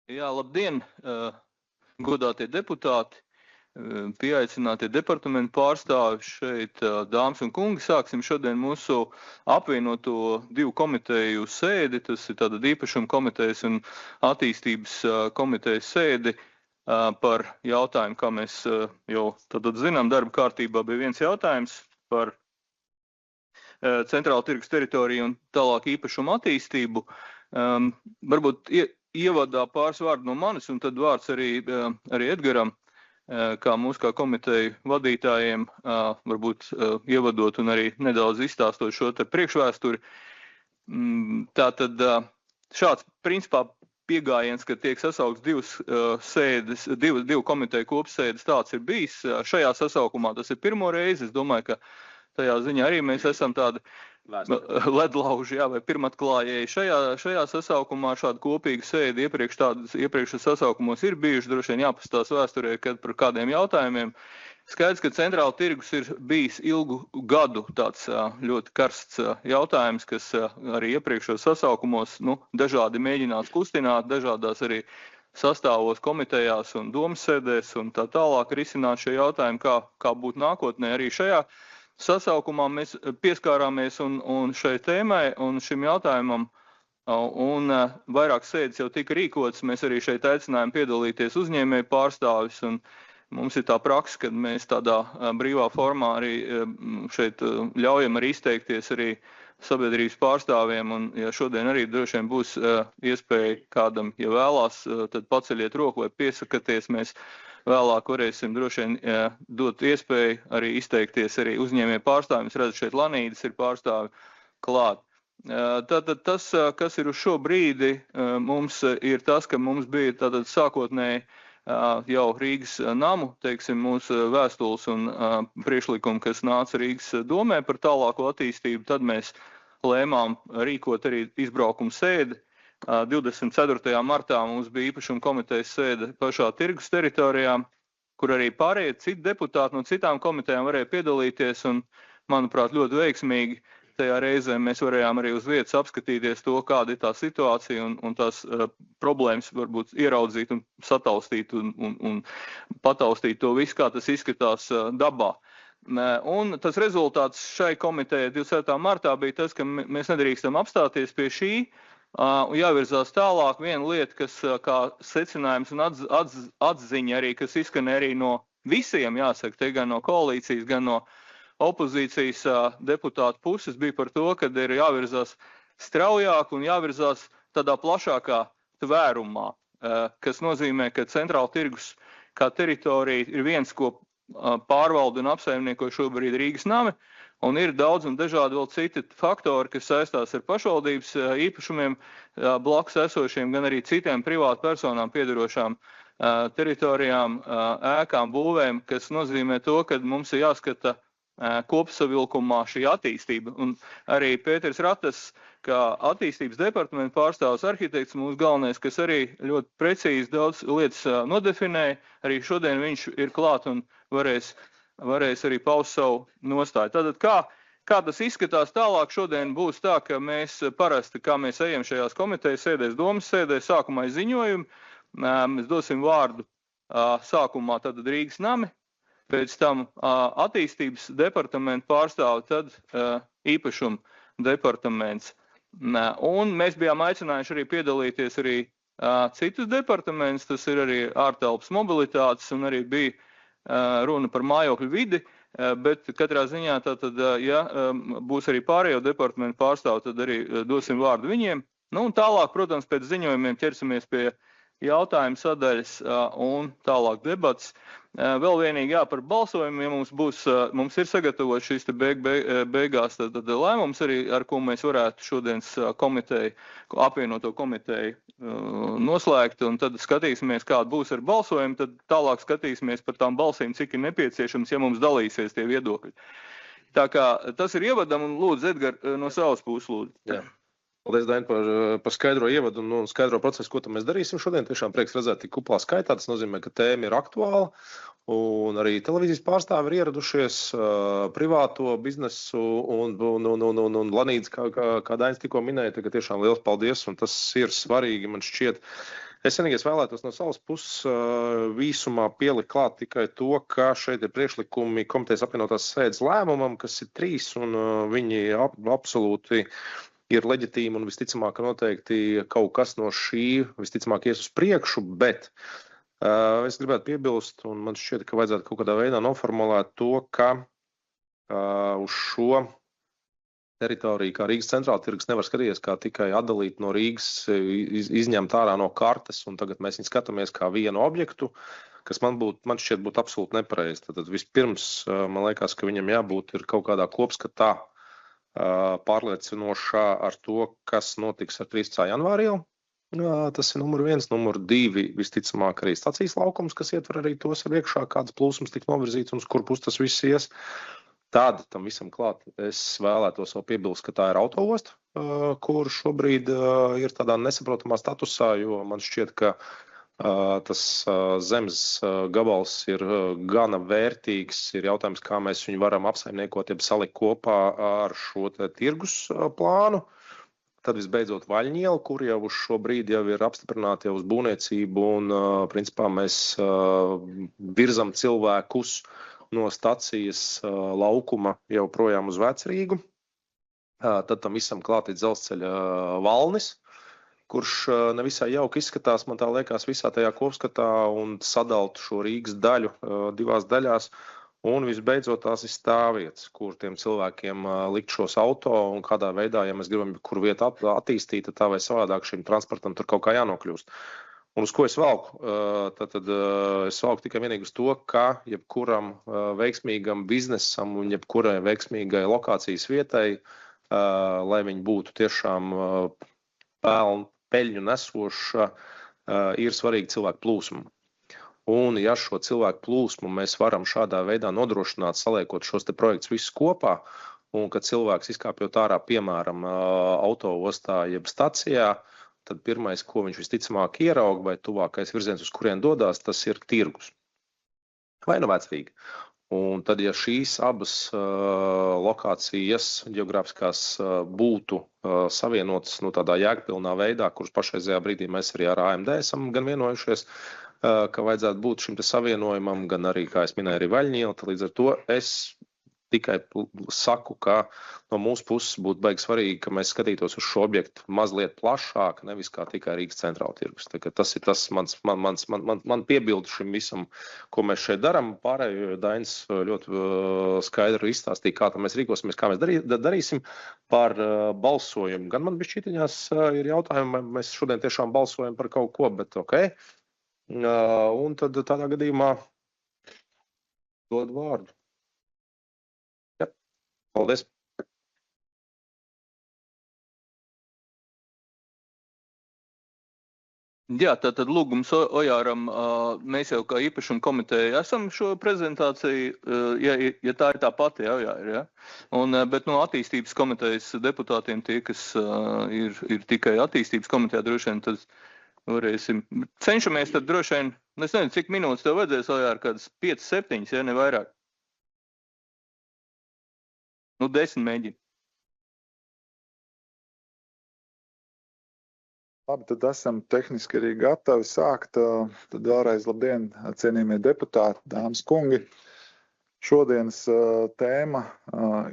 Jā, labdien, godātie deputāti, pieaicinātie departamentu pārstāvi šeit, dāmas un kungi. Sāksim šodien mūsu apvienoto divu komiteju sēdi, tas ir tātad īpašuma komitejas un attīstības komitejas sēdi par jautājumu, kā mēs jau tātad zinām, darba kārtībā bija viens jautājums par centrāla tirgus teritoriju un tālāk īpašumu attīstību. Varbūt ievadā pāris vārdu no manis un tad vārds arī Edgaram, kā mūsu kā komiteju vadītājiem, varbūt ievadot un arī nedaudz izstāstot šo te priekšvēsturi. Tātad šāds principā piegājiens, ka tiek sasaukts divu komiteju kopsēdes, tāds ir bijis. Šajā sasaukumā tas ir pirmo reizi. Es domāju, ka tajā ziņā arī mēs esam tādi ledlauži, vai pirmatklājēji. Šajā sasaukumā šāda kopīga sēde iepriekš sasaukumos ir bijuši, droši vien jāpastās vēsturē, kad par kādiem jautājumiem. Skaidrs, ka centrāla tirgus ir bijis ilgu gadu tāds ļoti karsts jautājums, kas arī iepriekšos sasaukumos dažādi mēģināts kustināt, dažādās arī sastāvos komitejās un domas sēdēs un tā tālāk risināt šie jautājumi, kā būt nākotnē. Arī šajā sasaukumā mēs pieskārāmies un šai tēmai un šim jautājumam, un vairāk sēdes jau tika rīkotas. Mēs arī šeit aicinājām piedalīties uzņēmēju pārstāvis, un mums ir tā praksa, kad mēs tādā brīvā formā arī šeit ļaujam arī izteikties arī sabiedrības pārstāvjiem, un ja šodien arī droši vien būs iespēja kādam, ja vēlās, tad paceļiet roku vai piesakaties, mēs vēlāk varēsim droši vien dot iespēju arī izteikties arī uzņēmēju pārstāvjiem. Es redzu, šeit Lanīdas ir pārstāvi klāt. Tātad tas, kas ir uz šo brīdi, mums ir tas, ka mums bija tātad sākotnēji jau Rīgas namu, teiksim, mūsu vēstules un priekšlikumi, kas nāca Rīgas domē par tālāko attīstību, tad mēs lēmām rīkot arī izbraukumu sēdi. 24. martā mums bija īpašuma komitejas sēde pašā tirgus teritorijā, kur arī pārējie citi deputāti no citām komitejām varēja piedalīties, un, manuprāt, ļoti veiksmīgi. Tajā reizē mēs varējām arī uz vietas apskatīties to, kāda ir tā situācija un tās problēmas varbūt ieraudzīt un sataustīt un pataustīt to visu, kā tas izskatās dabā. Un tas rezultāts šai komitejai 27. martā bija tas, ka mēs nedrīkstam apstāties pie šī un jāvirzās tālāk. Viena lieta, kas kā secinājums un atziņa arī, kas izskan arī no visiem, jāsaka, te gan no koalīcijas, gan no opozīcijas deputātu puses, bija par to, ka ir jāvirzās straujāk un jāvirzās tādā plašākā tvērumā, kas nozīmē, ka centrāla tirgus kā teritorija ir viens, ko pārvalda un apsaimnieko šobrīd Rīgas nami, un ir daudz un dažādi vēl citi faktori, kas saistās ar pašvaldības īpašumiem blakus esošiem, gan arī citiem privātu personām piedarošām teritorijām, ēkām, būvēm, kas nozīmē to, ka mums ir jāskata kopsavilkumā šī attīstība. Un arī Pēters Ratas, kā attīstības departamenta pārstāvs arhitekts, mūsu galvenais, kas arī ļoti precīzi daudz lietas nodefinēja, arī šodien viņš ir klāt un varēs arī paust savu nostāju. Tātad kā tas izskatās tālāk, šodien būs tā, ka mēs parasti, kā mēs ejam šajās komitejas sēdēs, domas sēdēs, sākumā ziņojumu, mēs dosim vārdu sākumā tātad Rīgas nami, pēc tam attīstības departamenta pārstāvi, tad īpašuma departaments. Un mēs bijām aicinājuši arī piedalīties arī citus departamentus, tas ir arī ārtelpas mobilitātes un arī bija runa par mājokļu vidi, bet katrā ziņā tātad, ja būs arī pārējo departamentu pārstāvi, tad arī dosim vārdu viņiem. Nu, un tālāk, protams, pēc ziņojumiem ķersimies pie jautājumu sadaļas un tālāk debats. Vēl vienīgi par balsojumu, ja mums ir sagatavots šīs beigās tad lēmums arī, ar ko mēs varētu šodienas apvienoto komiteju noslēgt, un tad skatīsimies, kāda būs ar balsojumu, tad tālāk skatīsimies par tām balsīm, cik ir nepieciešams, ja mums dalīsies tie viedokļi. Tā kā tas ir ievadam, un lūdzu, Edgar, no savas puses lūdzu. Jā. Paldies, Daini, par skaidro ievadu un skaidro procesu, ko mēs darīsim šodien. Tiešām prieks redzēt tik kuplā skaitā. Tas nozīmē, ka tēma ir aktuāla. Un arī televīzijas pārstāvi ir ieradušies, privāto biznesu un Lanīdas, kā Dainis tikko minēja, ka tiešām liels paldies. Un tas ir svarīgi, man šķiet, Es vienīgais vēlētos no savas puses visumā pielikt klāt tikai to, ka šeit ir priekšlikumi komitejas apvienotās sēdes lēmumam, kas ir 3, un viņi absolūti ir leģitīmi un visticamāk noteikti kaut kas no šī visticamāk ies uz priekšu, bet es gribētu piebilst, un man šķiet, ka vajadzētu kaut kādā veidā noformulēt to, ka uz šo teritoriju, kā Rīgas centrāla tirgus, nevar skatīties kā tikai atdalīt no Rīgas, izņemt ārā no kartes, un tagad mēs viņu skatāmies kā vienu objektu, kas man šķiet būtu absolūti nepareizi. Tad vispirms, man liekas, ka viņam jābūt ir kaut kādā kopskatā pārliecinošā ar to, kas notiks ar 13. janvāri jau. Tas ir numur 1, numur 2, visticamāk arī stacijas laukums, kas ietver arī tos ar iekšā, kādas plūsmas tik novirzīts un uz kur pus tas viss ies. Tad tam visam klāt es vēlētos vēl piebilst, ka tā ir autoosta, kur šobrīd ir tādā nesaprotamā statusā, jo man šķiet, ka tas zemes gabals ir gana vērtīgs. Ir jautājums, kā mēs viņu varam apsaimniekot, jeb salikt kopā ar šo tirgus plānu. Tad visbeidzot Vaļņiela, kur jau uz šo brīdi jau ir apstiprināti jau uz būvniecību un principā mēs virzam cilvēkus no stacijas laukuma jau projām uz Vecrīgu. Tad tam visam klāt ir dzelzceļa Valnis, kurš nevisai jauki izskatās, man tā liekas, visā tajā kopskatā un sadalt šo Rīgas daļu 2 daļās. Un visbeidzot tās ir stāvvietas, kur tiem cilvēkiem likt šos auto un kādā veidā, ja mēs gribam kur vietu attīstīt, tad tā vai savādāk šim transportam tur kaut kā jānokļūst. Un uz ko es valku? Tad es valku tikai vienīgi uz to, ka jebkuram veiksmīgam biznesam un jebkurai veiksmīgai lokācijas vietai, lai viņi būtu tiešām peļņu nesoša, ir svarīgi cilvēku plūsma. Un ja šo cilvēku plūsmu mēs varam šādā veidā nodrošināt, saliekot šos te projektus visus kopā, un kad cilvēks izkāpjot ārā, piemēram, autoostā jeb stacijā, tad pirmais, ko viņš visticamāk ieraug, vai tuvākais virziens, uz kurien dodās, tas ir tirgus. Vai nu Vecrīga. Un tad, ja šīs abas lokācijas geogrāfiskās būtu savienotas tādā jēgpilnā veidā, kuras pašreizajā brīdī mēs arī ar AMD esam gan vienojušies, ka vajadzētu būt šim te savienojumam, gan arī, kā es minēju, arī Vaļņiela, tad līdz ar to es tikai saku, ka no mūsu puses būtu baigi svarīgi, ka mēs skatītos uz šo objektu mazliet plašāk, nevis kā tikai Rīgas centrāla tirgus. Tas ir tas man piebildu šim visam, ko mēs šeit darām. Pārējo Dainis ļoti skaidri izstāstīja, kā mēs rīkosimies, kā mēs darīsim par balsojumu. Gan man bišķītiņās ir jautājumi, vai mēs šodien tiešām balsojam par kaut ko, bet ok. Un tad tādā gadījumā dod vārdu. Paldies! Jā, tātad lūgums Ojāram, mēs jau kā īpašuma komiteja esam šo prezentāciju, ja tā ir tā pati, Ojāra, ja? Bet no attīstības komitejas deputātiem tie, kas ir tikai attīstības komitejā droši vien, tad varēsim, cenšamies tad droši vien, es nezinu, cik minūtes tev vajadzēs, Ojāra, kādas 5-7, ja ne vairāk. 10 mēģina. Labi, tad esam tehniski arī gatavi sākt. Tad vēlreiz labdien, cienījamie deputāti, dāmas kungi. Šodienas tēma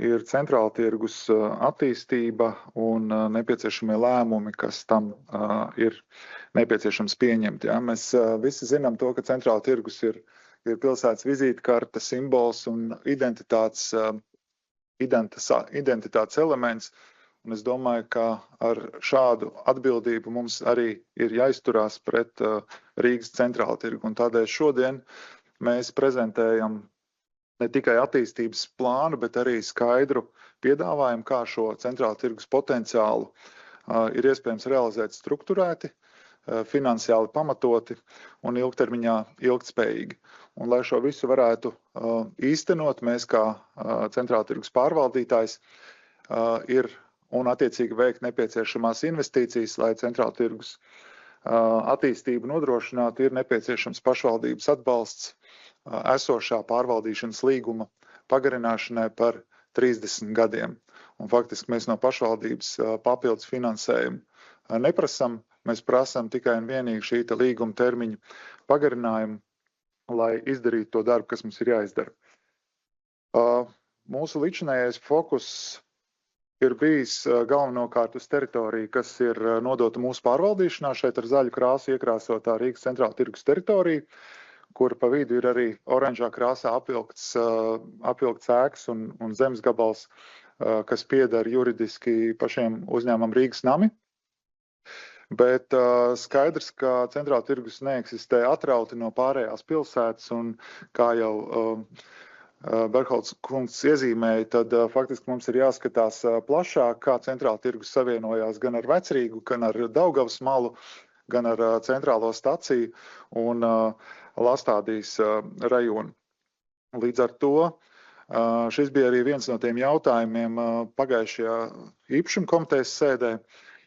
ir centrāla tirgus attīstība un nepieciešamie lēmumi, kas tam ir nepieciešams pieņemt. Ja? Mēs visi zinām to, ka centrāla tirgus ir pilsētas vizītkarte, simbols un identitātes elements. Un es domāju, ka ar šādu atbildību mums arī ir jāizturās pret Rīgas centrāla tirgu. Un tādēļ šodien mēs prezentējam ne tikai attīstības plānu, bet arī skaidru piedāvājumu, kā šo centrāla tirgus potenciālu ir iespējams realizēt strukturēti, finansiāli pamatoti un ilgtermiņā ilgtspējīgi. Un, lai šo visu varētu īstenot, mēs kā centrāla tirgus pārvaldītājs ir un attiecīgi veikt nepieciešamās investīcijas, lai centrāla tirgus attīstību nodrošinātu, ir nepieciešams pašvaldības atbalsts esošā pārvaldīšanas līguma pagarināšanai par 30 gadiem. Un faktiski mēs no pašvaldības papildus finansējumu neprasam, mēs prasām tikai un vienīgi šī līguma termiņa pagarinājumu, lai izdarītu to darbu, kas mums ir jāizdara. Mūsu līdzinājais fokus ir bijis galvenokārt uz teritoriju, kas ir nodota mūsu pārvaldīšanā, šeit ar zaļu krāsu iekrāsotā Rīgas centrāla tirgus teritorija, kur pa vidu ir arī oranžā krāsā apvilkts ēkas un zemes gabals, kas pieder juridiski pašiem uzņēmumam Rīgas nami. Bet skaidrs, ka centrāla tirgus neeksistē atrauti no pārējās pilsētas, un kā jau Berholts kungs iezīmēja, tad faktiski mums ir jāskatās plašāk, kā centrāla tirgus savienojās gan ar Vecrīgu, gan ar Daugavas malu, gan ar centrālo staciju un Lastādijas rajonu. Līdz ar to šis bija arī viens no tiem jautājumiem pagājušajā īpašuma komitejas sēdē,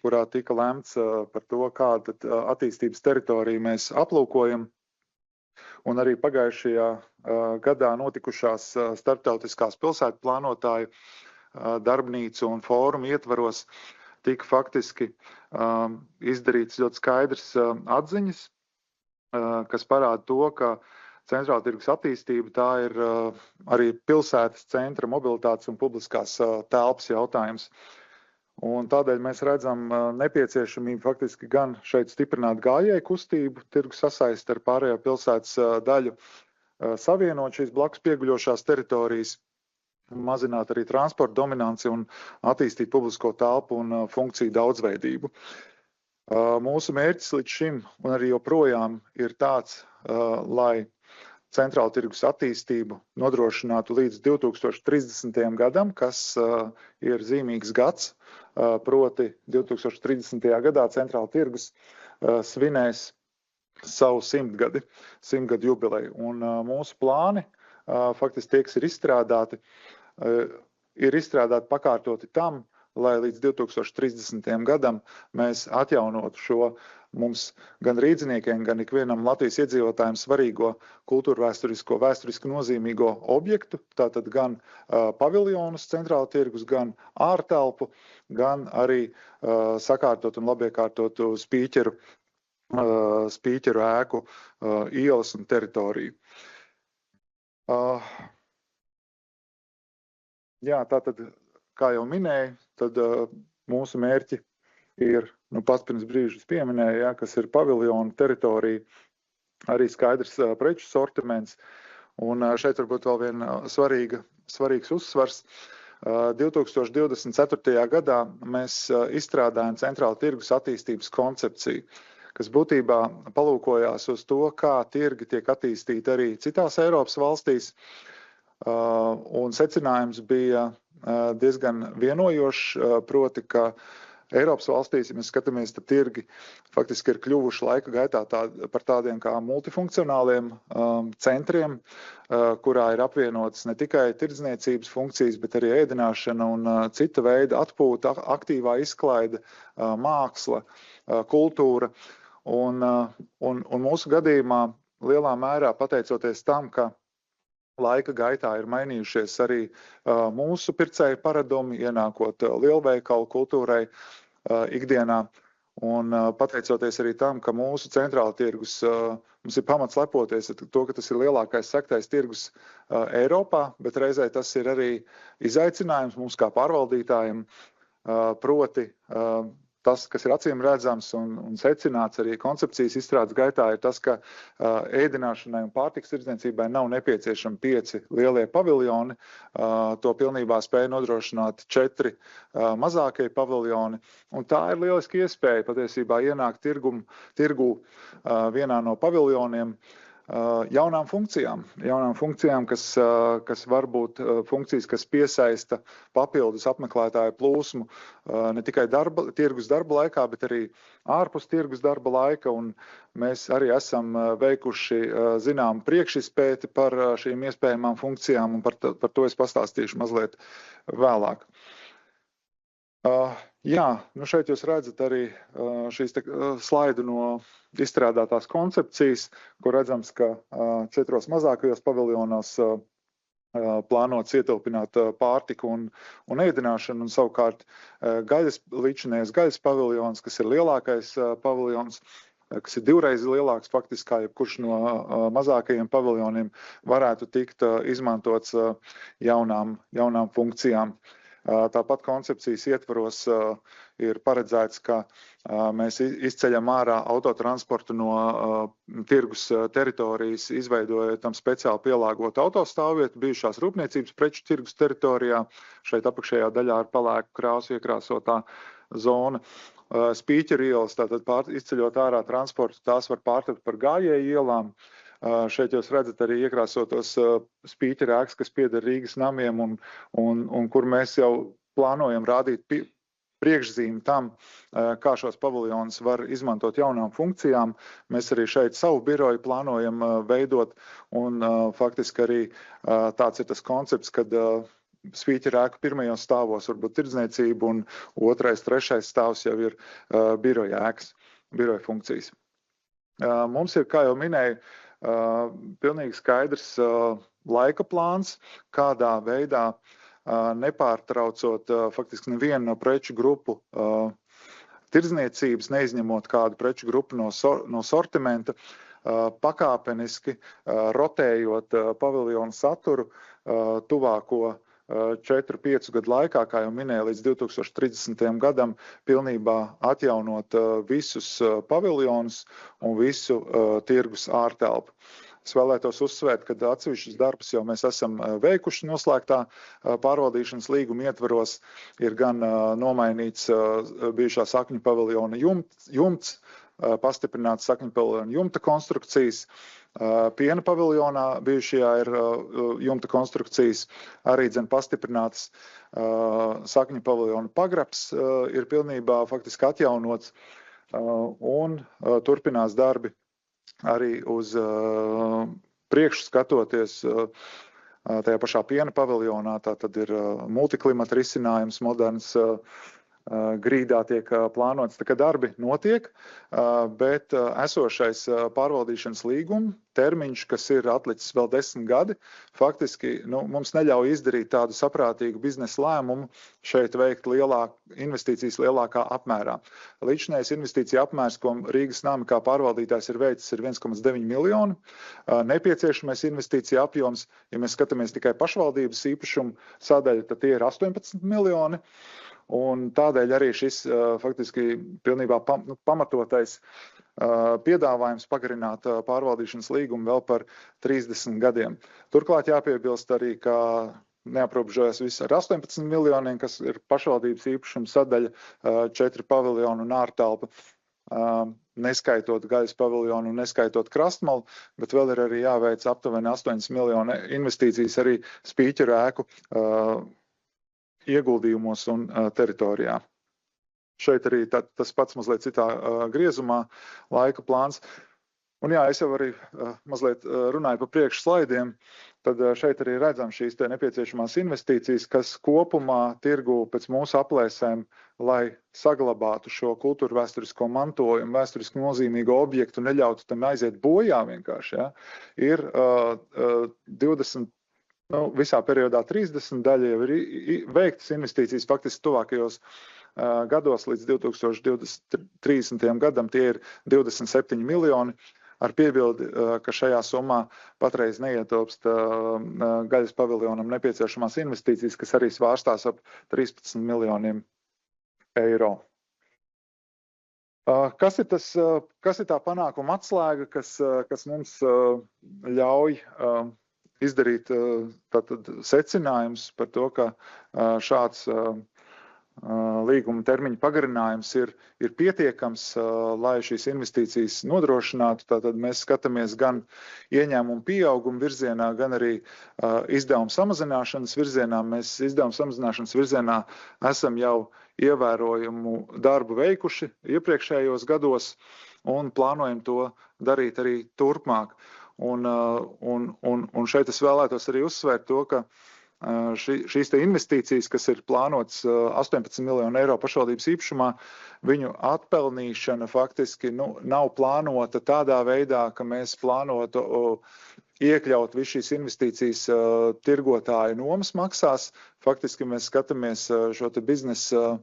kurā tika lemts par to, kādu attīstības teritoriju mēs aplūkojam. Un arī pagājušajā gadā notikušās starptautiskās pilsētu plānotāju darbnīcu un fórumu ietvaros tika faktiski izdarīts ļoti skaidrs atziņas, kas parāda to, ka centrāla tirgus attīstība tā ir arī pilsētas centra mobilitātes un publiskās telpas jautājums. Un tādēļ mēs redzam nepieciešamību faktiski gan šeit stiprināt gājēju kustību, tirgu sasaist ar pārējo pilsētas daļu, savienot šīs blakus pieguļošās teritorijas, mazināt arī transporta dominanci un attīstīt publisko telpu un funkciju daudzveidību. Mūsu mērķis līdz šim un arī joprojām ir tāds, lai centrāla tirgus attīstību nodrošinātu līdz 2030. gadam, kas ir zīmīgs gads, proti 2030. gadā centrāla tirgus svinēs savu simtgadu jubileju. Un mūsu plāni, faktiski tie, kas ir izstrādāti pakārtoti tam, lai līdz 2030. gadam mēs atjaunotu šo mums gan rīdziniekiem, gan ikvienam Latvijas iedzīvotājiem svarīgo vēsturiski nozīmīgo objektu, tātad gan paviljonus centrāla tirgus, gan ārtelpu, gan arī sakārtot un labiekārtotu spīķeru ēku, ielas un teritoriju. Jā, tātad, kā jau minēju, tad mūsu mērķi ir, pats pirms brīža pieminēja, kas ir paviljonu teritorija, arī skaidrs preču sortiments. Un šeit varbūt vēl viena svarīgs uzsvars. 2024. gadā mēs izstrādājam centrāla tirgus attīstības koncepciju, kas būtībā palūkojās uz to, kā tirgi tiek attīstīti arī citās Eiropas valstīs. Un secinājums bija diezgan vienojošs, proti, ka Eiropas valstīs, ja mēs skatāmies, tad tirgi faktiski ir kļuvuši laika gaitā par tādiem kā multifunkcionāliem centriem, kurā ir apvienotas ne tikai tirdzniecības funkcijas, bet arī ēdināšana un cita veida atpūta, aktīvā izklaide, māksla, kultūra. Un mūsu gadījumā lielā mērā pateicoties tam, ka laika gaitā ir mainījušies arī mūsu pircēju paradumi, ienākot lielveikalu kultūrai ikdienā. Un pateicoties arī tam, ka mūsu centrāla tirgus, mums ir pamats lepoties ar to, ka tas ir lielākais sektais tirgus Eiropā, bet reizē tas ir arī izaicinājums mums kā pārvaldītājiem, proti tas, kas ir acīm redzams un secināts arī koncepcijas izstrādes gaitā, ir tas, ka ēdināšanai un pārtikas tirdzniecībai nav nepieciešami 5 lielie paviljoni. To pilnībā spēja nodrošināt 4 mazākie paviljoni. Un tā ir lieliski iespēja patiesībā ienākt tirgu vienā no paviljoniem jaunām funkcijām, kas var būt funkcijas, kas piesaista papildus apmeklētāju plūsmu ne tikai tirgus darba laikā, bet arī ārpus tirgus darba laika. Un mēs arī esam veikuši zinām priekšizpēti par šīm iespējamām funkcijām, un par to es pastāstīšu mazliet vēlāk. Jā, šeit jūs redzat arī šīs slaidu no izstrādātās koncepcijas, kur redzams, ka 4 mazākajos paviljonos plānots ietilpināt pārtiku un ēdināšanu, un savukārt līdzinējais gaļas paviljons, kas ir lielākais paviljons, kas ir 2 reizes lielāks faktiski kā jebkurš no mazākajiem paviljoniem, varētu tikt izmantots jaunām funkcijām. Tāpat koncepcijas ietvaros ir paredzēts, ka mēs izceļam ārā autotransportu no tirgus teritorijas, izveidojot tam speciāli pielāgotu autostāvvietu bijušās rūpniecības preču tirgus teritorijā. Šeit apakšējā daļā ir palēku krāsu iekrāsotā zona. Spīķeru ielas, tātad izceļot ārā transportu, tās var pārtapt par gājēju ielām. Šeit jūs redzat arī iekrāsotos spīķeru ēkas, kas pieder Rīgas namiem un kur mēs jau plānojam rādīt priekšzīmi tam, kā šos paviljonus var izmantot jaunām funkcijām. Mēs arī šeit savu biroju plānojam veidot un faktiski arī tāds ir tas koncepts, kad spīķeru ēku pirmajos stāvos varbūt tirdzniecība un 2., 3. stāvs jau ir biroja ēkas, biroja funkcijas. Mums ir, kā jau minēju, pilnīgi skaidrs laika plāns, kādā veidā nepārtraucot faktiski nevienu no preču grupu tirdzniecības, neizņemot kādu preču grupu no sortimenta, pakāpeniski rotējot paviljonu saturu tuvāko 4-5 gadu laikā, kā jau minēju, līdz 2030. gadam pilnībā atjaunot visus paviljonus un visu tirgus ārtelpu. Es vēlētos uzsvērt, ka atsevišķus darbus jau mēs esam veikuši noslēgtā pārvaldīšanas līguma ietvaros. Ir gan nomainīts bijušā sakņu paviljona jumts, pastiprināts sakņu paviljona jumta konstrukcijas. Piena paviljonā bijušajā ir jumta konstrukcijas, arī pastiprinātas sakņu paviljona pagrabs ir pilnībā faktiski atjaunots un turpinās darbi arī uz priekšu skatoties tajā pašā piena paviljonā. Tā tad ir multiklimata risinājums, moderns, grīdā tiek plānots, tā kā darbi notiek, bet esošais pārvaldīšanas līguma termiņš, kas ir atlicis vēl 10 gadi, faktiski mums neļauj izdarīt tādu saprātīgu biznesa lēmumu šeit veikt investīcijas lielākā apmērā. Līdzinājais investīcija apmērs, ko Rīgas nami kā pārvaldītājs ir veicis, ir 1,9 miljoni. Nepieciešamais investīcija apjoms, ja mēs skatāmies tikai pašvaldības īpašumu sadaļu, tad tie ir 18 miljoni. Un tādēļ arī šis faktiski pilnībā pamatotais piedāvājums pagarināt pārvaldīšanas līgumu vēl par 30 gadiem. Turklāt jāpiebilst arī, ka neaprobežojas viss ar 18 miljoniem, kas ir pašvaldības īpašuma sadaļa, 4 paviljonu un ārtelpa, neskaitot gaļas paviljonu un neskaitot krastmalu, bet vēl ir arī jāveic aptuveni 8 miljonu investīcijas arī spīķeru ēku ieguldījumos un teritorijā. Šeit arī tas pats mazliet citā griezumā laika plāns. Un jā, es jau arī mazliet runāju pa priekšu slaidiem, tad šeit arī redzam šīs te nepieciešamās investīcijas, kas kopumā tirgu pēc mūsu aplēsēm, lai saglabātu šo kultūru vēsturisko mantojumu, vēsturiski nozīmīgo objektu, neļautu tam aiziet bojā vienkārši, ja, ir 20 visā periodā 30 daļa jau ir veiktas investīcijas faktiski tuvākajos gados līdz 2030. gadam tie ir 27 miljoni, ar piebildi, ka šajā summā patreiz neietilpst gaļas paviljonam nepieciešamās investīcijas, kas arī svārstās ap 13 miljoniem eiro. Kas ir tā panākuma atslēga, kas mums ļauj izdarīt tātad secinājums par to, ka šāds līguma termiņa pagarinājums ir pietiekams, lai šīs investīcijas nodrošinātu. Tātad mēs skatāmies gan ieņēmumu pieauguma virzienā, gan arī izdevumu samazināšanas virzienā. Mēs izdevumu samazināšanas virzienā esam jau ievērojumu darbu veikuši iepriekšējos gados un plānojam to darīt arī turpmāk. Un šeit es vēlētos arī uzsvērt to, ka šīs te investīcijas, kas ir plānotas 18 miljonu eiro pašvaldības īpašumā, viņu atpelnīšana faktiski nav plānota tādā veidā, ka mēs plānotu iekļaut visu šīs investīcijas tirgotāju nomas maksās. Faktiski mēs skatāmies šo te biznesa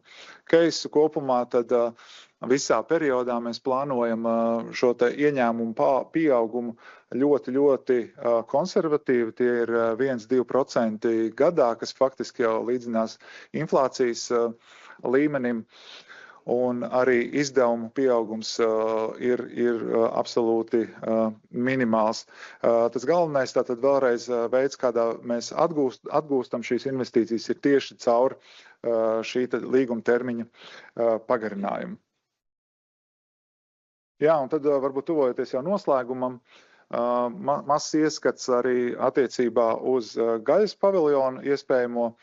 keisu kopumā, tad visā periodā mēs plānojam šo te ieņēmumu pieaugumu ļoti konservatīvi. Tie ir 1–2% gadā, kas faktiski jau līdzinās inflācijas līmenim. Un arī izdevumu pieaugums ir absolūti minimāls. Tas galvenais tātad vēlreiz veids, kādā mēs atgūstam šīs investīcijas, ir tieši caur šī līguma termiņa pagarinājumu. Jā, un tad varbūt tuvojoties jau noslēgumam, mazs ieskats arī attiecībā uz gaļas paviljonu iespējamo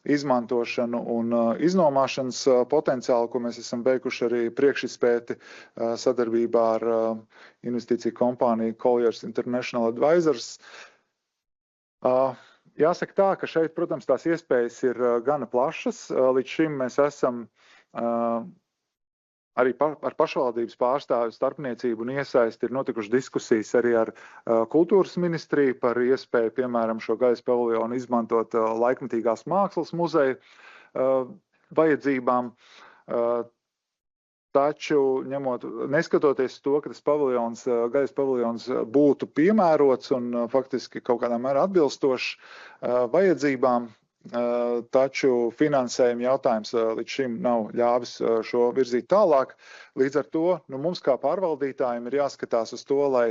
izmantošanu un iznomāšanas potenciālu, ko mēs esam veikuši arī priekšizpēti sadarbībā ar investīciju kompāniju Colliers International Advisors. Jāsaka tā, ka šeit, protams, tās iespējas ir gana plašas. Līdz šim mēs esam arī ar pašvaldības pārstāvju starpniecību un iesaisti ir notikušas diskusijas arī ar kultūras ministriju par iespēju, piemēram, šo gaļas paviljonu izmantot laikmetīgās mākslas muzeja vajadzībām. Taču, neskatoties to, ka tas gaļas paviljons būtu piemērots un faktiski kaut kādā mērā atbilstošs vajadzībām, taču finansējuma jautājums līdz šim nav ļāvis šo virzīt tālāk. Līdz ar to mums kā pārvaldītājiem ir jāskatās uz to, lai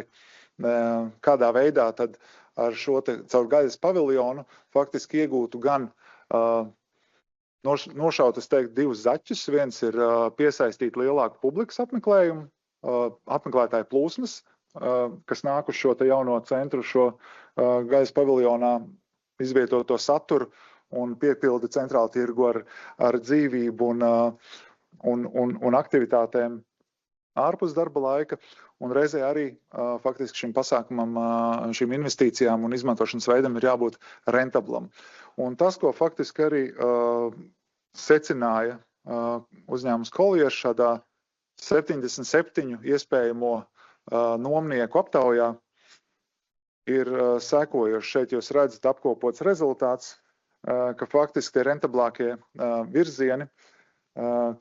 kādā veidā tad ar šo caur gaļas paviljonu faktiski iegūtu gan nošaut, es teiktu, divus zaķus. Viens ir piesaistīt lielāku publikas apmeklējumu, apmeklētāju plūsmas, kas nāk uz šo jauno centru, šo gaļas paviljonā izvietoto saturu un piepilda centrālu tirgu ar dzīvību un aktivitātēm ārpus darba laika. Un reizē arī faktiski šim pasākumam, šīm investīcijām un izmantošanas veidam ir jābūt rentablam. Un tas, ko faktiski arī secināja uzņēmums Colliers šādā 77 iespējamo nomnieku aptaujā, ir sekojoši. Šeit jūs redzat apkopots rezultāts, ka faktiski tie rentablākie virzieni,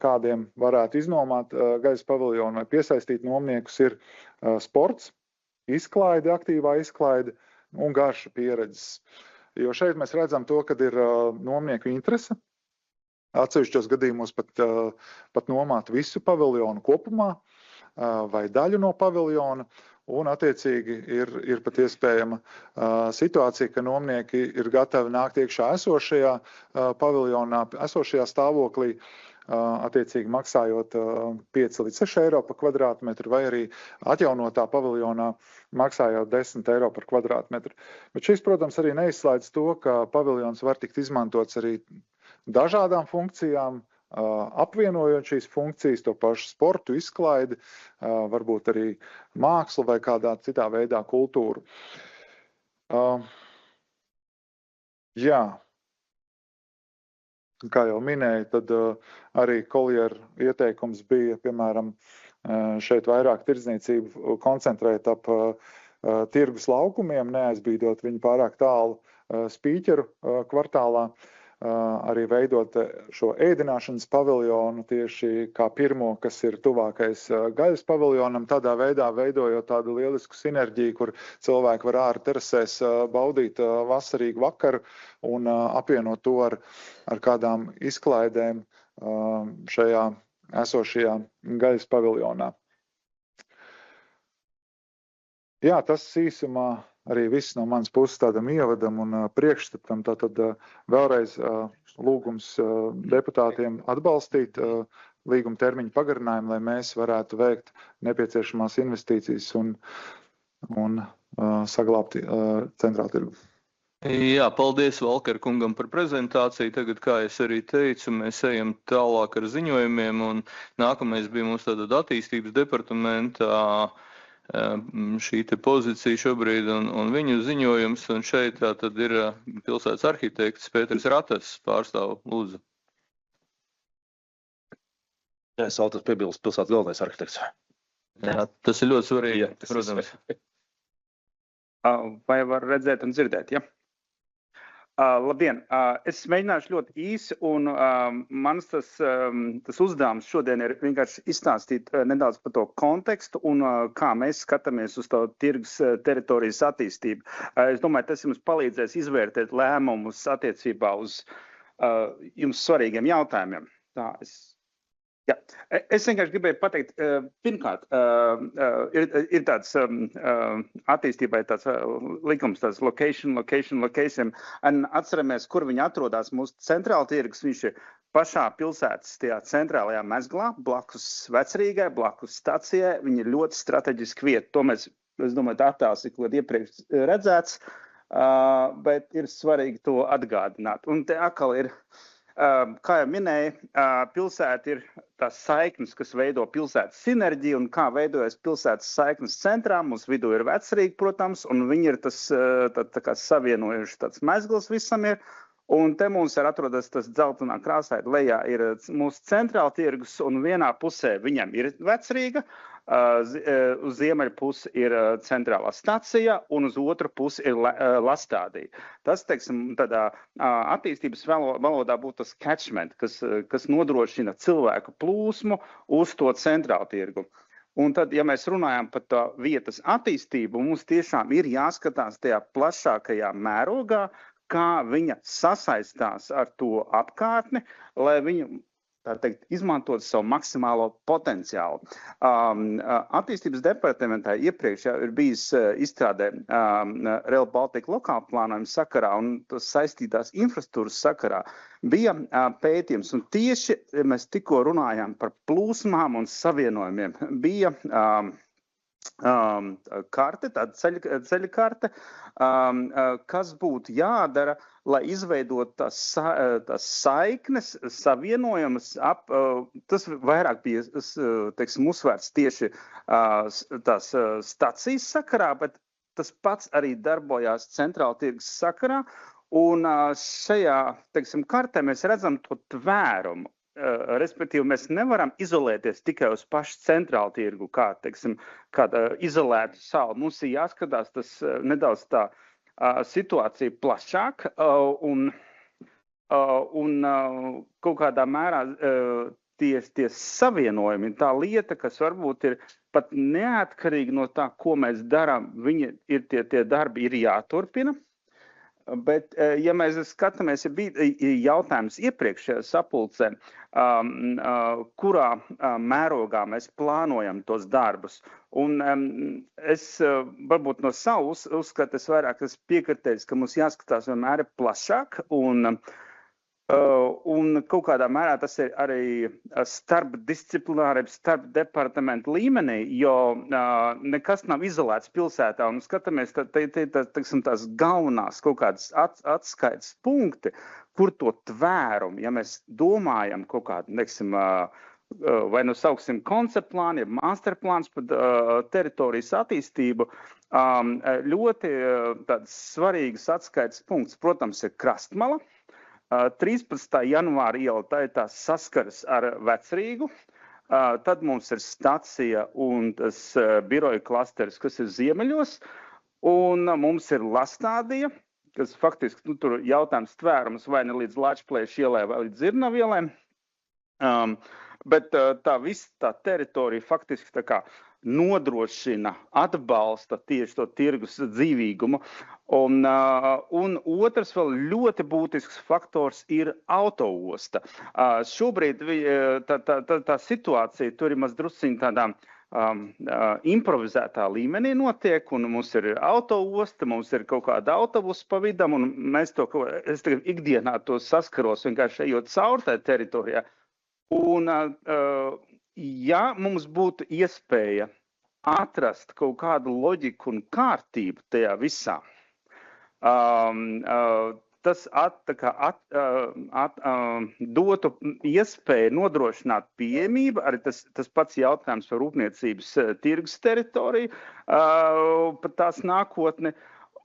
kādiem varētu iznomāt gaļas paviljonu vai piesaistīt nomniekus, ir sports, izklaide, aktīvā izklaide un garša pieredzes. Jo šeit mēs redzam to, kad ir nomnieku interese. Atsevišķos gadījumos pat nomāt visu paviljonu kopumā vai daļu no paviljona. Un attiecīgi ir pat iespējama situācija, ka nomnieki ir gatavi nākt iekšā esošajā paviljonā, esošajā stāvoklī, attiecīgi maksājot 5–6 eiro par kvadrātmetru, vai arī atjaunotā paviljonā maksājot 10 eiro par kvadrātmetru. Bet šis, protams, arī neizslēdz to, ka paviljons var tikt izmantots arī dažādām funkcijām, apvienojot šīs funkcijas, to pašu sportu, izklaidi, varbūt arī mākslu vai kādā citā veidā kultūru. Jā, kā jau minēju, tad arī Collier ieteikums bija, piemēram, šeit vairāk tirdzniecību koncentrēt ap tirgus laukumiem, neaizbīdot viņu pārāk tālu Spīķeru kvartālā. Arī veidot šo ēdināšanas paviljonu tieši kā pirmo, kas ir tuvākais gaļas paviljonam, tādā veidā veidojot tādu lielisku sinerģiju, kur cilvēki var ārā terasēs baudīt vasarīgu vakaru un apvienot to ar kādām izklaidēm šajā esošajā gaļas paviljonā. Jā, tas īsumā arī viss no manas puses tādam ievadam un priekšstatam. Tātad vēlreiz lūgums deputātiem atbalstīt līguma termiņu pagarinājumu, lai mēs varētu veikt nepieciešamās investīcijas un saglābt centrālu tirgu. Jā, paldies Valker kungam par prezentāciju. Tagad, kā es arī teicu, mēs ejam tālāk ar ziņojumiem, un nākamais bija mums tātad attīstības departamentā šī te pozīcija šobrīd un viņu ziņojums, un šeit tātad ir pilsētas arhitekts Pēters Ratas pārstāv, lūdzu. Jā, es vēlos piebilst pilsētas galvenais arhitekts. Jā, tas ir ļoti svarīgi, protams. Vai var redzēt un dzirdēt, ja? Labdien! Es mēģināšu ļoti īsi, un mans tas uzdevums šodien ir vienkārši izstāstīt nedaudz par to kontekstu un kā mēs skatāmies uz to tirgus teritorijas attīstību. Es domāju, tas jums palīdzēs izvērtēt lēmumus attiecībā uz jums svarīgiem jautājumiem. Jā. Es vienkārši gribēju pateikt, pirmkārt, ir tāds attīstībai tāds likums, tāds location. Atceramies, kur viņi atrodas. Mūsu centrāla tirgus, viņš ir pašā pilsētas tajā centrālajā mezglā, blakus Vecrīgai, blakus stacijai. Viņi ir ļoti strateģiski vieta. To mēs, es domāju, tā attēls ir iepriekš redzēts, bet ir svarīgi to atgādināt. Un te atkal ir, kā jau minēju, pilsēta ir tās saiknes, kas veido pilsētas sinerģiju, un kā veidojas pilsētas saiknes centrā. Mums vidū ir Vecrīga, protams, un viņi ir tas tā kā savienojuši tāds mezgls visam ir. Un te mums ir atrodas tas dzeltenā krāsā, lejā ir mūsu centrāla tirgus, un vienā pusē viņam ir Vecrīga, uz ziemeļu pusi ir centrālā stacija, un uz otru pusi ir Lastādija. Tas, teiksim, tādā attīstības valodā būtu tas catchment, kas nodrošina cilvēku plūsmu uz to centrālu tirgu. Un tad, ja mēs runājam par tā vietas attīstību, mums tiešām ir jāskatās tajā plašākajā mērogā, kā viņa sasaistās ar to apkārtni, lai viņu, tā teikt, izmantot savu maksimālo potenciālu. Attīstības departamentā iepriekš jau ir bijis izstrādē Rail Baltica lokāla plānojuma sakarā un saistītās infrastruktūras sakarā bija pētījums. Un tieši mēs tikko runājām par plūsmām un savienojumiem. Bija karte, tāda ceļa karte, kas būtu jādara, lai izveidot tās saiknes, savienojumas, tas vairāk bija, teiksim, uzsvērts tieši tās stacijas sakarā, bet tas pats arī darbojās centrāla tirgus sakarā, un šajā, teiksim, kartē mēs redzam to tvērumu. Respektīvi, mēs nevaram izolēties tikai uz pašu centrālu tirgu, kā, teiksim, kāda izolēta salu. Mums ir jāskatās tas nedaudz tā situācija plašāk un kaut kādā mērā tie savienojumi, tā lieta, kas varbūt ir pat neatkarīgi no tā, ko mēs darām, tie darbi ir jāturpina. Bet, ja mēs skatāmies, bija jautājums iepriekšējā sapulcē, kurā mērogā mēs plānojam tos darbus. Un es varbūt no savu uzskatu, es vairāk piekritēju, ka mums jāskatās vienmēr plašāk un kaut kādā mērā tas ir arī starpdisciplināri, starp departamentu līmenī, jo nekas nav izolēts pilsētā. Un skatāmies, tās galvenās kaut kādas atskaites punkti, kur to tvērumu, ja mēs domājam kaut kādu, neksim, vai nu sauksim konceptplānu, ja masterplāns par teritorijas attīstību, ļoti tāds svarīgs atskaites punkts, protams, ir Krastmala. 13. janvāra iela, tā ir tās saskaras ar Vecrīgu, tad mums ir stacija un tas biroja klasteris, kas ir ziemeļos, un mums ir Lastādija, kas faktiski, tur jautājums tvērums vai ne līdz Lačplēša ielai vai līdz Zirnavu ielai, bet tā visa tā teritorija faktiski tā kā nodrošina, atbalsta tieši to tirgus dzīvīgumu. Un otrs vēl ļoti būtisks faktors ir autoosta. Šobrīd tā situācija tur ir mazdrusciņ tādā improvizētā līmenī notiek, un mums ir autoosta, mums ir kaut kāda autobusu pa vidam, un es tagad ikdienā to saskaros, vienkārši ejot caur tajā teritorijā. Un, ja mums būtu iespēja atrast kaut kādu loģiku un kārtību tajā visā, tas dotu iespēju nodrošināt pieejamību, arī tas pats jautājums par rūpniecības tirgus teritoriju, par tās nākotni,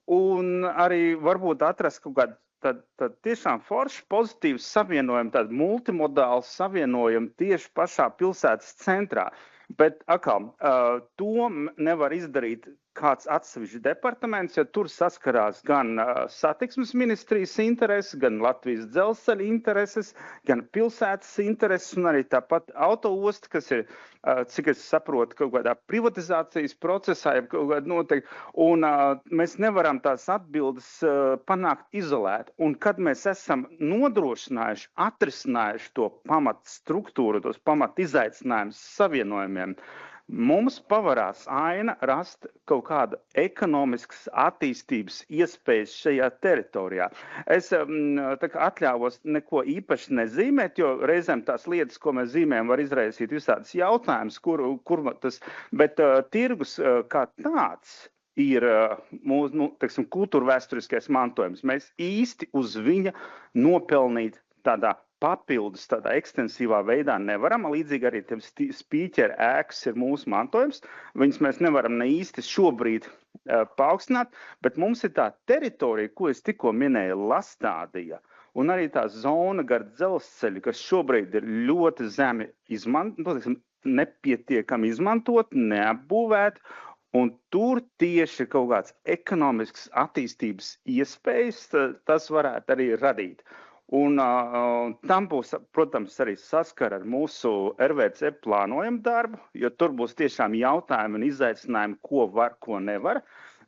un arī varbūt atrast kaut kādu tad tiešām forši pozitīvs savienojumi, tādi multimodāli savienojumi tieši pašā pilsētas centrā. Bet atkal, to nevar izdarīt kāds atsevišķi departaments, jo tur saskarās gan satiksmes ministrijas intereses, gan Latvijas dzelzceļa intereses, gan pilsētas intereses, un arī tāpat autoosti, kas ir, cik es saprotu, kaut kādā privatizācijas procesā, ja kaut kādā noteikti, un mēs nevaram tās atbildes panākt izolēt. Un kad mēs esam nodrošinājuši, atrisinājuši to pamat struktūru, tos pamat izaicinājumus savienojumiem, mums pavarās aina rast kaut kāda ekonomiskas attīstības iespējas šajā teritorijā. Es atļāvos neko īpaši nezīmēt, jo reizēm tās lietas, ko mēs zīmējam, var izraisīt visādas jautājumus, kur tas, bet tirgus kā tāds ir mūsu, kultūrvēsturiskais mantojums. Mēs īsti uz viņa nopelnīt tādā papildus tādā ekstensīvā veidā nevaram. Līdzīgi arī spīķeri ēkas ir mūsu mantojums. Viņas mēs nevaram ne īsti šobrīd paaugstināt, bet mums ir tā teritorija, ko es tikko minēju, Lastādija, un arī tā zona gar dzelzceļu, kas šobrīd ir ļoti zemi nepietiekami izmantot, neapbūvēt, un tur tieši kaut kāds ekonomisks attīstības iespējas tas varētu arī radīt. Un tam būs, protams, arī saskara ar mūsu RVC plānojumu darbu, jo tur būs tiešām jautājumi un izaicinājumi, ko var, ko nevar,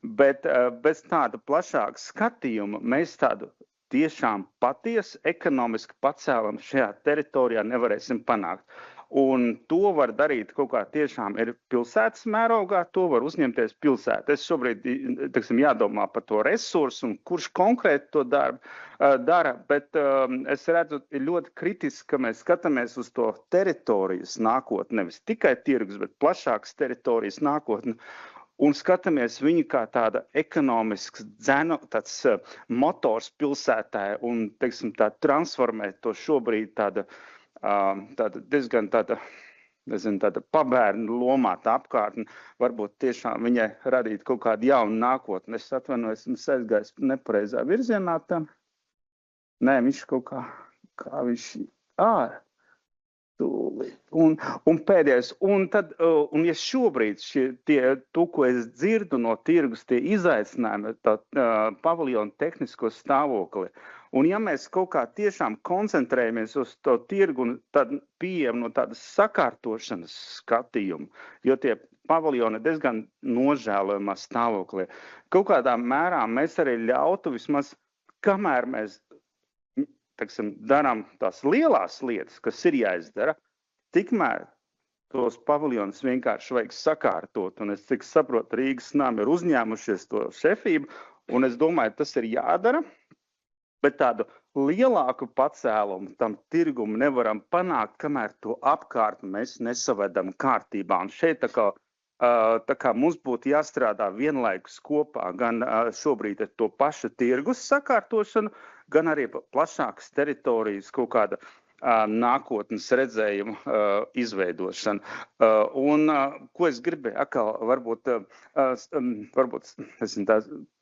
bet bez tāda plašāka skatījuma mēs tādu tiešām patiesu ekonomisku pacēlumu šajā teritorijā nevarēsim panākt. Un to var darīt kaut kā tiešām ir pilsētas mērogā, to var uzņemties pilsēta. Es šobrīd, jādomā par to resursu un kurš konkrēti to dara, bet es redzu ļoti kritiski, ka mēs skatāmies uz to teritorijas nākotni, nevis tikai tirgus, bet plašākas teritorijas nākotni. Un skatāmies viņu kā tāda ekonomisks tāds motors pilsētā un, tā transformēt to šobrīd tāda diezgan tāda pabērnu lomāta apkārtni, varbūt tiešām viņai radīt kaut kādu jaunu nākotni. Es atvainojos, es aizgājis nepareizā virzienā tam. Nē, viņš kaut kā viņš un pēdējais. Un ja šobrīd to, ko es dzirdu no tirgus, tie izaicinājumi, paviljonu tehnisko stāvokli, un ja mēs kaut kā tiešām koncentrējamies uz to tirgu un tad pieejam no tādas sakārtošanas skatījuma, jo tie paviljoni diezgan nožēlojamā stāvoklī, kaut kādā mērā mēs arī ļautu vismaz, kamēr mēs darām tās lielās lietas, kas ir jāizdara, tikmēr tos paviljonus vienkārši vajag sakārtot. Un es cik saprotu, Rīgas nami ir uzņēmušies to šefību, un es domāju, tas ir jādara, bet tādu lielāku pacēlumu tam tirgumu nevaram panākt, kamēr to apkārt mēs nesavedam kārtībā. Un šeit tā kā mums būtu jāstrādā vienlaikus kopā gan šobrīd ar to pašu tirgus sakārtošanu, gan arī plašākas teritorijas kaut kāda nākotnes redzējumu izveidošanu. Un ko es gribēju atkal varbūt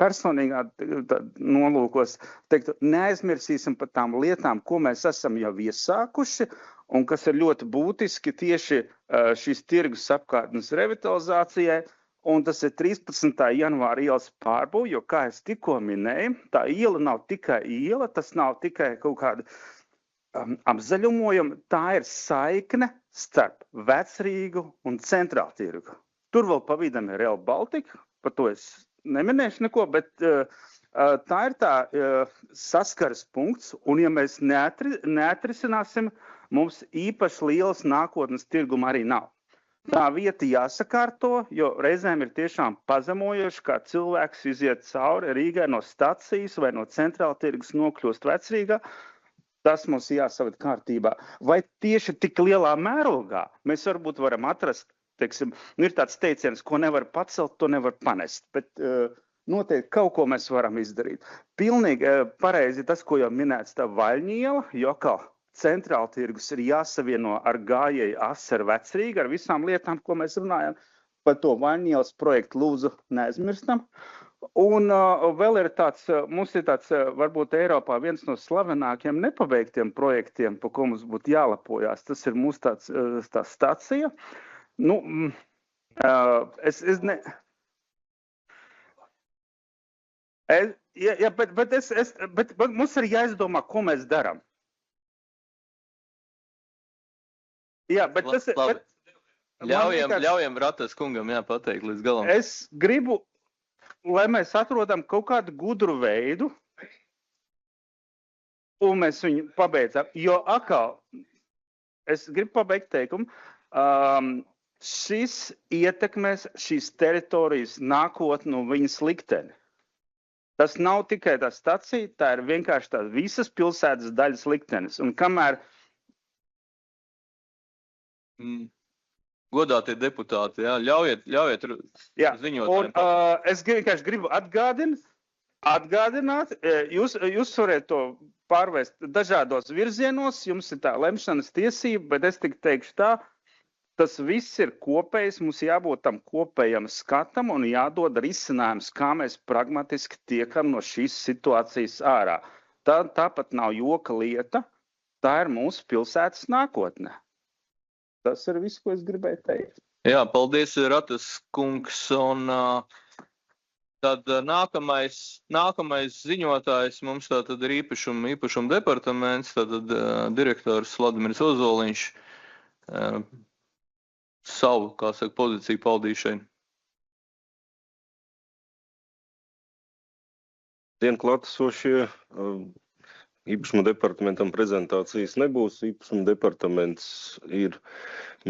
personīgā nolūkos teikt, neaizmirsīsim par tām lietām, ko mēs esam jau iesākuši un kas ir ļoti būtiski tieši šīs tirgus apkārtnes revitalizācijai. Un tas ir 13. janvāra ielas pārbūve, jo, kā es tikko minēju, tā iela nav tikai iela, tas nav tikai kaut kāda apzaļumojuma, tā ir saikne starp Vecrīgu un Centrāltirgu. Tur vēl pa vidam ir Rail Baltica, par to es neminēšu neko, bet tā ir tā saskares punkts, un ja mēs neatrisināsim, mums īpaši lielas nākotnes tirguma arī nav. Tā vieta jāsakārto, jo reizēm ir tiešām pazemojoši, kā cilvēks iziet cauri Rīgai no stacijas vai no Centrāltirgus nokļūst Vecrīgā. Tas mums jāsaved kārtībā. Vai tieši tik lielā mērogā mēs varbūt varam atrast, ir tāds teiciens, ko nevar pacelt, to nevar panest, bet noteikti kaut ko mēs varam izdarīt. Pilnīgi pareizi tas, ko jau minēts tā Vaļņiela, jo kā Centrāltirgus ir jāsavieno ar gājēju asi ar Vecrīgu, ar visām lietām, ko mēs runājam. Par to Vaļņielas projektu lūdzu neaizmirstam. Un vēl ir mums ir tāds, varbūt Eiropā viens no slavenākiem nepabeigtiem projektiem, pa ko mums būtu jālepojās. Tas ir mūsu tā stacija. Bet mums ir jāizdomā, ko mēs darām. Jā, bet tas ir... Ļaujam Ratas kungam pateikt līdz galam. Es gribu, lai mēs atrodam kaut kādu gudru veidu, un mēs viņu pabeidzam. Jo atkal, es gribu pabeigt teikumu, šis ietekmēs šīs teritorijas nākotni un viņas likteni. Tas nav tikai tā stacija, tā ir vienkārši tā visas pilsētas daļas liktenis. Un kamēr... Godātie deputāti, ļaujiet ziņot. Un, es vienkārši gribu atgādināt, jūs varat to pārvest dažādos virzienos, jums ir tā lemšanas tiesība, bet es tik teikšu tā, tas viss ir kopējs, mums jābūt tam kopējam skatam un jādod risinājums, kā mēs pragmatiski tiekam no šīs situācijas ārā. Tāpat nav joka lieta, tā ir mūsu pilsētas nākotne. Tas ir viss, ko es gribēju teikt. Jā, paldies, Ratas kungs. Un tad nākamais ziņotājs mums tātad ir īpašuma departaments, tātad direktors Vladimirs Ozoliņš savu, pozīciju paudīšai. Klātesošie, īpašuma departamentam prezentācijas nebūs. Īpašuma departaments ir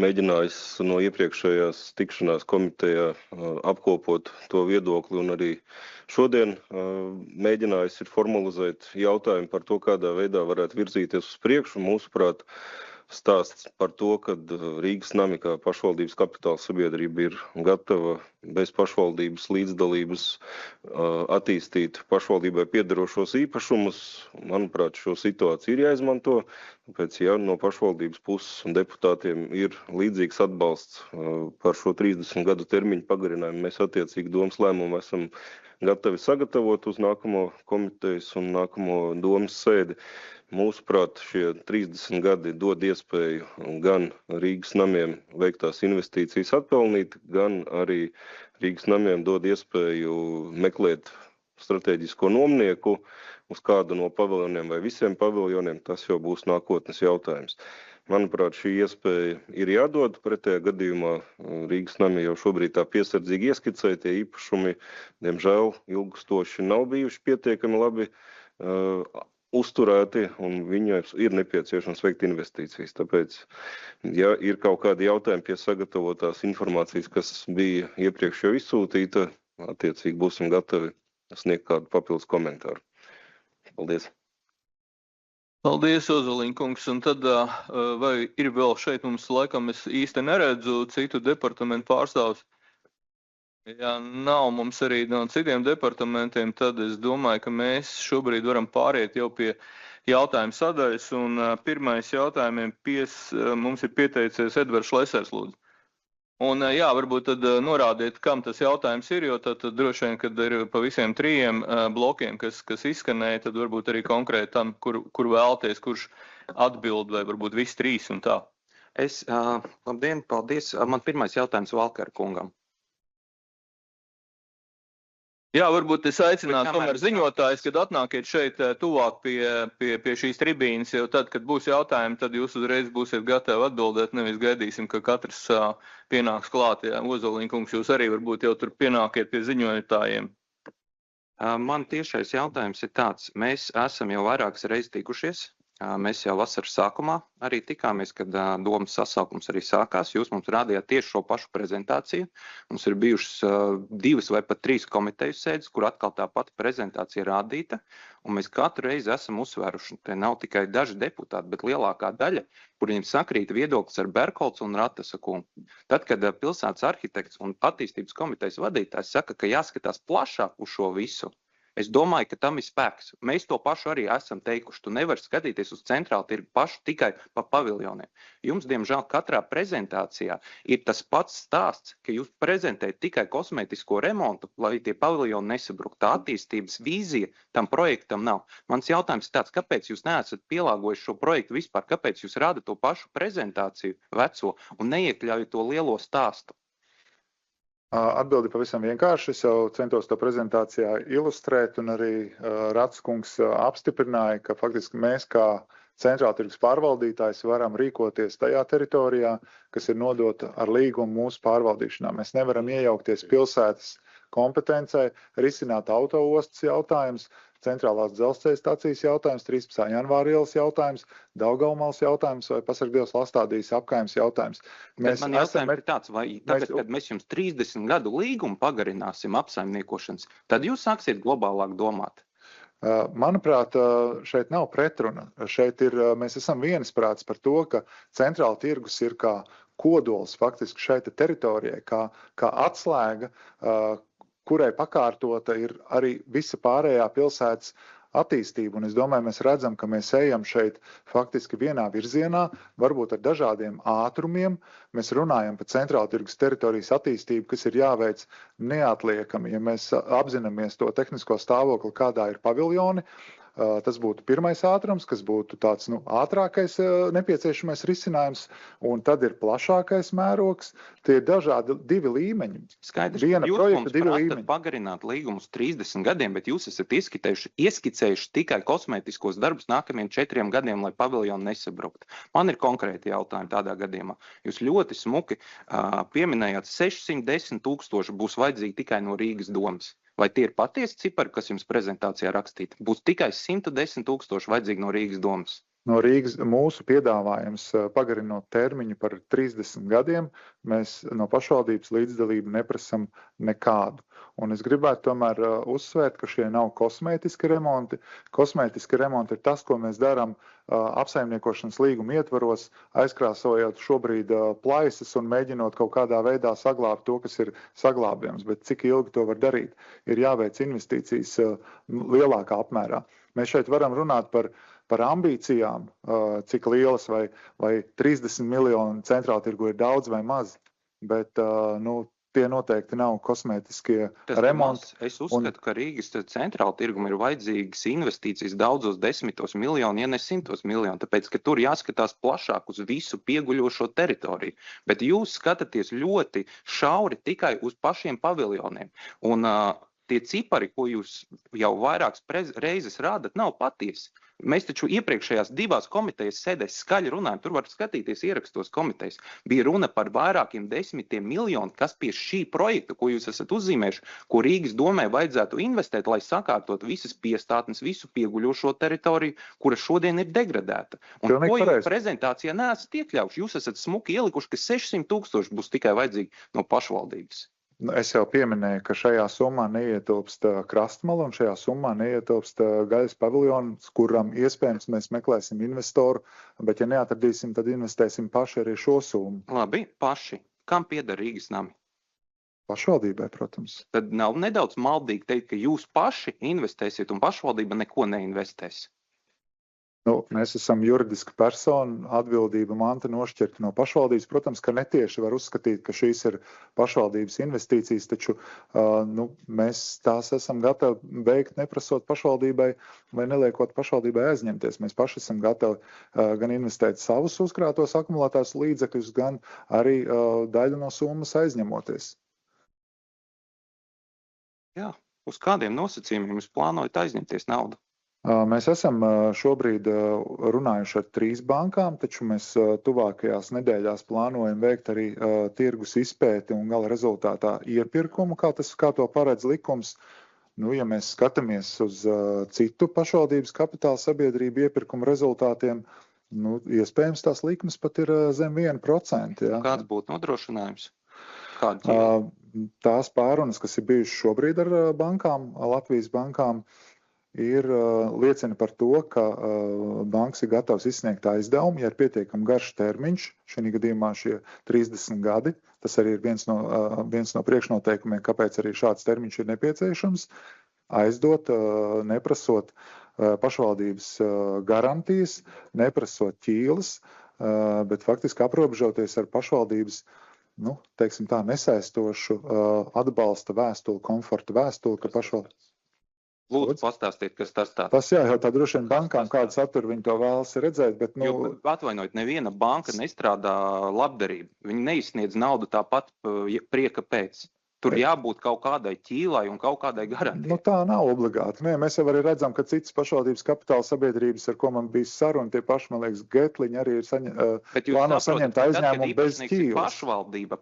mēģinājis no iepriekšējās tikšanās komitejā apkopot to viedokli un arī šodien mēģinājis ir formalizēt jautājumu par to, kādā veidā varētu virzīties uz priekšu. Mūsuprāt, stāsts par to, ka Rīgas nami kā pašvaldības kapitāla sabiedrība ir gatava bez pašvaldības līdzdalības attīstīt pašvaldībai piederošos īpašumus. Manuprāt, šo situāciju ir jāizmanto, tāpēc, ja no pašvaldības puses un deputātiem ir līdzīgs atbalsts par šo 30 gadu termiņu pagarinājumu, mēs attiecīgi domas lēmumu esam gatavi sagatavot uz nākamo komitejas un nākamo domas sēdi. Mūsuprāt, šie 30 gadi dod iespēju gan Rīgas namiem veiktās investīcijas atpelnīt, gan arī Rīgas namiem dod iespēju meklēt strateģisko nomnieku uz kādu no paviljoniem vai visiem paviljoniem. Tas jau būs nākotnes jautājums. Manuprāt, šī iespēja ir jādod. Pretējā gadījumā Rīgas nami jau šobrīd tā piesardzīgi ieskicēja, tie īpašumi, diemžēl, ilgstoši nav bijuši pietiekami labi uzturēti, un viņai ir nepieciešams veikt investīcijas. Tāpēc, ja ir kaut kādi jautājumi pie sagatavotās informācijas, kas bija iepriekš jau izsūtīta, attiecīgi būsim gatavi sniegt kādu papildus komentāru. Paldies! Paldies, Ozoliņ kungs. Un tad, vai ir vēl šeit mums laikam es īsti neredzu citu departamentu pārstāvus? Ja nav mums arī no citiem departamentiem, tad es domāju, ka mēs šobrīd varam pāriet jau pie jautājumu sadaļas. Un pirmais jautājumiem mums ir pieteicies Edvards Šlesers, lūdzu. Un varbūt tad norādiet, kam tas jautājums ir, jo tad droši vien, kad ir pa visiem 3 blokiem, kas izskanēja, tad varbūt arī konkrēti tam, kur vēlties, kurš atbild, vai varbūt visi 3 un tā. Labdien, paldies. Man pirmais jautājums Valkara kungam. Jā, varbūt es aicinātu tomēr ziņotājs, kad atnākiet šeit tuvāk pie šīs tribīnes, jo tad, kad būs jautājumi, tad jūs uzreiz būsiet gatavi atbildēt, nevis gaidīsim, ka katrs pienāks klāt. Ozoliņ kungs, jūs arī varbūt jau tur pienākiet pie ziņotājiem. Man tiešais jautājums ir tāds. Mēs esam jau vairākas reizes tikušies. Mēs jau vasaras sākumā arī tikāmies, kad domas sasaukums arī sākās. Jūs mums rādījāt tieši šo pašu prezentāciju. Mums ir bijušas 2 vai pat 3 komiteju sēdes, kur atkal tā pati prezentācija ir rādīta. Un mēs katru reizi esam uzsvēruši, te nav tikai daži deputāti, bet lielākā daļa, kur viņiem sakrīt viedoklis ar Berkolts un Ratasa kungu. Tad, kad pilsētas arhitekts un attīstības komitejas vadītājs saka, ka jāskatās plašāk uz šo visu, es domāju, ka tam ir spēks. Mēs to pašu arī esam teikuši. Tu nevari skatīties uz centrālu tirgu pašu tikai pa paviljoniem. Jums, diemžēl, katrā prezentācijā ir tas pats stāsts, ka jūs prezentējat tikai kosmētisko remontu, lai tie paviljoni nesabruktu. Tā attīstības vīzija tam projektam nav. Mans jautājums ir tāds, kāpēc jūs neesat pielāgojuši šo projektu vispār? Kāpēc jūs rādat to pašu prezentāciju veco un neiekļaujat to lielo stāstu? Atbildi pavisam vienkārši. Es jau centos to prezentācijā ilustrēt, un arī Rats kungs apstiprināja, ka faktiski mēs kā centrāla tirgus pārvaldītājs varam rīkoties tajā teritorijā, kas ir nodota ar līgumu mūsu pārvaldīšanā. Mēs nevaram iejaukties pilsētas kompetencē, risināt autoostas jautājums, centrālās dzelzceļa stacijas jautājums, 13. janvāra ielas jautājums, Daugavmales jautājums vai Pasargdielas Lastādijas apkaimes jautājums. Man jautājums ir tāds, vai tagad, kad mēs jums 30 gadu līgumu pagarināsim apsaimniekošanas, tad jūs sāksiet globālāk domāt? Manuprāt, šeit nav pretruna. Šeit mēs esam viensprāts par to, ka centrāla tirgus ir kā kodols faktiski šeit teritorijai, kā atslēga, kurai pakārtota ir arī visa pārējā pilsētas attīstība. Un es domāju, mēs redzam, ka mēs ejam šeit faktiski vienā virzienā, varbūt ar dažādiem ātrumiem. Mēs runājam par centrāla tirgus teritorijas attīstību, kas ir jāveic neatliekami. Ja mēs apzināmies to tehnisko stāvokli, kādā ir paviljoni, tas būtu pirmais ātrums, kas būtu tāds ātrākais nepieciešamais risinājums, un tad ir plašākais mērogs. Tie ir dažādi divi līmeņi. Skaidrs, jūs mums prātat pagarināt līgumus 30 gadiem, bet jūs esat ieskicējuši tikai kosmētiskos darbus nākamajiem 4 gadiem, lai paviljoni nesabruktu. Man ir konkrēti jautājumi tādā gadījumā. Jūs ļoti smuki pieminējāt 610 000 būs vajadzīgi tikai no Rīgas domas. Vai tie ir patiesi cipari, kas jums prezentācijā rakstīti? Būs tikai 110 000 vajadzīgi no Rīgas domas. No Rīgas mūsu piedāvājums pagarinot termiņu par 30 gadiem, mēs no pašvaldības līdzdalību neprasam nekādu. Un es gribētu tomēr uzsvērt, ka šie nav kosmētiski remonti. Kosmētiski remonti ir tas, ko mēs darām apsaimniekošanas līguma ietvaros, aizkrāsojot šobrīd plaisas un mēģinot kaut kādā veidā saglābt to, kas ir saglābjams. Bet cik ilgi to var darīt? Ir jāveic investīcijas lielākā apmērā. Mēs šeit varam runāt par ambīcijām, cik lielas vai 30 miljoni centrāla tirgu ir daudz vai maz, bet tie noteikti nav kosmētiskie remonti. Es uzskatu, ka Rīgas centrāla tirguma ir vajadzīgas investīcijas daudzos 10 miljonu, ja ne 100 miljonu, tāpēc, ka tur jāskatās plašāk uz visu pieguļošo teritoriju. Bet jūs skatāties ļoti šauri tikai uz pašiem paviljoniem. Un tie cipari, ko jūs jau vairākas reizes rādat, nav patiesi. Mēs taču iepriekšējās 2 komitejas sēdēs skaļi runājam, tur var skatīties ierakstos komitejas. Bija runa par vairākiem 10 miljonu, kas pie šī projekta, ko jūs esat uzzīmējuši, ko Rīgas domē vajadzētu investēt, lai sakārtot visas piestātnes, visu pieguļošo teritoriju, kura šodien ir degradēta. Un ko jūs prezentācijā neesat iekļaujuši? Jūs esat smuki ielikuši, ka 600 000 būs tikai vajadzīgi no pašvaldības. Es jau pieminēju, ka šajā summā neietilpst krastmala un šajā summā neietilpst gaļas paviljons, kuram iespējams mēs meklēsim investoru, bet ja neatradīsim, tad investēsim paši arī šo summu. Labi, paši. Kam pieder Rīgas nami? Pašvaldībai, protams. Tad nav nedaudz maldīgi teikt, ka jūs paši investēsiet un pašvaldība neko neinvestēs. Mēs esam juridiska persona, atbildība manta nošķirta no pašvaldības. Protams, ka netieši var uzskatīt, ka šīs ir pašvaldības investīcijas, taču mēs tās esam gatavi veikt, neprasot pašvaldībai vai neliekot pašvaldībai aizņemties. Mēs paši esam gatavi gan investēt savus uzkrātos akumulētās līdzekļus, gan arī daļu no summas aizņemoties. Jā, uz kādiem nosacījumiem jūs plānojat aizņemties naudu? Mēs esam šobrīd runājuši ar 3 bankām, taču mēs tuvākajās nedēļās plānojam veikt arī tirgus izpēti un gala rezultātā iepirkumu, kā to paredz likums. Ja mēs skatāmies uz citu pašvaldības kapitāla sabiedrību iepirkumu rezultātiem, iespējams tās likmes pat ir zem 1%. Ja? Kāds būtu nodrošinājums? Tās pārunas, kas ir bijušas šobrīd ar bankām, Latvijas bankām, liecina par to, ka banks ir gatavs izsniegt aizdevumu, ja ir pietiekami garš termiņš, šī gadījumā šie 30 gadi. Tas arī ir viens no priekšnoteikumiem, kāpēc arī šāds termiņš ir nepieciešams. Aizdot, neprasot pašvaldības garantijas, neprasot ķīles, bet faktiski aprobežoties ar pašvaldības teiksim tā, nesaistošu atbalsta vēstuli, komforta vēstuli, ka pašvaldības. Lūdzu, pastāstiet, kas tas tāds. Tas jājautā droši vien bankām, kādu saturu viņi to vēlas redzēt, bet Atvainojiet, neviena banka nestrādā labdarību. Viņi neizsniedz naudu tāpat prieka pēc. Tur jābūt kaut kādai ķīlai un kaut kādai garantijai. Tā nav obligāti. Nē, mēs jau arī redzam, ka citas pašvaldības kapitāla sabiedrības, ar ko man bija saruna, tie paši, man liekas, Getliņi arī ir plāno saņemt aizņēmumu bez ķīlas.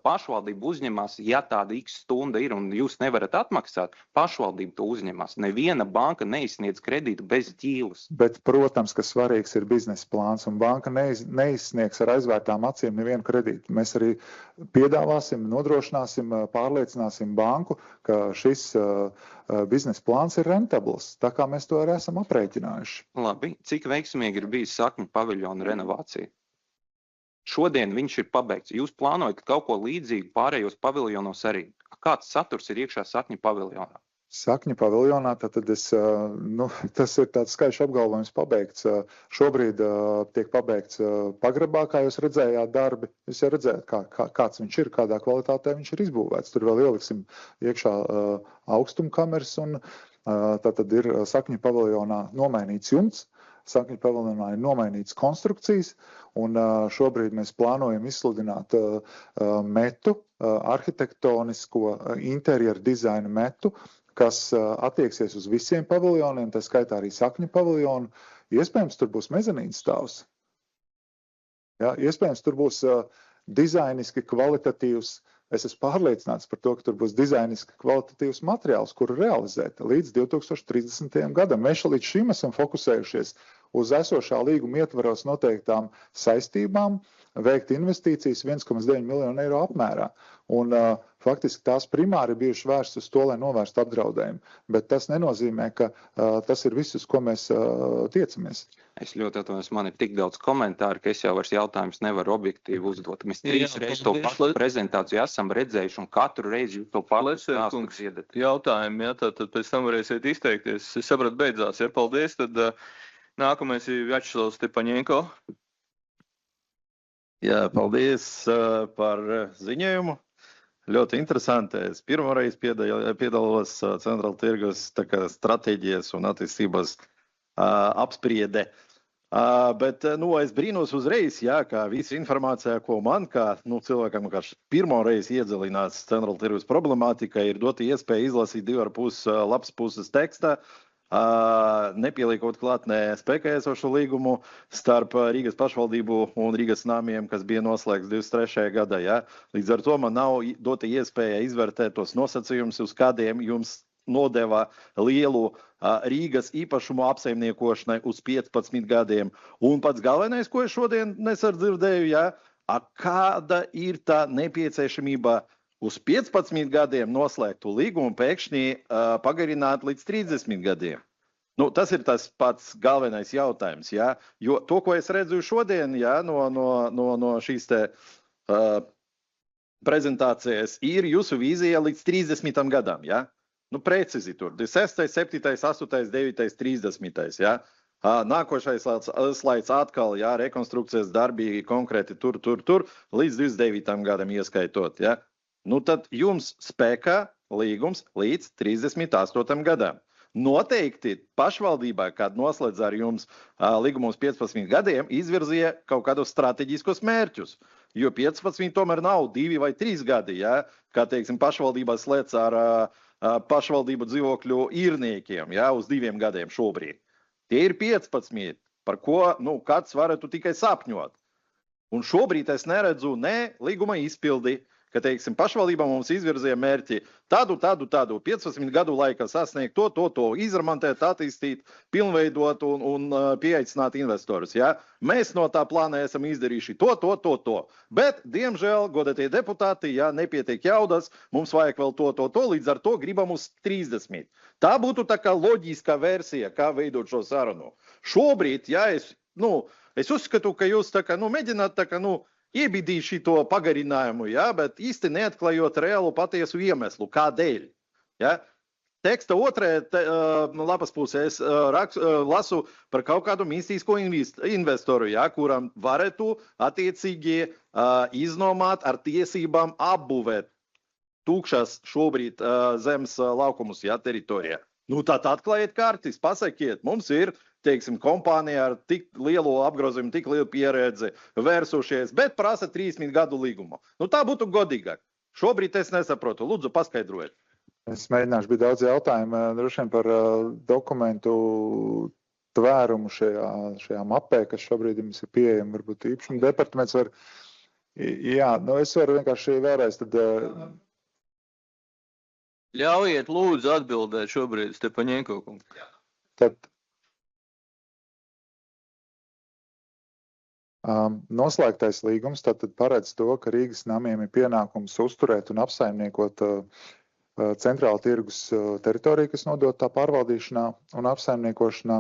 Pašvaldība uzņemās, ja tāda x stunda ir un jūs nevarat atmaksāt, pašvaldība to uzņemās. Neviena banka neizsniedz kredītu bez ķīlas. Bet, protams, ka svarīgs ir biznesa plāns, un banka neizsniegs ar aizvērtām acīm nevienu kredītu. Mēs arī piedāvāsim, nodrošināsim, pārliecināsim banku, ka šis biznesa plāns ir rentabls, tā kā mēs to arī esam aprēķinājuši. Labi, cik veiksmīgi ir bijis Sakņu paviljona renovācija? Šodien viņš ir pabeigts. Jūs plānojat kaut ko līdzīgu pārējos paviljonos arī. Kāds saturs ir iekšā Sakņu paviljonā? Sakņu paviljonā, tad tas ir tāds skaļš apgalvojums pabeigts. Šobrīd tiek pabeigts pagrabā, kā jūs redzējāt darbi. Jūs jau redzējāt, kāds viņš ir, kādā kvalitātē viņš ir izbūvēts. Tur vēl ieliksim iekšā augstumkameras un tad ir Sakņu paviljonā nomainīts jumts. Sakņu paviljonā ir nomainīts konstrukcijas, un šobrīd mēs plānojam izsludināt metu, arhitektonisko interjeru dizaina metu, kas attieksies uz visiem paviljoniem, tā skaitā arī Sakņu paviljonu. Iespējams, tur būs mezanīnas stāvs. Ja, iespējams, tur būs dizainiski kvalitatīvs. Es esmu pārliecināts par to, ka tur būs dizainiski kvalitatīvs materiāls, kuru realizēt līdz 2030. gadam. Mēs līdz šim esam fokusējušies uz esošā līguma ietvaros noteiktām saistībām, veikt investīcijas 1,9 miljonu eiro apmērā. Un faktiski tās primāri bijuši vērstas uz to, lai novērstu apdraudējumu. Bet tas nenozīmē, ka tas ir viss, uz ko mēs tiecamies. Es ļoti atvainojos, man ir tik daudz komentāru, ka es jau vairs jautājumus nevaru objektīvi uzdot. Mēs 3 reizes to pašu prezentāciju esam redzējuši, un katru reizi jūs to pārliecināt dziedat. Jautājumi, tad pēc tam varēsiet izteikties. Es sapratu, beidzās, paldies. Tad nākamais ir Vjačeslavs Stepaņenko. Paldies par ziņojumu. Ļoti interesanti. Es pirmoreiz piedalos Centrāla tirgus stratēģijas un attīstības apspriede. Bet es brīnos uzreiz, ka visa informācija, ko man, kā cilvēkam, kas pirmoreiz iedziļinās Centrāla tirgus problemātika, ir dota iespēja izlasīt 2,5 lapas puses teksta, nepieliekot klāt ne spēkā esošu līgumu starp Rīgas pašvaldību un Rīgas nāmiem, kas bija noslēgts 23. gadā. Ja? Līdz ar to man nav dota iespēja izvērtēt tos nosacījumus, uz kādiem jums nodeva lielu Rīgas īpašumu apsaimniekošanai uz 15 gadiem. Un pats galvenais, ko es šodien nesadzirdēju, kāda ir tā nepieciešamība uz 15 gadiem noslēgtu līgumu pēkšņi pagarināt līdz 30 gadiem. Tas ir tas pats galvenais jautājums. Ja? Jo to, ko es redzu šodien no šīs te prezentācijas, ir jūsu vīzija līdz 30 gadam. Ja? Precizi tur. 6, 7, 8, 9, 30. Ja? Nākošais slaids atkal, rekonstrukcijas darbi konkrēti tur, līdz 29 gadam ieskaitot. Ja? Tad jums spēkā līgums līdz 38 gadam. Noteikti pašvaldībā, kad noslēdz ar jums līgumus 15 gadiem, izvirzīja kaut kādus strateģiskos mērķus. Jo 15 tomēr nav 2 vai 3 gadi, kā teiksim pašvaldībā slēdz ar pašvaldību dzīvokļu īrniekiem, uz 2 gadiem šobrīd. Tie ir 15, par ko kāds varētu tikai sapņot. Un šobrīd es neredzu ne līguma izpildi, ka, teiksim, pašvaldībā mums izvirzīja mērķi tādu 15 gadu laikā sasniegt to, izremontēt, attīstīt, pilnveidot un pieaicināt investorus. Ja? Mēs no tā plāna esam izdarījuši to. Bet, diemžēl, godātie deputāti, nepietiek jaudas, mums vajag vēl to, līdz ar to gribam uz 30. Tā būtu tā kā loģiskā versija, kā veidot šo sarunu. Šobrīd, es uzskatu, ka jūs mēģināt iebidīt šito pagarinājumu, bet īsti neatklājot reālu patiesu iemeslu, kādēļ. Ja? Teksta otrajā lapas pusē es lasu par kaut kādu mistisko investoru, kuram varētu attiecīgi iznomāt ar tiesībām apbūvēt tūkšas šobrīd zemes laukumus teritorijā. Tad atklājiet kartis, pasakiet, mums ir, teiksim, kompānija ar tik lielu apgrozījumu, tik lielu pieredzi vērsušies, bet prasa 30 gadu līgumu. Tā būtu godīgāk. Šobrīd es nesaprotu. Lūdzu, paskaidrojiet. Es mēģināšu, bija daudz jautājumu droši vien par dokumentu tvērumu šajā mapē, kas šobrīd jums ir pieejama, varbūt īpašuma departaments var. Jā, nu es varu vienkārši vēlreiz tad. Ļaujiet lūdzu atbildēt šobrīd, Stepaņenko kungs. Tad noslēgtais līgums tātad paredz to, ka Rīgas namiem ir pienākums uzturēt un apsaimniekot centrāla tirgus teritoriju, kas nodot tā pārvaldīšanā un apsaimniekošanā.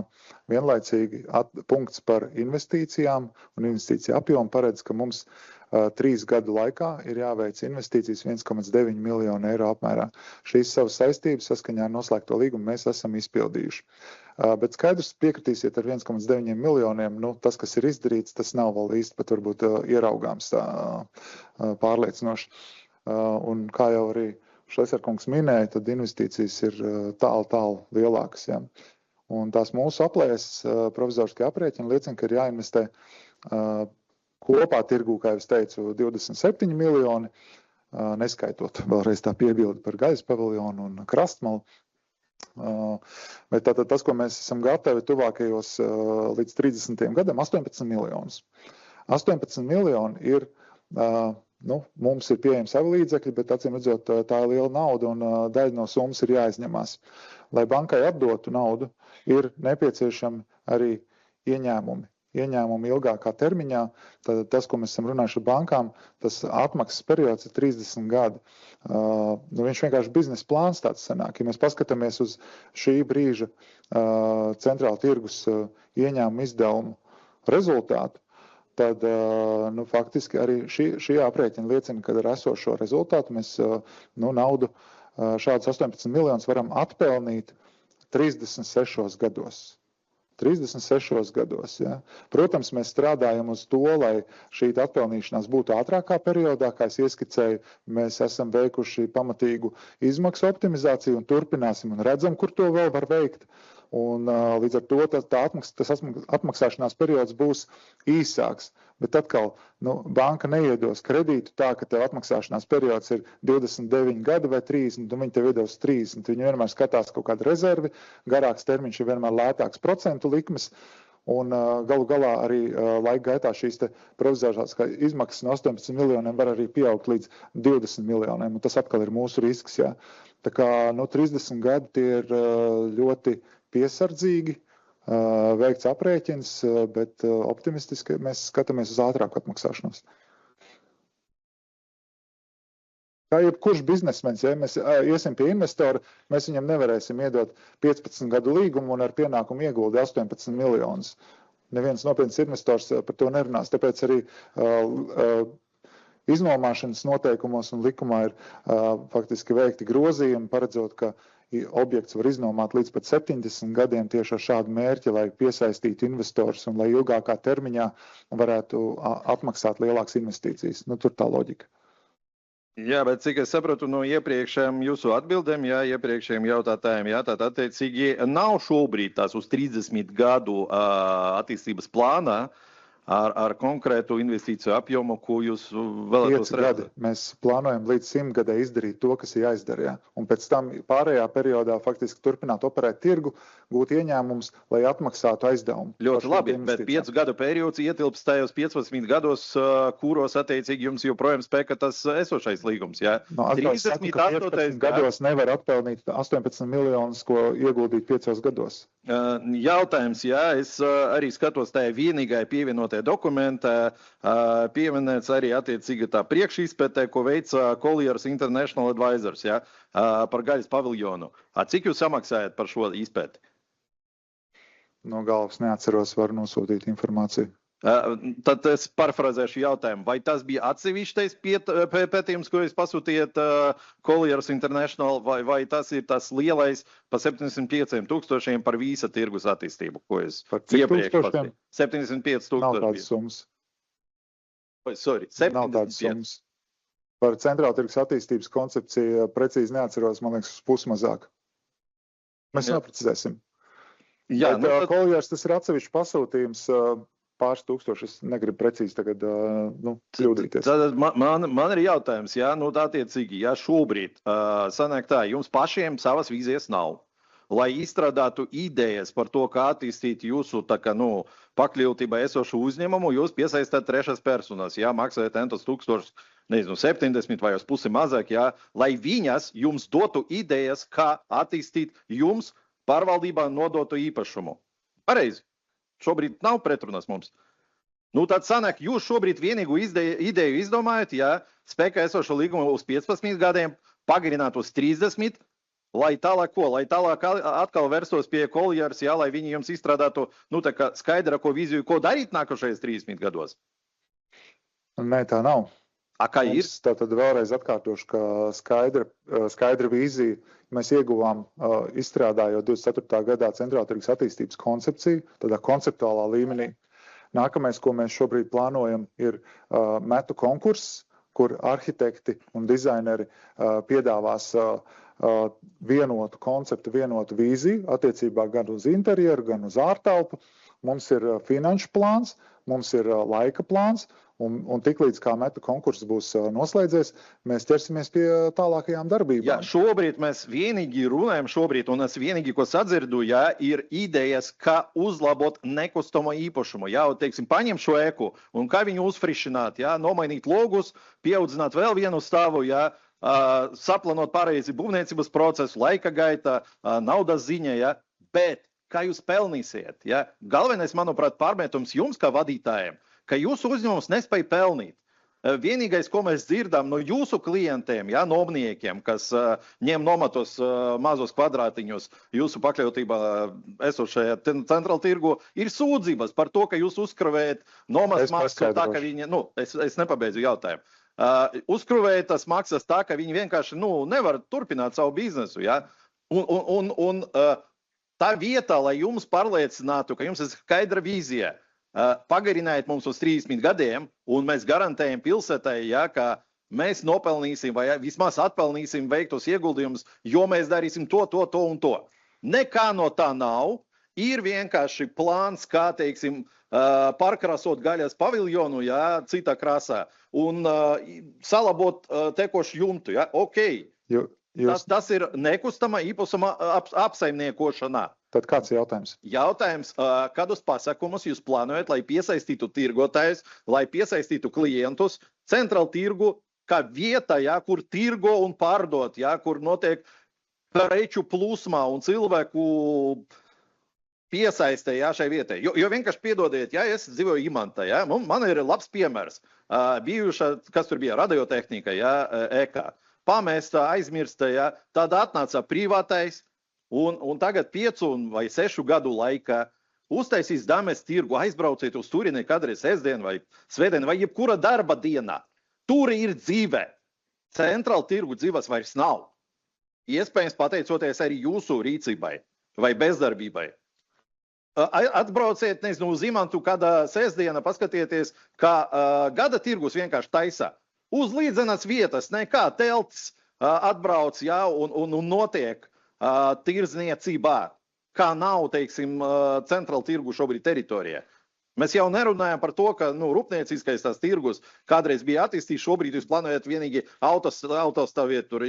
Vienlaicīgi punkts par investīcijām un investīciju apjomu paredz, ka mums 3 gadu laikā ir jāveic investīcijas 1,9 miljonu eiro apmērā. Šīs savas saistības saskaņā ar noslēgto līgumu mēs esam izpildījuši. Bet skaidrs piekritīsiet ar 1,9 miljoniem, nu, tas, kas ir izdarīts, tas nav vēl īsti pat varbūt ieraugāms tā pārliecinoši. Un kā jau arī Šleserkungs minēja, tad investīcijas ir tālu lielākas. Ja? Un tās mūsu aplēses provizoriskie aprēķini liecina, ka ir jāinvestē kopā tirgū, kā jau es teicu, 27 miljoni, neskaitot vēlreiz tā piebildi par gaisa paviljonu un krastmalu. Bet tātad tas, ko mēs esam gatavi tuvākajos līdz 30. gadam, 18 miljonus. 18 miljoni ir, nu, mums ir pieejami savi līdzekļi, bet acīm redzot, tā ir liela nauda un daļa no summas ir jāizņemās. Lai bankai atdotu naudu, ir nepieciešami arī ieņēmumi ilgākā termiņā. Tad tas, ko mēs esam runājuši ar bankām, tas atmaksas periods ir 30 gadi. Nu, viņš vienkārši biznesa plāns tāds sanāk. Ja mēs paskatāmies uz šī brīža centrāla tirgus ieņēmumu izdevumu rezultātu, tad nu, faktiski arī šī aprēķina liecina, ka ar esošo rezultātu mēs naudu šādus 18 miljonus varam atpelnīt 36 gados. 36 gados. Ja. Protams, mēs strādājam uz to, lai šī atpelnīšanās būtu ātrākā periodā, kā es ieskicēju, mēs esam veikuši pamatīgu izmaksu optimizāciju un turpināsim un redzam, kur to vēl var veikt. Un līdz ar to tas atmaksāšanās periods būs īsāks. Bet atkal, nu, banka neiedos kredītu tā, ka tev atmaksāšanās periods ir 29 gadi vai 30, un viņi tev iedos 30. Viņi vienmēr skatās kaut kādu rezervi, garāks termiņš ir vienmēr lētāks procentu likmes, un galu galā arī laika gaitā šīs provizorās izmaksas no 18 miljoniem var arī pieaugt līdz 20 miljoniem, un tas atkal ir mūsu risks. Jā. Tā kā 30 gadi tie ir ļoti piesardzīgi veikts aprēķins, bet optimistiski mēs skatāmies uz ātrāku atmaksāšanos. Kā jebkurš biznesmenis, ja mēs iesim pie investora, mēs viņam nevarēsim iedot 15 gadu līgumu un ar pienākumu ieguldi 18 miljonus. Neviens nopietns investors par to nerunās, tāpēc arī iznomāšanas noteikumos un likumā ir faktiski veikti grozījumi, paredzot, ka objekts var iznomāt līdz pat 70 gadiem tieši ar šādu mērķi, lai piesaistītu investors un lai ilgākā termiņā varētu atmaksāt lielākas investīcijas. Nu, tur tā loģika. Jā, bet cik es sapratu no iepriekšējiem jūsu atbildēm, iepriekšējiem jautātājiem, tad attiecīgi nav šobrīd tās uz 30 gadu attīstības plānā, ar konkrētu investīciju apjomu, ko jūs vēlētos redzēt? Mēs plānojam līdz 100 gadai izdarīt to, kas ir jāizdara. Ja? Un pēc tam pārējā periodā faktiski turpināt operēt tirgu, gūt ieņēmumus, lai atmaksātu aizdevumu. Ļoti labi, bet 5 gadu periods ietilps tajos 15 gados, kuros attiecīgi jums joprojām spēka tas esošais līgums. Ja? No, 38. gados nevar atpelnīt 18 miljonus, ko ieguldīt 5 gados. Jautājums, es arī skatos tajā vienīgai pievienotajā dokumentā, pieminēts arī attiecīgi tā priekšizpētē, ko veica Colliers International Advisors, par gaļas paviljonu. Cik jūs samaksājat par šo izpēti? No galvas neatceros, varu nosūtīt informāciju. Tad es parafrazēšu jautājumu. Vai tas bija atsevišķais pētījums, ko jūs pasūtījāt Colliers International, vai tas ir tas lielais par 75,000 par visa tirgus attīstību, ko jūs iepriekš pasūtījāt? 75,000. Nav tādas summas. Sorry, 75. Nav tādas summas. Par centrāla tirgus attīstības koncepciju precīzi neatceros, man liekas, pusmazāk. Mēs neprecizēsim. Jā, Colliers tas ir atsevišķs pasūtījums. pāris tūkstoši. Es negribu precīzi tagad kļūdīties. Tad man ir jautājums, tā attiecīgi, šobrīd sanāk tā, jums pašiem savas vīzijas nav. Lai izstrādātu idejas par to, kā attīstīt jūsu pakļautībā esošu uzņēmumu, jūs piesaistāt trešās personas, maksājat entos tūkstošus, 70 vai uz pusi mazāk, lai viņas jums dotu idejas, kā attīstīt jums pārvaldībā nodotu īpašumu. Pareizi. Šobrīd nav pretrunas mums. Tad sanāk, jūs šobrīd vienīgu ideju izdomājat, spēkā esošo līgumu uz 15 gadiem, pagarināt uz 30, lai tālāk ko? Lai tālāk atkal verstos pie Colliers, lai viņi jums izstrādātu skaidrāko vīziju, ko darīt nākošajos 30 gados? Nē, tā nav. Kā ir? Tātad vēlreiz atkārtošu, ka skaidra vīzija mēs ieguvām izstrādājot 24. gadā Centrāla tirgus attīstības koncepciju, tādā konceptuālā līmenī. Nākamais, ko mēs šobrīd plānojam, ir metu konkurss, kur arhitekti un dizaineri piedāvās vienotu konceptu, vienotu vīziju attiecībā gan uz interjeru, gan uz ārtelpu. Mums ir finanšu plāns, mums ir laika plāns, un tiklīdz kā metu konkurss būs noslēdzies, mēs ķersimies pie tālākajām darbībām. Šobrīd mēs vienīgi runājam un es vienīgi, ko sadzirdu, ir idejas, kā uzlabot nekustamo īpašumu. Teiksim, paņem šo ēku un kā viņu uzfrišināt, nomainīt logus, pieaudzināt vēl vienu stāvu, saplanot pareizi būvniecības procesu, laika gaitā, naudas ziņa, bet kā jūs pelnīsiet? Galvenais, manuprāt, pārmetums jums kā vadītājiem, ka jūsu uzņēmums nespēj pelnīt. Vienīgais, ko mēs dzirdam no jūsu klientiem, nomniekiem, kas ņem nomatos mazos kvadrātiņus jūsu pakļautībā esošajā centrāla tirgu, ir sūdzības par to, ka jūs uzkrāvējat nomas maksas tā, ka viņi, es nepabeidzu jautājumu. Uzkrāvējat tas maksas tā, ka viņi vienkārši nevar turpināt savu biznesu. Un tā vietā, lai jums pārliecinātu, ka jums ir skaidra vīzija, pagarinājiet mums uz 30 gadiem, un mēs garantējam pilsētai, ka mēs nopelnīsim vai vismaz atpelnīsim veiktos ieguldījumus, jo mēs darīsim to un to. Nekā no tā nav. Ir vienkārši plāns, kā, teiksim, pārkrāsot gaļas paviljonu, citā krāsā, un salabot tekošu jumtu. Tas ir nekustama īpašuma apsaimniekošanā. Tad kāds ir jautājums? Jautājums, kādus pasākumus jūs plānojat, lai piesaistītu tirgotājus, lai piesaistītu klientus centrāla tirgu, kā vieta, kur tirgo un pārdot, kur notiek preču plūsmā un cilvēku piesaistē šai vietai. Jo vienkārši piedodiet, es dzīvoju Imantā, man ir labs piemērs. Bijuša, kas tur bija, radiotehnika, ēkā. Pamesta, aizmirsta, tad atnāca privātais, un tagad 5 vai 6 gadu laikā uztaisīs Dames tirgu, aizbrauciet uz turieni kādreiz sestdien vai svētdien vai jebkura darba dienā. Tur ir dzīve. Centrāla tirgu dzīves vairs nav. Iespējams pateicoties arī jūsu rīcībai vai bezdarbībai. Atbrauciet, uz Imantu kādā sestdiena, paskatieties, kā gada tirgus vienkārši taisā. Uz līdzenas vietas, nekā teltis atbrauc, un notiek tirdzniecībā, kā nav, teiksim, centrāla tirgu šobrīd teritorijā. Mēs jau nerunājam par to, ka rūpnieciskais tās tirgus kādreiz bija attīstīts, šobrīd jūs plānojat vienīgi autostāvvietu tur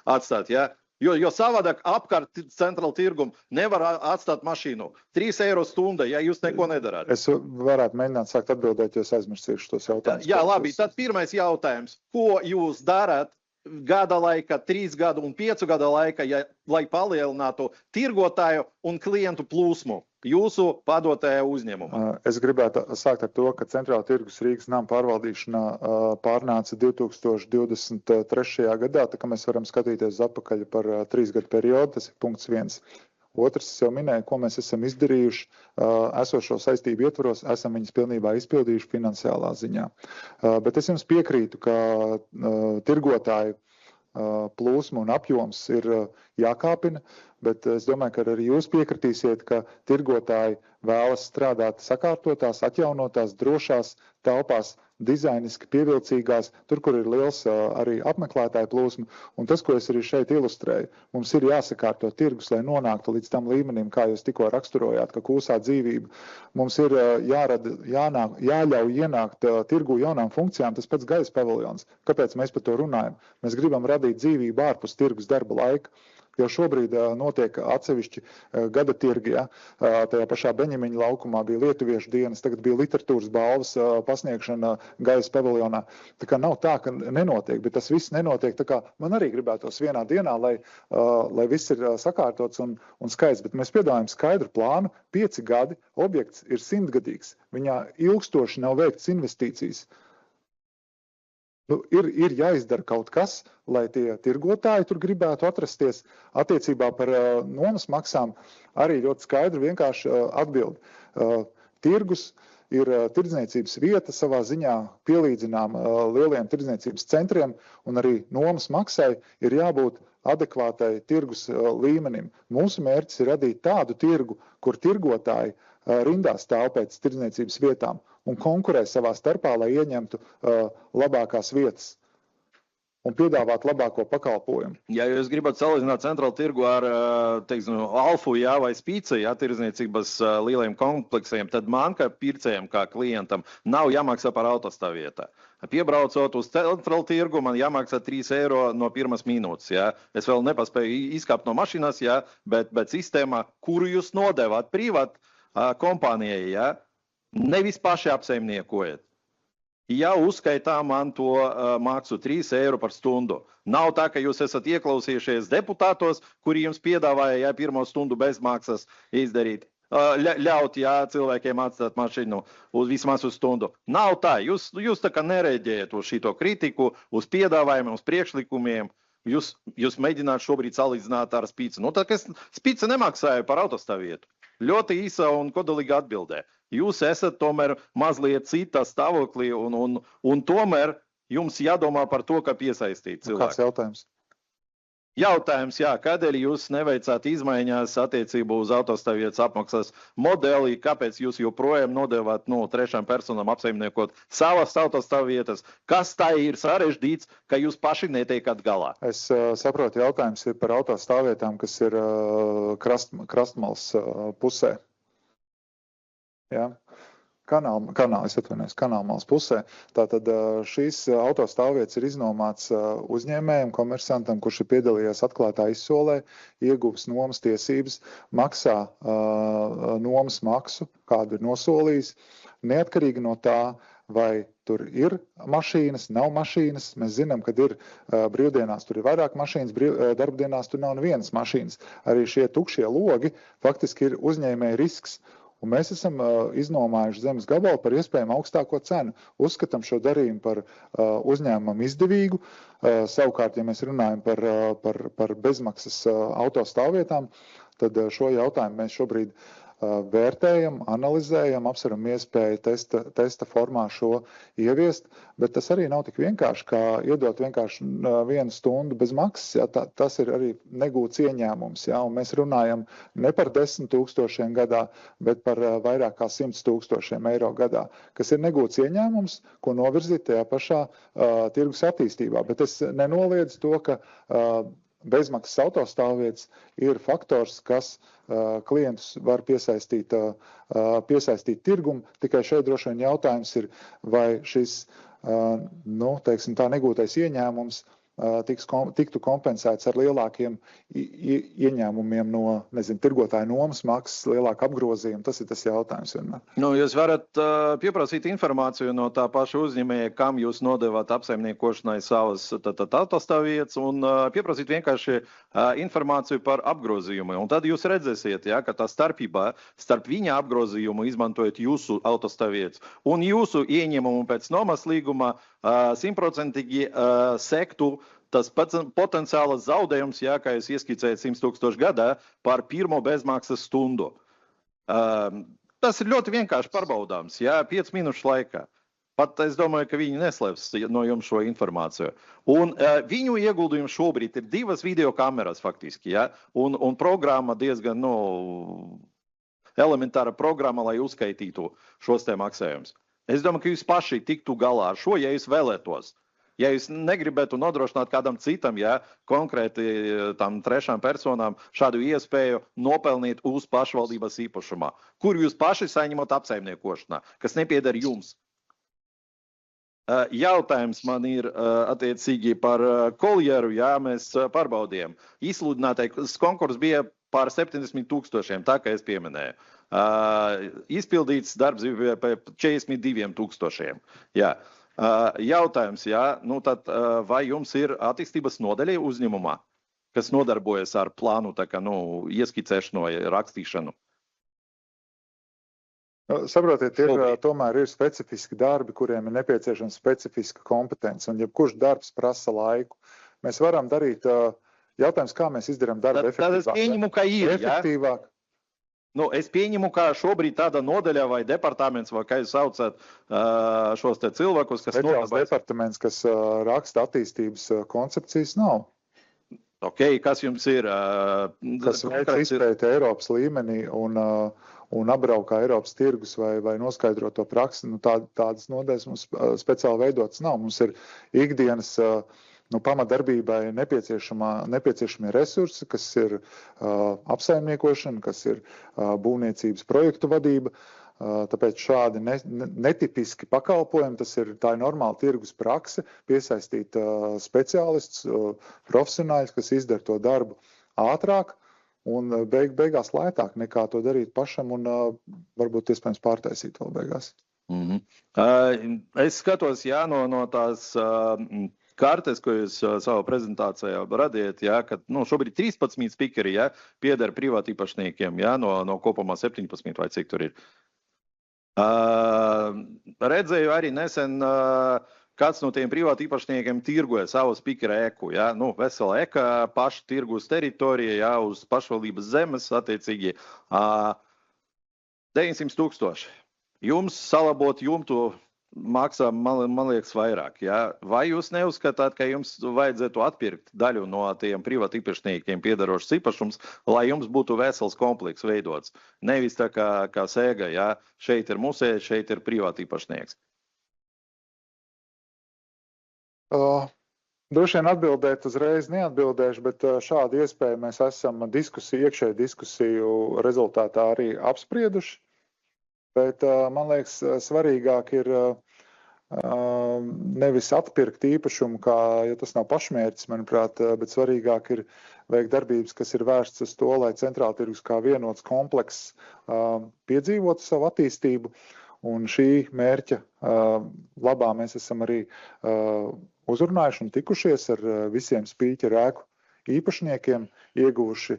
atstāt, Jo savādāk apkārt centrāla tirgumu nevar atstāt mašīnu. 3 eiro stunda, jūs neko nedarāt. Es varētu mēģināt sākt atbildēt, jo es aizmirsīšu tos jautājumus. Labi, tad pirmais jautājums. Ko jūs darāt gada laika, 3 gadu un 5 gada laika, lai palielinātu tirgotāju un klientu plūsmu jūsu padotajā uzņēmumā? Es gribētu sākt ar to, ka Centrāla tirgus Rīgas nama pārvaldīšanā pārnāca 2023. gadā, tā kā mēs varam skatīties atpakaļ par 3 gadu periodu, tas ir punkts 1. Otrs, es jau minēju, ko mēs esam izdarījuši esošo saistību ietvaros, esam viņas pilnībā izpildījuši finansiālā ziņā. Bet es jums piekrītu, ka tirgotāju plūsma un apjoms ir jākāpina, bet es domāju, ka arī jūs piekritīsiet, ka tirgotāji vēlas strādāt sakārtotās, atjaunotās, drošās telpās, dizainiski pievilcīgās, tur, kur ir liels arī apmeklētāju plūsma. Un tas, ko es arī šeit ilustrēju, mums ir jāsakārto tirgus, lai nonāktu līdz tam līmenim, kā jūs tikko raksturojāt, ka kūsā dzīvība. Mums ir jāļauj ienākt tirgu jaunām funkcijām, tas pats gaisa paviljons. Kāpēc mēs par to runājam? Mēs gribam radīt dzīvību ārpus tirgus darba laika. Jau šobrīd notiek atsevišķi gada tirgi. Ja? Tajā pašā Beņemiņa laukumā bija lietuviešu dienas, tagad bija literatūras balvas pasniegšana gaisa paviljonā. Tā kā nav tā, ka nenotiek, bet tas viss nenotiek. Tā kā man arī gribētos vienā dienā, lai viss ir sakārtots un skaists. Bet mēs piedāvājam skaidru plānu, 5 gadi, objekts ir 100-gadīgs. Viņā ilgstoši nav veikts investīcijas. Ir jāizdara kaut kas, lai tie tirgotāji tur gribētu atrasties. Attiecībā par nomas maksām arī ļoti skaidri vienkārši atbild. Tirgus ir tirdzniecības vieta savā ziņā pielīdzinām lieliem tirdzniecības centriem, un arī nomas maksai ir jābūt adekvātai tirgus līmenim. Mūsu mērķis ir radīt tādu tirgu, kur tirgotāji rindā stāv pēc tirdzniecības vietām un konkurē savā starpā, lai ieņemtu labākās vietas un piedāvāt labāko pakalpojumu. Ja jūs gribat salīdzināt centrālu tirgu ar, teiksim, Alfu, jā, vai Spīci, jā, tirdzniecības lieliem kompleksiem, tad man, kā pircējiem, kā klientam, nav jāmaksā par autostāvvietā. Piebraucot uz centrālu tirgu, man jāmaksā 3 eiro no pirmas minūtes, jā. Es vēl nepaspēju izkāpt no mašīnas, jā, bet sistēmā, kuru jūs nodevāt privāt kompānijai, jā, nevis paši apsaimniekojat. Ja uzskaitā man to maksu 3 eiro par stundu. Nav tā, ka jūs esat ieklausījušies deputātos, kuri jums piedāvāja pirmo stundu bez maksas izdarīt. Ļaut cilvēkiem atstāt mašīnu vismaz uz stundu. Nav tā. Jūs tā kā nereģējat uz šito kritiku, uz piedāvājumiem, uz priekšlikumiem. Jūs mēģināt šobrīd salīdzināt ar Spīci. Nu, tā kā Spīci nemaksāja par autostāvvietu. Ļoti īsa un kodolīga atbildē. Jūs esat tomēr mazliet citā stāvoklī un tomēr jums jādomā par to, kā piesaistīt cilvēku. Kāds jautājums? Jautājums, jā, kādēļ jūs neveicāt izmaiņās attiecību uz autostāvvietas apmaksas modeli, kāpēc jūs joprojām nodevāt trešām personām apsaimniekot savas autostāvvietas? Kas tā ir sarežģīts, ka jūs paši netiekat galā? Es saprotu, jautājums ir par autostāvvietām, kas ir Krastmalas pusē. Jā. Kanālmalas pusē. Tātad šīs autostāvvietas ir iznomāts uzņēmējiem, komersantam, kurš ir piedalījies atklātā izsolē, ieguvis nomas tiesības, maksā nomas maksu, kādu ir nosolījis, neatkarīgi no tā, vai tur ir mašīnas, nav mašīnas. Mēs zinām, ka ir brīvdienās tur ir vairāk mašīnas, darbdienās tur nav nevienas mašīnas. Arī šie tukšie logi faktiski ir uzņēmēja risks. Un mēs esam iznomājuši zemes gabalu par iespējami augstāko cenu. Uzskatām šo darījumu par uzņēmumam izdevīgu. Savukārt, ja mēs runājam par bezmaksas autostāvvietām, tad šo jautājumu mēs šobrīd vērtējam, analizējam, apsveram iespēju testa formā šo ieviest, bet tas arī nav tik vienkārši, kā iedot vienkārši 1 stundu bez maksas. Ja, tas ir arī negūts ieņēmums. Ja, un mēs runājam ne par 10 000 gadā, bet par vairāk kā 100 000 eiro gadā, kas ir negūts ieņēmums, ko novirzīt tajā pašā tirgus attīstībā. Bet es nenoliedzu to, ka bezmaksas autostāvvietas ir faktors, kas klientus var piesaistīt tirgumu. Tikai šeit droši vien jautājums ir, vai šis tā negūtais ieņēmums tiktu kompensēts ar lielākiem ieņēmumiem no, tirgotāju nomas maksas, lielāku apgrozījumu. Tas ir tas jautājums vienmēr. Jūs varat pieprasīt informāciju no tā paša uzņēmēja, kam jūs nodevāt apsaimniekošanai savas autostāvvietas, un pieprasīt vienkārši informāciju par apgrozījumu. Un tad jūs redzēsiet, ja, ka tā starpībā starp viņa apgrozījumu izmantojot jūsu autostāvvietas un jūsu ieņēmumu pēc nomas līguma 100% sektu tas potenciāls zaudējums, ja, kā jūs ieskicējat 100 000 gadā par pirmo bezmaksas stundu. Tas ir ļoti vienkārši pārbaudāms, ja, 5 minūšu laikā. Pat es domāju, ka viņi neslēps no jums šo informāciju. Un viņu ieguldījums šobrīd ir 2 video kameras faktiski, ja, un programma diezgan, elementāra programma, lai uzskaitītu šos te maksējumus. Es domāju, ka jūs paši tiktu galā ar šo, ja jūs vēlētos. Ja jūs negribētu nodrošināt kādam citam, ja, konkrēti tam trešām personām šādu iespēju nopelnīt uz pašvaldības īpašumā, kur jūs paši saņemat apsaimniekošanā, kas nepieder jums. Jautājums man ir attiecīgi par Koljeru, jā, mēs pārbaudījām. Izsludinātais konkurss bija par 70 000, tā kā es pieminēju. Izpildīts darbs bija par 42 000. Jā. Jautājums, jā, nu tad vai jums ir attīstības nodaļa uzņēmumā, kas nodarbojas ar plānu, tā kā, ieskicēšanu vai rakstīšanu? Saprotiet, tomēr ir specifiski darbi, kuriem ir nepieciešama specifiska kompetence, un jebkurš darbs prasa laiku. Mēs varam darīt, jautājums, kā mēs izdarām darbu efektīvāk. Tad es pieņemu, ka ir, efektīvāk. Nu, es pieņemu, ka šobrīd tāda nodaļa vai departaments, vai kā jūs saucat šos te cilvēkus, kas nodarbojas. Departaments, kas raksta attīstības koncepcijas, nav. Ok, kas jums ir? Kas veic izpēti Eiropas līmenī un apbraukā Eiropas tirgus vai noskaidro to praksi, tādas nodaļas mums speciāli veidotas nav. Mums ir ikdienas pamatdarbībai nepieciešamie resursi, kas ir apsaimniekošana, kas ir būvniecības projektu vadība. Tāpēc šādi netipiski pakalpojumi, tā ir normāla tirgus prakse, piesaistīt speciālistus, profesionāļus, kas izdara to darbu ātrāk un beigās lētāk nekā to darīt pašam un varbūt iespējams pārtaisīt vēl beigās. Es skatos, jā, no tās kartes, ko jūs savā prezentācijā radiet, jā, ka šobrīd 13 spikeri, jā, pieder privātīpašniekiem, jā, no kopumā 17 vai cik tur ir. Redzēju arī nesen, kāds no tiem privātīpašniekiem tirgoja savu spikera eku, jā, vesela eka, paši tirgus teritorija, jā, uz pašvaldības zemes, attiecīgi 900 000. Jums salabot jumtu maksā, man liekas, vairāk. Ja? Vai jūs neuzskatāt, ka jums vajadzētu atpirkt daļu no tiem privātīpašniekiem piedarošas īpašums, lai jums būtu vesels komplekss veidots? Nevis tā kā sēga, ja? Šeit ir musēja, šeit ir privātīpašnieks. Droši vien atbildēt uzreiz neatbildēšu, bet šādu iespēju mēs esam iekšēju diskusiju rezultātā arī apsprieduši. Bet man liekas, svarīgāk ir nevis atpirkt īpašumu, ja tas nav pašmērķis, manuprāt, bet svarīgāk ir veikt darbības, kas ir vērsts uz to, lai centrāltirgus kā vienots komplekss piedzīvotu savu attīstību. Un šī mērķa labā mēs esam arī uzrunājuši un tikušies ar visiem spīķeru ēku īpašniekiem, ieguvuši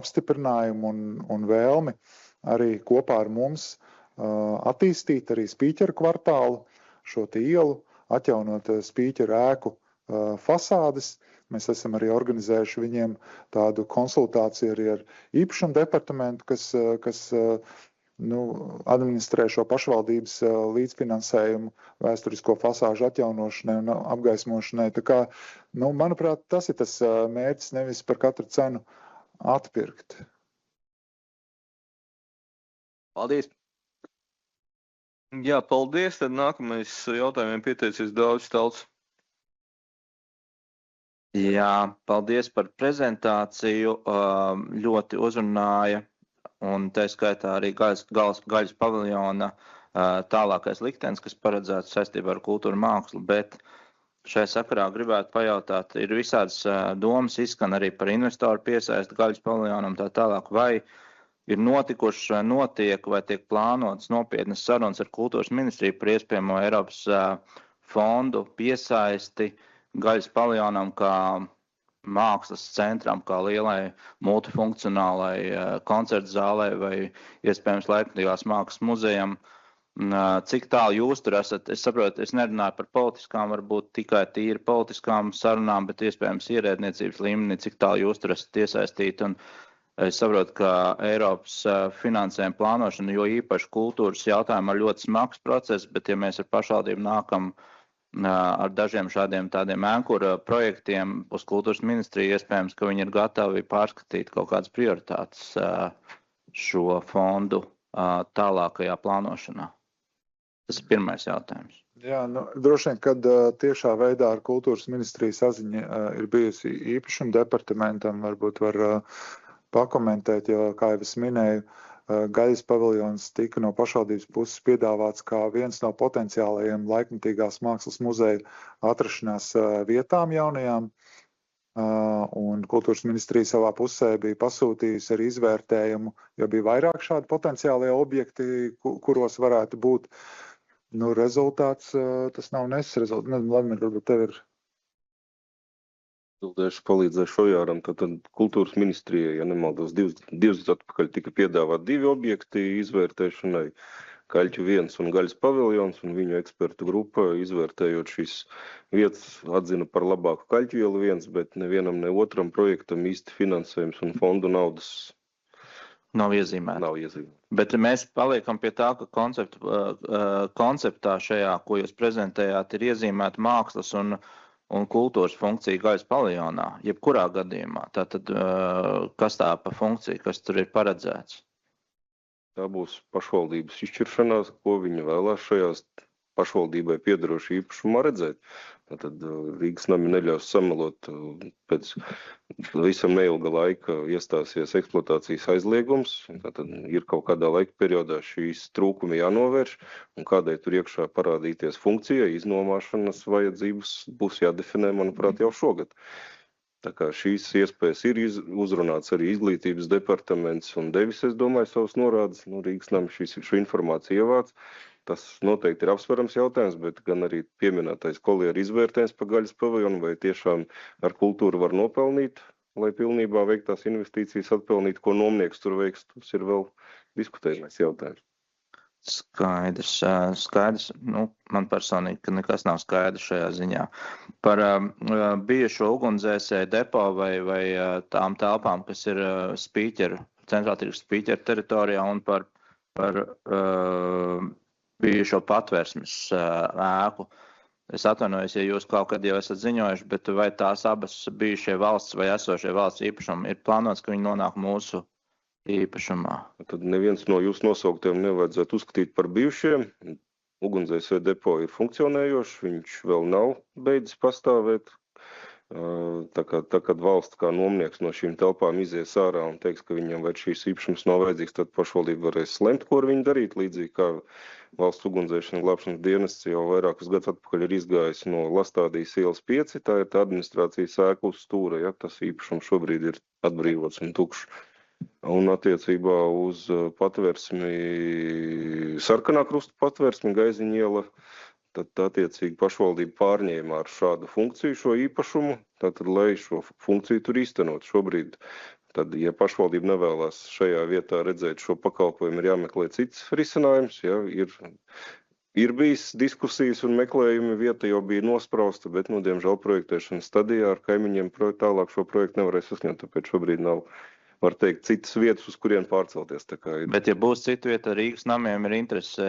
apstiprinājumu un vēlmi arī kopā ar mums attīstīt arī spīķeru kvartālu, šo ielu, atjaunot spīķeru ēku fasādes. Mēs esam arī organizējuši viņiem tādu konsultāciju arī ar īpašumu departamentu, kas administrē šo pašvaldības līdzfinansējumu vēsturisko fasāžu atjaunošanai un apgaismošanai. Tā kā, manuprāt, tas ir tas mērķis, nevis par katru cenu atpirkt. Paldies! Jā, paldies. Tad nākamais jautājumiem pieteicies Dāvis Stalts. Jā, paldies par prezentāciju. Ļoti uzrunāja. Un tā skaitā arī gaļas paviljona tālākais liktenis, kas paredzēts saistībā ar kultūru mākslu, bet šai sakarā gribētu pajautāt, ir visādas domas izskan arī par investoru piesaisti gaļas paviljonam tā tālāk, vai ir notikušas vai notiek vai tiek plānotas nopietnas sarunas ar kultūras ministriju par iespējamo Eiropas fondu piesaisti gaļas paviljonam kā mākslas centram, kā lielai multifunkcionālai koncertu zālē vai iespējams laikmatīgās mākslas muzejam. Cik tālu jūs tur esat? Es saprotu, es nerunāju par politiskām, varbūt tikai tīri politiskām sarunām, bet iespējams ierēdniecības līmenī, cik tālu jūs tur esat iesaistīti. Un es saprotu, ka Eiropas finansējuma plānošana, jo īpaši kultūras jautājumā ļoti smags process, bet ja mēs ar pašvaldību nākam ar dažiem šādiem tādiem ēnkura projektiem uz kultūras ministriju, iespējams, ka viņi ir gatavi pārskatīt kaut kādas prioritātes šo fondu tālākajā plānošanā. Tas ir pirmais jautājums. Jā, droši vien, kad tiešā veidā ar kultūras ministriju saziņa ir bijusi īpašuma departamentam, varbūt var pakomentēt, jo, kā jau es minēju, gaļas paviljons tika no pašvaldības puses piedāvāts kā viens no potenciālajiem laikmatīgās mākslas muzeja atrašanās vietām jaunajām. Un kultūras ministrija savā pusē bija pasūtījusi arī izvērtējumu, jo bija vairāk šādi potenciālie objekti, kuros varētu būt. Rezultāts, tas nav nesis rezultāts. Vladimir, varbūt tev ir. Palīdzēšu Ojāram. Tad kultūras ministrijai, ja nemaldos, divus atpakaļ tika piedāvāt 2 objekti izvērtēšanai. Kaļķu 1 un gaļas paviljons, un viņu ekspertu grupa, izvērtējot šīs vietas, atzina par labāku Kaļķu ielu 1, bet nevienam ne otram projektam īsti finansējums un fondu naudas Nav iezīmēta. Bet mēs paliekam pie tā, ka konceptā šajā, ko jūs prezentējāt, ir iezīmēta mākslas un kultūras funkcija gaļas paviljonā, jebkurā gadījumā. Tātad, kas tā pa funkcija, kas tur ir paredzēts? Tā būs pašvaldības izšķiršanās, ko viņi vēlās šajās pašvaldībai piederošu īpašumā redzēt. Tad Rīgas nami neļaus samalot, pēc visam neilga laika iestāsies eksploatācijas aizliegums. Tad ir kaut kādā laika periodā šīs trūkumi jānovērš, un kādai tur iekšā parādīties funkcijai, iznomāšanas vajadzības būs jādefinē, manuprāt, jau šogad. Tā kā šīs iespējas ir uzrunāts arī izglītības departaments un devis, es domāju, savus norādes. Rīgas nami šo informāciju ievāc. Tas noteikti ir apsverams jautājums, bet gan arī pieminētais kolieru izvērtējums par gaļas paviljonu, vai tiešām ar kultūru var nopelnīt, lai pilnībā veiktās investīcijas atpelnīt, ko nomnieks tur veiks, tas ir vēl diskutējumais jautājums. Skaidrs. Man personīgi, ka nekas nav skaidrs šajā ziņā. Par bijušo ugunsdzēsēju depo vai tām telpām, kas ir centrāltirgus spīķeru teritorijā un par bijušo patversmes ēku. Es atvainojos, ja jūs kaut kad jau esat ziņojuši, bet vai tās abas bijušie valsts vai esošie valsts īpašumi ir plānots, ka viņi nonāk mūsu īpašumā? Tad neviens no jūsu nosauktiem nevajadzētu uzskatīt par bijušiem. Ugunsdzēsēju depo ir funkcionējošs, viņš vēl nav beidzis pastāvēt. Tā kad valsts kā nomnieks no šīm telpām izies ārā un teiks, ka viņam vairs šīs īpašums nav vajadzīgs, tad pašvaldība varēs lemt, ko ar viņu darīt, līdzīgi kā valsts ugunsdzēšanas glābšanas dienests jau vairākus gadus atpakaļ ir izgājis no Lastādijas ielas 5, tā ir tā administrācijas ēka uz stūra, ja, tas īpašums šobrīd ir atbrīvots un tukšs. Un attiecībā uz patversmi, Sarkanā krusta patversmi, Gaiziņa iela, tad attiecīgi pašvaldība pārņēma ar šādu funkciju šo īpašumu, tātad, lai šo funkciju tur īstenot šobrīd. Tad, ja pašvaldība nevēlās šajā vietā redzēt šo pakalpojumu, ir jāmeklē cits risinājums. Ja, ir bijis diskusijas un meklējumi, vieta jau bija nosprausta, bet, diemžēl, projektēšanas stadijā ar kaimiņiem tālāk šo projektu nevarēs sasniegt, tāpēc šobrīd nav, var teikt, citas vietas, uz kurien pārcelties. Bet, ja būs cita vieta, Rīgas namiem ir interese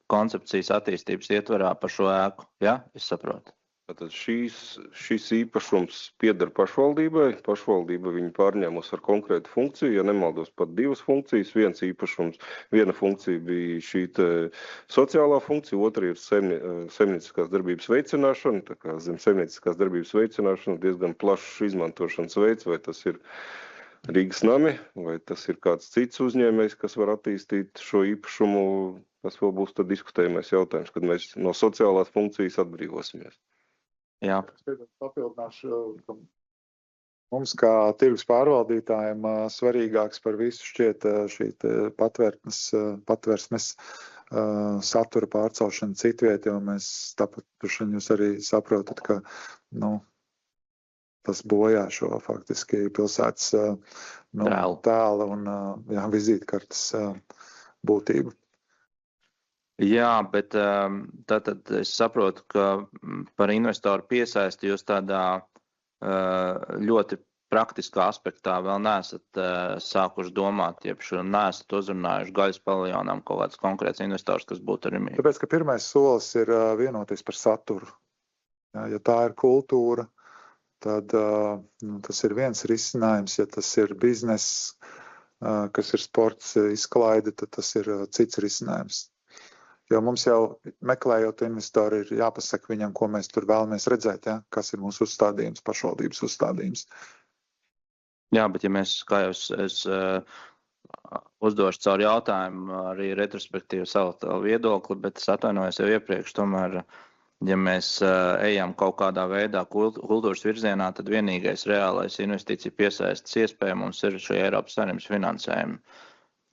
koncepcijas attīstības ietvarā par šo ēku, ja? Es saprotu. Tātad šis īpašums pieder pašvaldībai. Pašvaldība viņu pārņēmus ar konkrētu funkciju, ja nemaldos pat 2 funkcijas. Viena funkcija bija šī sociālā funkcija, otra ir saimnieciskās darbības veicināšana. Tā kā zem saimnieciskās darbības veicināšana diezgan plašs izmantošanas veids, vai tas ir Rīgas nami, vai tas ir kāds cits uzņēmējs, kas var attīstīt šo īpašumu. Tas vēl būs tad diskutējamais jautājums, kad mēs no sociālās funkcijas atbrīvosimies. Jā. Papildināšu, ka mums kā tirgus pārvaldītājiem svarīgāks par visu šķiet šī patversmes satura pārcelšana citviet, jo mēs tāpat jūs arī saprotat, ka tas bojā šo faktiski pilsētas tēlu un vizītkartes būtību. Jā, bet tātad es saprotu, ka par investoru piesaisti jūs tādā ļoti praktiskā aspektā vēl neesat sākuši domāt, jeb neesat uzrunājuši gaļas paviljonām kaut kāds konkrēts investors, kas būtu arī mīļš. Tāpēc, ka pirmais solis ir vienoties par saturu. Ja tā ir kultūra, tad tas ir viens risinājums. Ja tas ir bizness, kas ir sports izklaide, tad tas ir cits risinājums. Jo mums jau meklējot investori ir jāpasaka viņam, ko mēs tur vēlamies redzēt, ja? Kas ir mūsu uzstādījums, pašvaldības uzstādījums. Jā, bet ja mēs, kā jau es uzdošu caur jautājumu arī retrospektīvu savu viedokli, bet es atvainojos jau iepriekš, tomēr, ja mēs ejam kaut kādā veidā kultūras virzienā, tad vienīgais reālais investīcija piesaistas iespēja mums ir šī Eiropas Savienības finansējuma.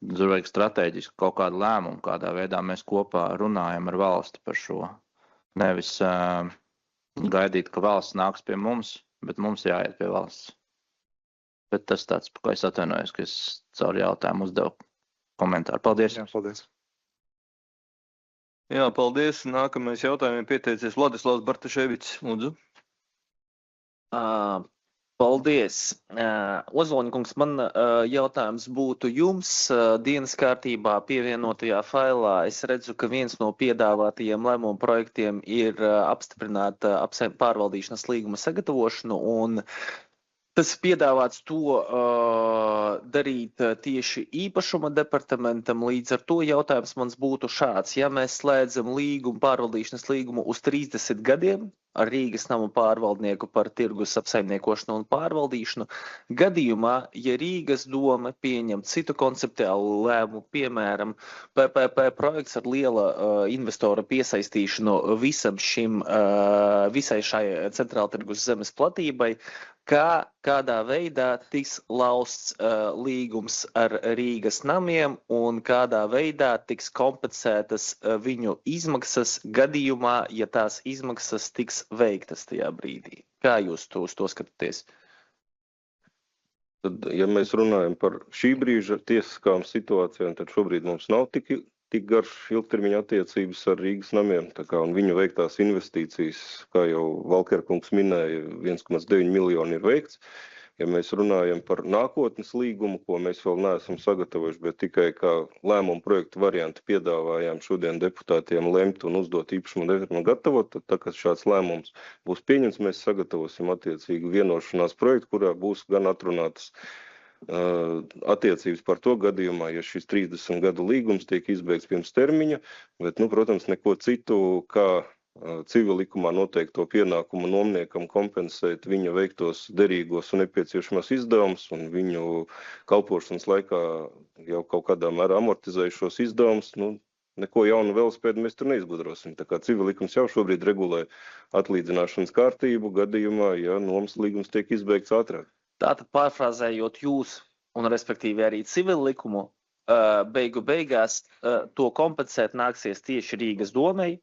Tur vajag strateģiski kaut kādu lēmumu, kādā veidā mēs kopā runājam ar valsti par šo. Nevis gaidīt, ka valsts nāks pie mums, bet mums jāiet pie valsts. Bet tas tāds, ko es atvainojos, ka es caur jautājumu uzdevu komentāru. Paldies. Jā, paldies. Jā, paldies. Nākamais jautājumiem pieteicies Vladislavs Bartaševics. Lūdzu. Paldies. Ozoliņkungs, man jautājums būtu jums. Dienas kārtībā pievienotajā failā es redzu, ka viens no piedāvātajiem lēmumu projektiem ir apstiprināt pārvaldīšanas līguma sagatavošanu, un tas piedāvāts to darīt tieši īpašuma departamentam. Līdz ar to jautājums mans būtu šāds. Ja mēs slēdzam pārvaldīšanas līgumu uz 30 gadiem ar Rīgas namu pārvaldnieku par tirgus apsaimniekošanu un pārvaldīšanu, gadījumā, ja Rīgas doma pieņem citu konceptuālu lēmumu, piemēram, PPP projekts ar liela investora piesaistīšanu visai šai centrāla tirgus zemes platībai, kādā veidā tiks lausts līgums ar Rīgas namiem un kādā veidā tiks kompensētas viņu izmaksas gadījumā, ja tās izmaksas tiks veiktas tajā brīdī. Kā jūs uz to skatāties? Tad, ja mēs runājam par šī brīža tiesiskām situācijām, tad šobrīd mums nav tik garš ilgtermiņa attiecības ar Rīgas namiem, un viņu veiktās investīcijas, kā jau Valkerkungs minēja, 1,9 miljoni ir veikts. Ja mēs runājam par nākotnes līgumu, ko mēs vēl neesam sagatavojuši, bet tikai kā lēmumu projektu variantu piedāvājām šodien deputātiem lemt un uzdot īpašumu departamentam gatavot, tad, kad šāds lēmums būs pieņemts, mēs sagatavosim attiecīgu vienošanās projektu, kurā būs gan atrunātas attiecības par to gadījumā, ja šis 30 gadu līgums tiek izbeigts pirms termiņa, bet, protams, neko citu, kā civilikumā noteikto pienākumu nomniekam kompensēt viņa veiktos derīgos un nepieciešamos izdevumus un viņu kalpošanas laikā jau kaut kādā mērā amortizējušos izdevumus, neko jaunu velospēdu mēs tur neizgudrosim. Tā kā civilikums jau šobrīd regulē atlīdzināšanas kārtību gadījumā, ja nomas līgums tiek izbeigts ātrāk. Tātad pārfrāzējot jūs un respektīvi arī civilu likumu, beigās to kompensēt nāksies tieši Rīgas domei.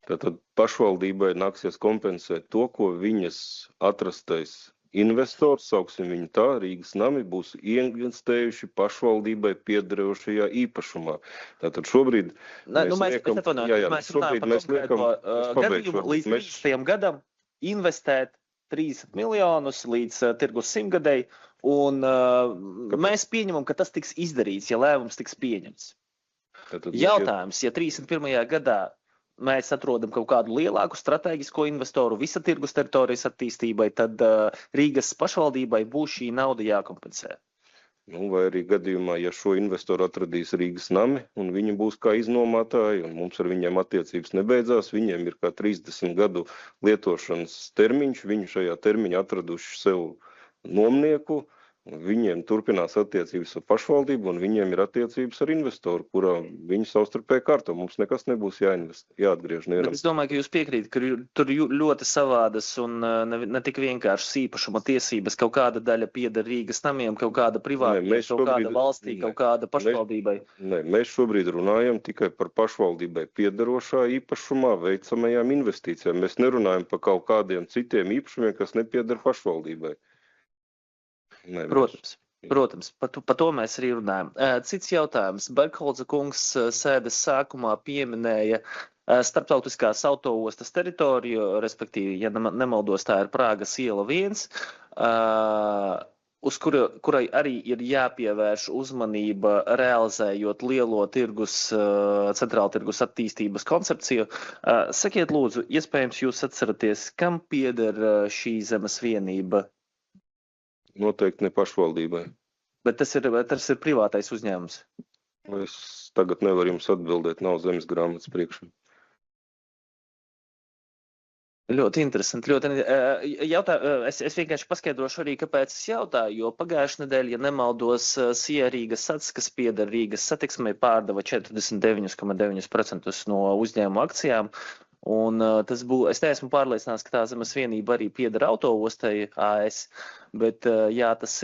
Tātad pašvaldībai nāksies kompensēt to, ko viņas atrastais investors, sauksim viņu tā, Rīgas nami, būs ieinvestējuši pašvaldībai piederošajā īpašumā. Tātad šobrīd mēs runājam par gadījumu līdz 30. gadam investēt 30 miljonus līdz tirgus 100-gadēji, un mēs pieņemam, ka tas tiks izdarīts, ja lēmums tiks pieņemts. Jautājums, ja 31. gadā mēs atrodam kaut kādu lielāku strateģisko investoru visa tirgus teritorijas attīstībai, tad Rīgas pašvaldībai būs šī nauda jākompensē. Vai arī gadījumā, ja šo investoru atradīs Rīgas nami un viņi būs kā iznomātāji un mums ar viņiem attiecības nebeidzās, viņiem ir kā 30 gadu lietošanas termiņš, viņi šajā termiņā atraduši sev nomnieku, viņiem turpinās attiecības ar pašvaldību un viņiem ir attiecības ar investoru, kurā viņi savstarpēji kārto. Mums nekas nebūs jāatgriež nevienam. Es domāju, ka jūs piekrīt, ka tur ļoti savādas un ne tik vienkāršas īpašuma tiesības. Kaut kāda daļa pieder Rīgas namiem, kaut kāda privātiem, kaut kāda valstī, kaut kāda pašvaldībai. Mēs šobrīd runājam tikai par pašvaldībai piederošā īpašumā veicamajām investīcijām. Mēs nerunājam par kaut kādiem citiem īpašumiem, kas nepieder pašvaldībai. Protams, par to mēs arī runājam. Cits jautājums. Bergholza kungs sēdes sākumā pieminēja starptautiskās autoostas teritoriju, respektīvi, ja nemaldos, tā ir Prāgas iela 1, uz kurai arī ir jāpievērš uzmanība realizējot lielo centrāla tirgus attīstības koncepciju. Sakiet lūdzu, iespējams jūs atceraties, kam pieder šī zemes vienība? Noteikti ne pašvaldībai. Bet tas ir privātais uzņēmums. Es tagad nevaru jums atbildēt, nav zemes grāmatas priekšā. Ļoti interesanti. Es vienkārši paskaidrošu arī, kāpēc es jautāju, jo pagājušajā nedēļā, ja nemaldos, SIA Rīgas sats, kas pieder Rīgas satiksmei, pārdeva 49,9% no uzņēmuma akcijām. Un es neesmu pārliecināts, ka tā zemes vienība arī pieder autoostai AS, bet ja tas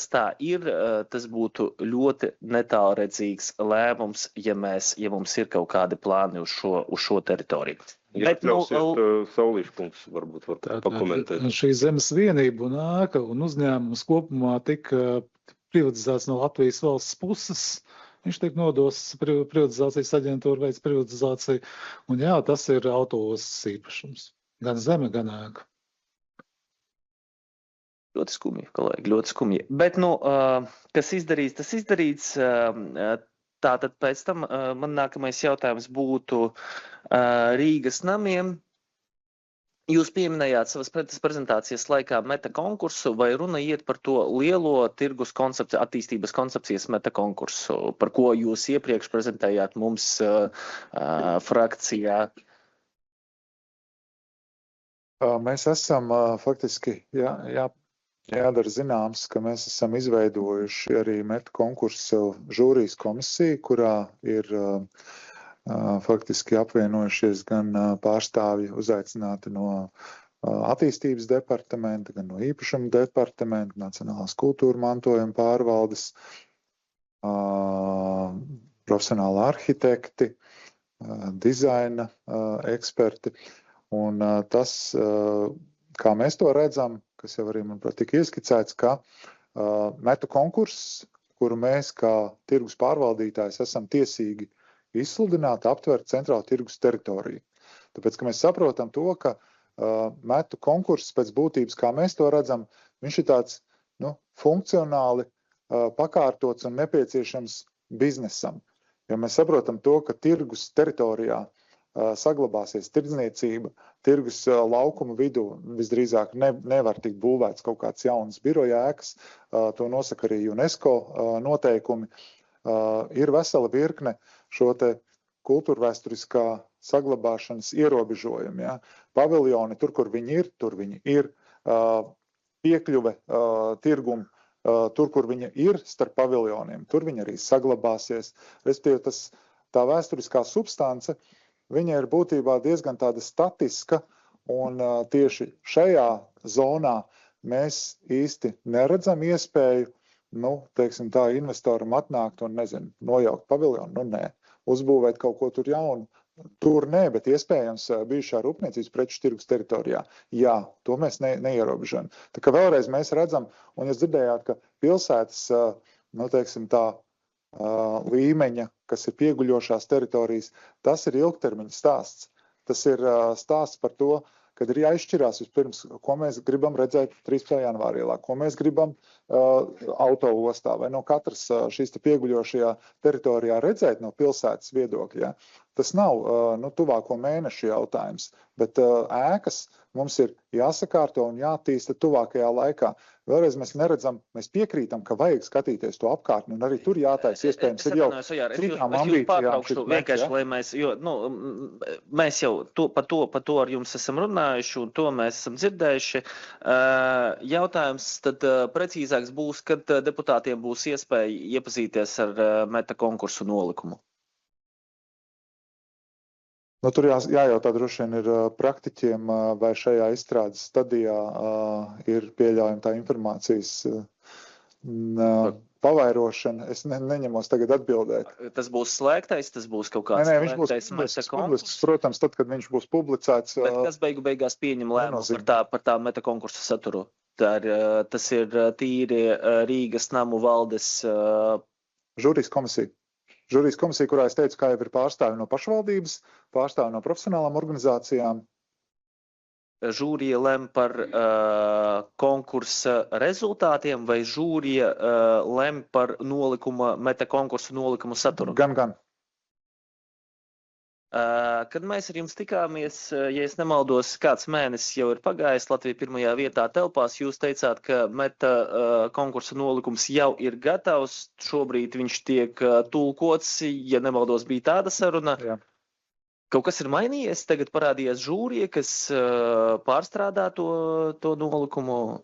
tā ir, tas būtu ļoti netālredzīgs lēmums, ja mums ir kaut kādi plāni uz šo teritoriju. Ja Saulīša kungs varbūt var pakomentēt. Šī zemes vienība un ēka un uzņēmums kopumā tika privatizēts no Latvijas valsts puses. Viņš tiek nodos privatizācijas aģentūra veids privatizāciju. Un jā, tas ir autoostas īpašums. Gan zeme, gan ēka. Ļoti skumji, kolēģi, ļoti skumji. Bet, kas izdarīts, tas izdarīts. Tātad pēc tam man nākamais jautājums būtu Rīgas namiem. Jūs pieminējāt savas prezentācijas laikā meta konkursu, vai runa iet par to lielo tirgus attīstības koncepcijas meta konkursu, par ko jūs iepriekš prezentējāt mums frakcijā? Mēs esam faktiski, jādara zināms, ka mēs esam izveidojuši arī meta konkursu žūrijas komisiju, kurā ir faktiski apvienojušies gan pārstāvji uzaicināti no attīstības departamenta, gan no īpašuma departamenta, Nacionālās kultūra mantojuma pārvaldes, profesionāli arhitekti, dizaina eksperti. Un tas, kā mēs to redzam, kas jau arī, manuprāt, tika ieskicēts, ka meta konkurss, kuru mēs kā tirgus pārvaldītājs esam tiesīgi izsludināt, aptvert centrālu tirgus teritoriju. Tāpēc, ka mēs saprotam to, ka metu konkurss pēc būtības, kā mēs to redzam, viņš ir tāds funkcionāli pakārtots un nepieciešams biznesam. Jo mēs saprotam to, ka tirgus teritorijā saglabāsies tirdzniecība, tirgus laukuma vidū visdrīzāk nevar tikt būvēts kaut kāds jauns biroja ēkas, to nosaka arī UNESCO noteikumi. Ir vesela virkne šo te kultūrvēsturiskā saglabāšanas ierobežojumi. Ja? Paviljoni, tur, kur viņi ir, piekļuve tirgumu, tur, kur viņa ir starp paviljoniem, tur viņa arī saglabāsies. Respektīvi, tā vēsturiskā substance, viņa ir būtībā diezgan tāda statiska, un tieši šajā zonā mēs īsti neredzam iespēju, teiksim tā, investoram atnākt un, nojaukt paviljonu, nē, uzbūvēt kaut ko tur jaunu. Tur nē, bet iespējams bijušā rūpniecības preču tirgus teritorijā. Jā, to mēs neierobežojam. Tā kā vēlreiz mēs redzam, un jūs dzirdējāt, ka pilsētas, teiksim tā, līmeņa, kas ir pieguļošās teritorijas, tas ir ilgtermiņa stāsts. Tas ir stāsts par to, kad ir jāizšķirās vispirms, ko mēs gribam redzēt 13. janvāra ielā, ko mēs gribam autoostā vai no katras šīs pieguļošajā teritorijā redzēt no pilsētas viedokļa. Tas nav tuvāko mēnešu jautājums, bet ēkas mums ir jāsakārto un jātīsta tuvākajā laikā. Vēlreiz mēs piekrītam, ka vajag skatīties to apkārtni, un arī tur jātais iespējams ir jau citām ambīcijām. Mēs jau par to ar jums esam runājuši, un to mēs esam dzirdējuši. Jautājums tad precīzāks būs, kad deputātiem būs iespēja iepazīties ar meta konkursu nolikumu. Tur jājautā droši vien ir praktiķiem, vai šajā izstrādes stadijā ir pieļaujama tā informācijas pavairošana. Es neņemos tagad atbildēt. Tas būs slēgtais, tas būs kaut kāds slēgtais meta konkurss? Protams, tad, kad viņš būs publicēts. Bet kas beigās pieņem lēmumu par tā meta konkursa saturu? Tas ir tīri Rīgas namu valdes... Žūrijas komisija. Žūrijas komisija, kurā es teicu, kā jau ir pārstāvi no pašvaldības, pārstāvi no profesionālām organizācijām. Žūrija lem par konkursa rezultātiem vai žūrija lem par meta konkursu nolikumu saturu? Gan. Kad mēs ar jums tikāmies, ja es nemaldos, kāds mēnesis jau ir pagājis, Latvija pirmajā vietā telpās, jūs teicāt, ka meta konkursa nolikums jau ir gatavs, šobrīd viņš tiek tulkots, ja nemaldos, bija tāda saruna. Jā. Kaut kas ir mainījies, tagad parādījās žūrija, kas pārstrādā to nolikumu?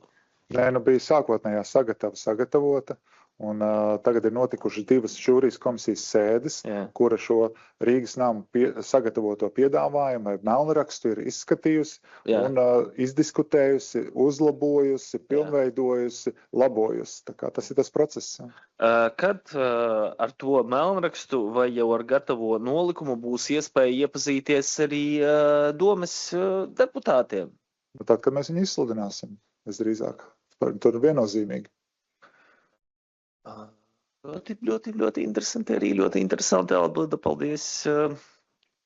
Nē, bija sākotnējā sagatavota. Un tagad ir notikušas 2 žūrijas komisijas sēdes, kura šo Rīgas namu sagatavoto piedāvājumu vai melnrakstu ir izskatījusi un izdiskutējusi, uzlabojusi, pilnveidojusi, labojusi. Tā kā tas ir tas process. Kad ar to melnrakstu vai jau ar gatavo nolikumu būs iespēja iepazīties arī domes deputātiem? Tad, kad mēs viņu izsludināsim, visdrīzāk. Tur viennozīmīgi. Ļoti interesanti arī, ļoti interesanti atbilde. Paldies.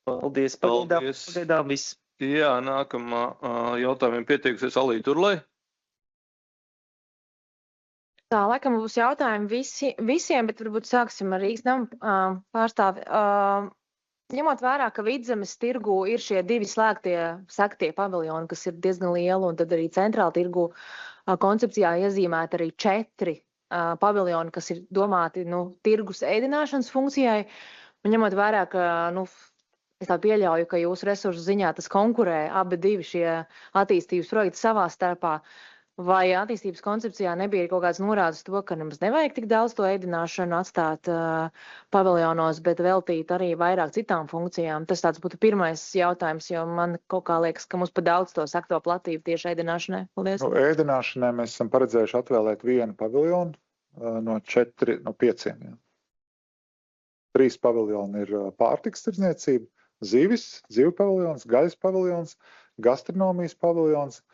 Pagaidām viss. Jā, nākamā jautājumiem pieteikusies Alīte Urlai. Tā, laikam būs jautājumi visiem, bet varbūt sāksim ar Rīgas namu pārstāvi. Ņemot vērā, ka Vidzemes tirgu ir šie 2 sektie paviljoni, kas ir diezgan lieli, un tad arī centrāla tirgu koncepcijā iezīmēta arī 4 paviljoni, kas ir domāti tirgus ēdināšanas funkcijai. Un ņemot vērā, ka es tā pieļauju, ka jūsu resursu ziņā tas konkurē abi 2 šie attīstības projekti savā starpā, vai attīstības koncepcijā nebija kaut kāds norādes to, ka nemaz nevajag tik daudz to ēdināšanu atstāt paviljonos, bet veltīt arī vairāk citām funkcijām? Tas tāds būtu pirmais jautājums, jo man kaut kā liekas, ka mums pa daudz to sakto platību tieši ēdināšanai. Paldies. Ēdināšanai mēs esam paredzējuši atvēlēt 1 paviljonu no 5. Jā. 3 paviljoni ir pārtikas tirdzniecība, zivju paviljons, gaļas paviljons, gastronomijas paviljons,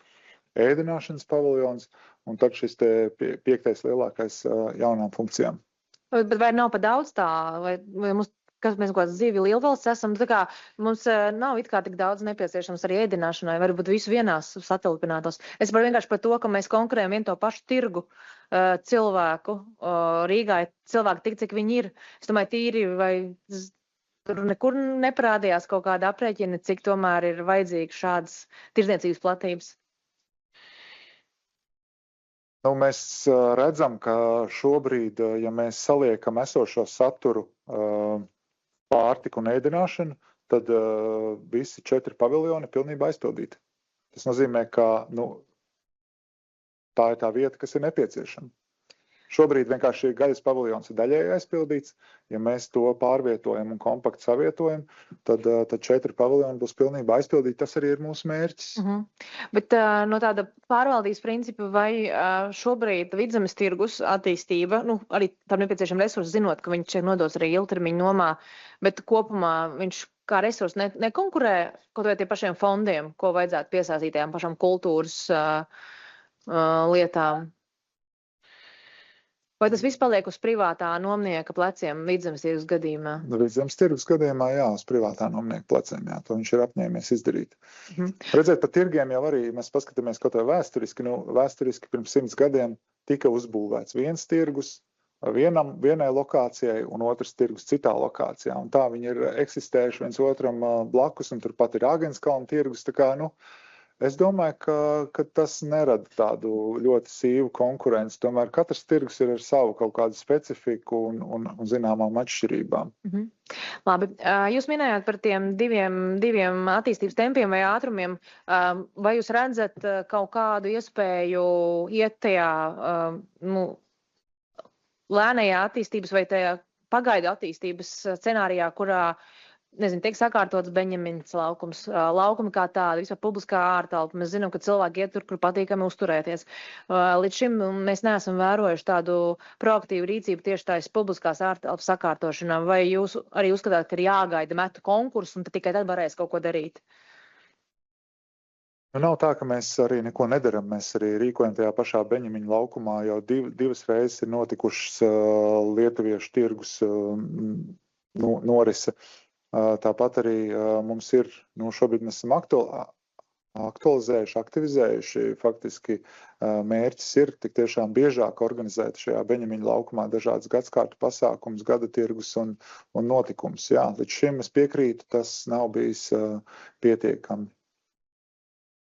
ēdināšanas paviljons un tad šis 5. lielākais jaunām funkcijām. Bet vai nav pa daudz tā? Vai mums, mēs kaut kāds zivju lielvalsts esam, tā kā mums nav it kā tik daudz nepieciešams arī ēdināšanai, varbūt visu vienās satelpinātos. Es vienkārši par to, ka mēs konkurējam vien to pašu tirgu cilvēku. Rīgā ir cilvēki tik, cik viņi ir. Es domāju, tīri vai tur nekur neparādījās kaut kāda aprēķina, cik tomēr ir vajadzīga šādas tirdzniecības platības. Mēs redzam, ka šobrīd, ja mēs saliekam esošo saturu pārtiku un ēdināšanu, tad visi 4 paviljoni pilnībā aizpildīti. Tas nozīmē, ka tā ir tā vieta, kas ir nepieciešama. Šobrīd vienkārši gaļas paviljons ir daļēji aizpildīts. Ja mēs to pārvietojam un kompakti savietojam, tad 4 paviljoni būs pilnībā aizpildīti. Tas arī ir mūsu mērķis. Bet no tāda pārvaldības principa vai šobrīd Vidzemes tirgus attīstība, arī tam nepieciešama resursi, zinot, ka viņš ir nodos arī ilgtermiņa nomā, bet kopumā viņš kā resursi nekonkurē kaut vai tie pašiem fondiem, ko vajadzētu piesaistīt tajām pašām kultūras lietām? Vai tas viss paliek uz privātā nomnieka pleciem Vidzemes tirgus gadījumā? Vidzemes tirgus gadījumā, jā, uz privātā nomnieka pleciem, jā, to viņš ir apņēmies izdarīt. Redzēt, pa tirgiem jau arī, mēs paskatāmies kaut vai vēsturiski pirms 100 gadiem tika uzbūvēts viens tirgus vienai lokācijai un otrs tirgus citā lokācijā. Un tā viņi ir eksistējuši viens otram blakus, un turpat ir Āgenskalna tirgus, tā kā, es domāju, ka tas nerada tādu ļoti sīvu konkurenci. Tomēr katrs tirgus ir ar savu kaut kādu specifiku un zināmām atšķirībām. Labi. Jūs minējāt par tiem diviem attīstības tempiem vai ātrumiem. Vai jūs redzat kaut kādu iespēju iet tajā lēnajā attīstības vai tajā pagaidu attīstības scenārijā, kurā tiek sakārtots Beņemins laukums, laukumi kā tādi, vispār publiskā ārtelpa. Mēs zinām, ka cilvēki iet tur, kur patīkami uzturēties. Līdz šim mēs neesam vērojuši tādu proaktīvu rīcību tieši tādas publiskās ārtelpas sakārtošanā. Vai jūs arī uzskatāt, ka ir jāgaida metu konkursu un tikai tad varēs kaut ko darīt? Nav tā, ka mēs arī neko nedaram. Mēs arī rīkojam tajā pašā Beņemiņa laukumā. Jau divas reizes ir notikušas lietuviešu tirgus norise. Tāpat arī mums ir, šobrīd mēs esam aktualizējuši, aktivizējuši. Faktiski mērķis ir tik tiešām biežāk organizēt šajā Beņamiņa laukumā dažādas gadskārtu pasākums, gada tirgus un notikums. Jā, līdz šim es piekrītu, tas nav bijis pietiekami.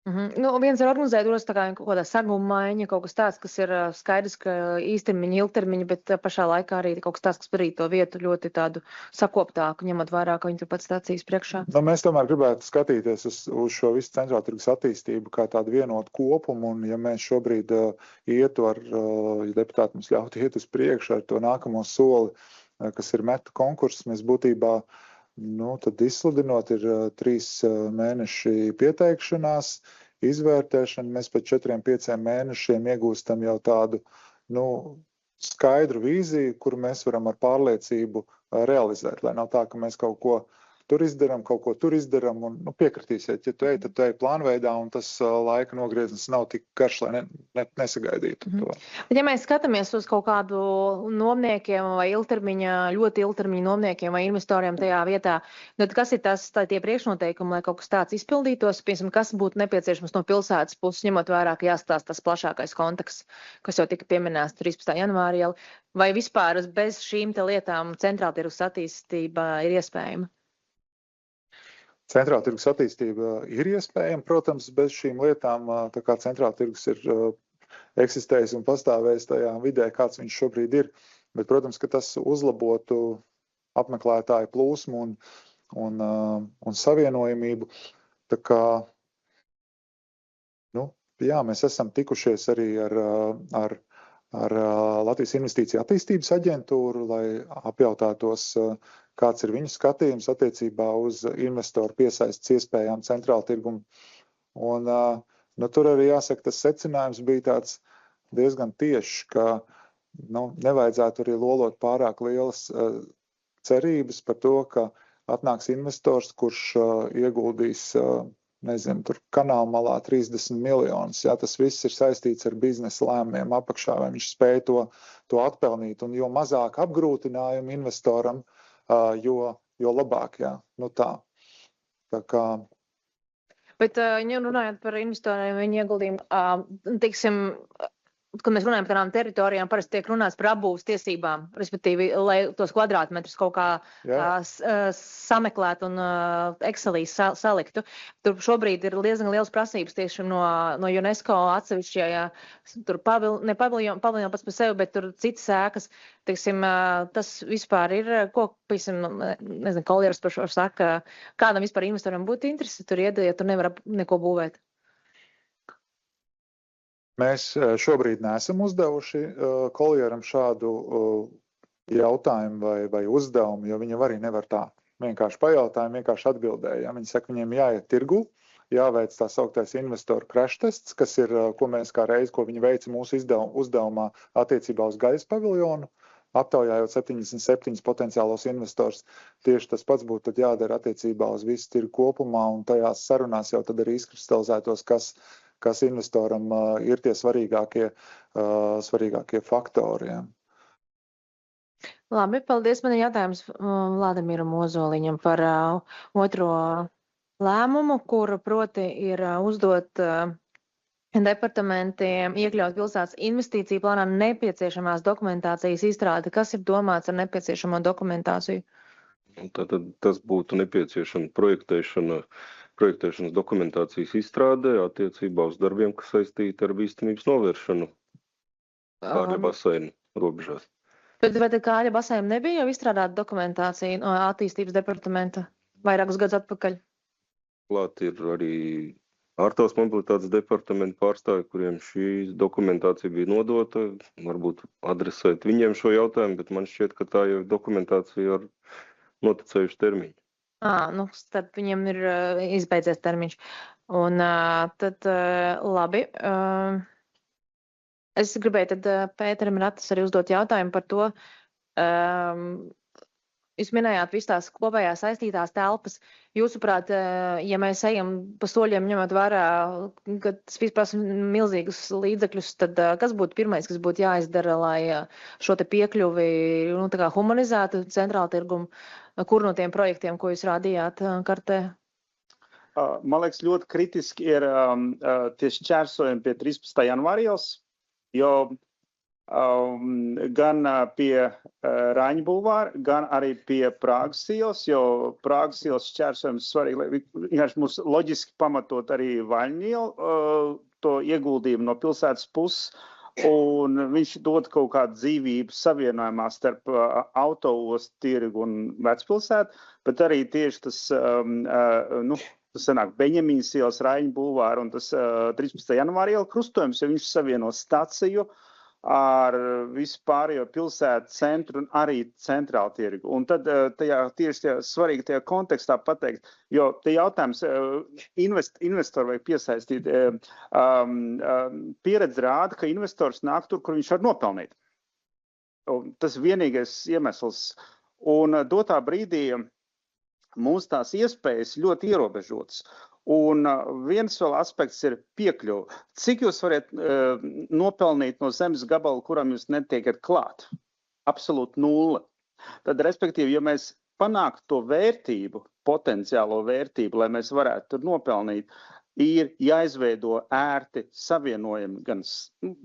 Nu, viens ir organizēt tā kā kaut kādā saguma maiņa, kaut kas tāds, kas ir skaidrs, ka īstermiņa, ilgtermiņa, bet pašā laikā arī kaut kas tāds, kas padarītu to vietu ļoti tādu sakoptāku, ņemot vērā, ka viņi tur pat stācijas priekšā. Nu, mēs tomēr gribētu skatīties uz šo visu centrāla tirgus attīstību kā tādu vienotu kopumu, un ja mēs šobrīd ietu ar, ja deputāti mums ļautu iet uz priekšu ar to nākamo soli, kas ir metu konkurss, mēs būtībā tad izsludinot ir 3 mēneši pieteikšanās, izvērtēšana. Mēs pēc 4-5 mēnešiem iegūstam jau tādu skaidru vīziju, kuru mēs varam ar pārliecību realizēt. Lai nav tā, ka mēs kaut ko tur izdaram, kaut ko tur izdaram un piekritīsiet. Ja tu ej, tad tu ej plānveidā un tas laika nogrieznis nav tik garš, lai nesagaidītu to. Bet ja mēs skatāmies uz kaut kādu nomniekiem vai ļoti ilgtermiņa nomniekiem vai investoriem tajā vietā, tad kas ir tie priekšnoteikumi, lai kaut kas tāds izpildītos? Piemēram, kas būtu nepieciešams no pilsētas puses, ņemot vērā, ka jāstāsta tas plašākais konteksts, kas jau tika pieminēts 13. janvārī, vai vispār bez šīm lietām centrāla tirgus attīstība ir iespējama? Centrāla tirgus attīstība ir iespējama, protams, bez šīm lietām, tā kā centrāla tirgus ir eksistējis un pastāvējis tajā vidē, kāds viņš šobrīd ir. Bet, protams, ka tas uzlabotu apmeklētāju plūsmu un savienojamību. Tā kā, jā, mēs esam tikušies arī ar Latvijas Investīciju attīstības aģentūru, lai apjautātos, kāds ir viņu skatījums attiecībā uz investoru piesaistes iespējām centrāla tirgumu. Un tur arī jāsaka, tas secinājums bija tāds diezgan tiešs, ka nevajadzētu arī lolot pārāk lielas cerības par to, ka atnāks investors, kurš ieguldīs tur kanāla malā 30 miljonus. Jā, tas viss ir saistīts ar biznesa lēmumiem apakšā, vai viņš spēj to atpelnīt. Un jo mazāk apgrūtinājumu investoram, jo labāk. Jā. Tā. Tā kā... Bet, runājot par investoriem, viņu ieguldījumu, teiksim, kad mēs runājam par tādām teritorijām, parasti tiek runāts par apbūves tiesībām, respektīvi, lai tos kvadrātmetrus kaut kā sameklētu un Excelī saliktu. Tur šobrīd ir diezgan liels prasības tieši no UNESCO atsevišķajā, tur paviljonu pats par sevi, bet tur citas ēkas, teiksim, tas vispār ir, ko, Kolieris par šo saka, kādam vispār investoram būtu interesi tur iet, ja tur nevar neko būvēt? Mēs šobrīd neesam uzdevuši Kolieram šādu jautājumu vai uzdevumu, jo viņam arī nevar tā vienkārši pajautājumu, vienkārši atbildēja. Viņi saka, viņiem jāiet tirgu, jāveic tā sauktais investoru crash tests, kas ir, ko viņi veica mūsu uzdevumā attiecībā uz gaisa paviljonu, aptaujājot 77 potenciālos investors. Tieši tas pats būtu tad jādara attiecībā uz visu tirgu kopumā, un tajās sarunās jau tad arī izkristalizētos, kas investoram ir tie svarīgākie faktori. Jā. Labi, paldies. Man ir jautājums Vladimiram Ozoliņam par otro lēmumu, kuru proti ir uzdot departamentiem iekļaut pilsētas investīciju plānā nepieciešamās dokumentācijas izstrādi. Kas ir domāts ar nepieciešamo dokumentāciju? Tātad tas būtu nepieciešama projektēšanas dokumentācijas izstrādē attiecībā uz darbiem, kas saistīti ar bīstamības novēršanu Kārļa baseina robežās. Bet vai Kārļa baseina nebija jau izstrādāta dokumentācija no attīstības departamenta vairākus gadus atpakaļ? Klāt ir arī ārtās mobilitātes departamenta pārstāvi, kuriem šī dokumentācija bija nodota. Varbūt adresēt viņiem šo jautājumu, bet man šķiet, ka tā jau ir dokumentācija ar noticējuši termiņu. Tad viņiem ir izbeidzies termiņš. Un tad labi. Es gribēju tad Pēteram Ratas arī uzdot jautājumu par to. Jūs minējāt visas tās kopējās saistītās telpas. Jūsuprāt, ja mēs ejam pa soļiem ņemot vērā, ka tas vispār milzīgus līdzekļus, tad kas būtu pirmais, kas būtu jāizdara, lai šo te piekļuvi humanizētu centrāla tirgumu? Kur no tiem projektiem, ko jūs rādījāt kartē? man liekas, ļoti kritiski ir tie šķērsojumi pie 13. janvāra ielas, jo gan pie Raņa bulvāra, gan arī pie Prāgas ielas, jo Prāgas ielas šķērsojums svarīgi, lai vienkārši mums loģiski pamatot arī Vaļņu ielu, to ieguldījumu no pilsētas puses, un viņš dod kaut kādu dzīvību savienojumā starp autoostu tirgu un vecpilsētu, bet arī tieši tas, tas sanāk Beņemīnas ielas, Raņa bulvāra un tas 13. janvāra iela krustojums, jo viņš savieno staciju ar vispārējo pilsētu centru un arī centrālu tirgu. Un tad tieši tajā svarīgi tajā kontekstā pateikt, jo te jautājums investoru vajag piesaistīt. Pieredze rāda, ka investors nāk tur, kur viņš var nopelnīt. Un tas vienīgais iemesls. Un dotā brīdī mums tās iespējas ļoti ierobežotas. Un viens vēl aspekts ir piekļuva. Cik jūs varat nopelnīt no zemes gabala, kuram jūs netiekat klāt? Absolūti 0. Tad, respektīvi, ja mēs panāktu to vērtību, potenciālo vērtību, lai mēs varētu tur nopelnīt, ir jāizveido ērti savienojumi gan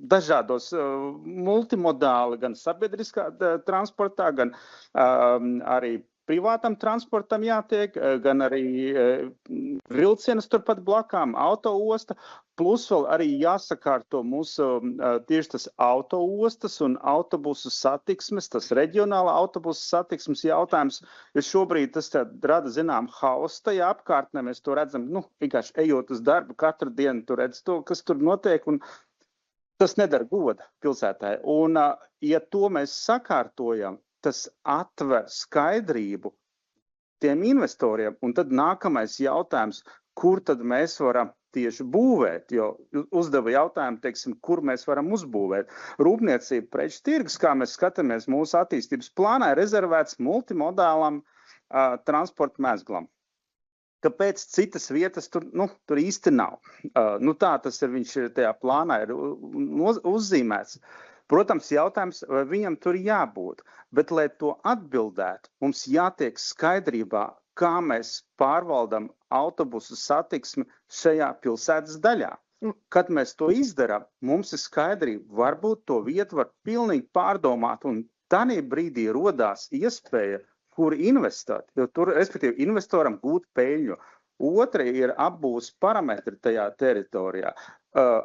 dažādos multimodāli, gan sabiedriskā transportā, gan arī privātam transportam jātiek, gan arī vilcienas turpat blakām, autoosta, plus vēl arī jāsakārto mūsu tieši tas autoostas un autobusu satiksmes, tas reģionāla autobusu satiksmes jautājums, jo šobrīd tas rada zinām hausu tajā apkārtnē, mēs to redzam, vienkārši ejot uz darbu, katru dienu tu redz to, kas tur notiek, un tas nedara goda pilsētai. Un ja to mēs sakārtojam, tas atver skaidrību tiem investoriem, un tad nākamais jautājums, kur tad mēs varam tieši būvēt, jo uzdeva jautājumu, teiksim, kur mēs varam uzbūvēt. Rūpniecība preču tirgus, kā mēs skatāmies mūsu attīstības plānā, ir rezervēts multimodālam transporta mezglam. Kāpēc citas vietas tur īsti nav? Tā tas ir, viņš tajā plānā ir uzzīmēts. Protams, jautājums, vai viņam tur jābūt, bet, lai to atbildētu, mums jātiek skaidrībā, kā mēs pārvaldam autobusu satiksmi šajā pilsētas daļā. Kad mēs to izdarām, mums ir skaidrība, varbūt to vietu var pilnīgi pārdomāt, un tādā brīdī rodās iespēja, kur investēt, jo tur, respektīvi, investoram gūt peļņu. Otra ir apbūves parametri tajā teritorijā.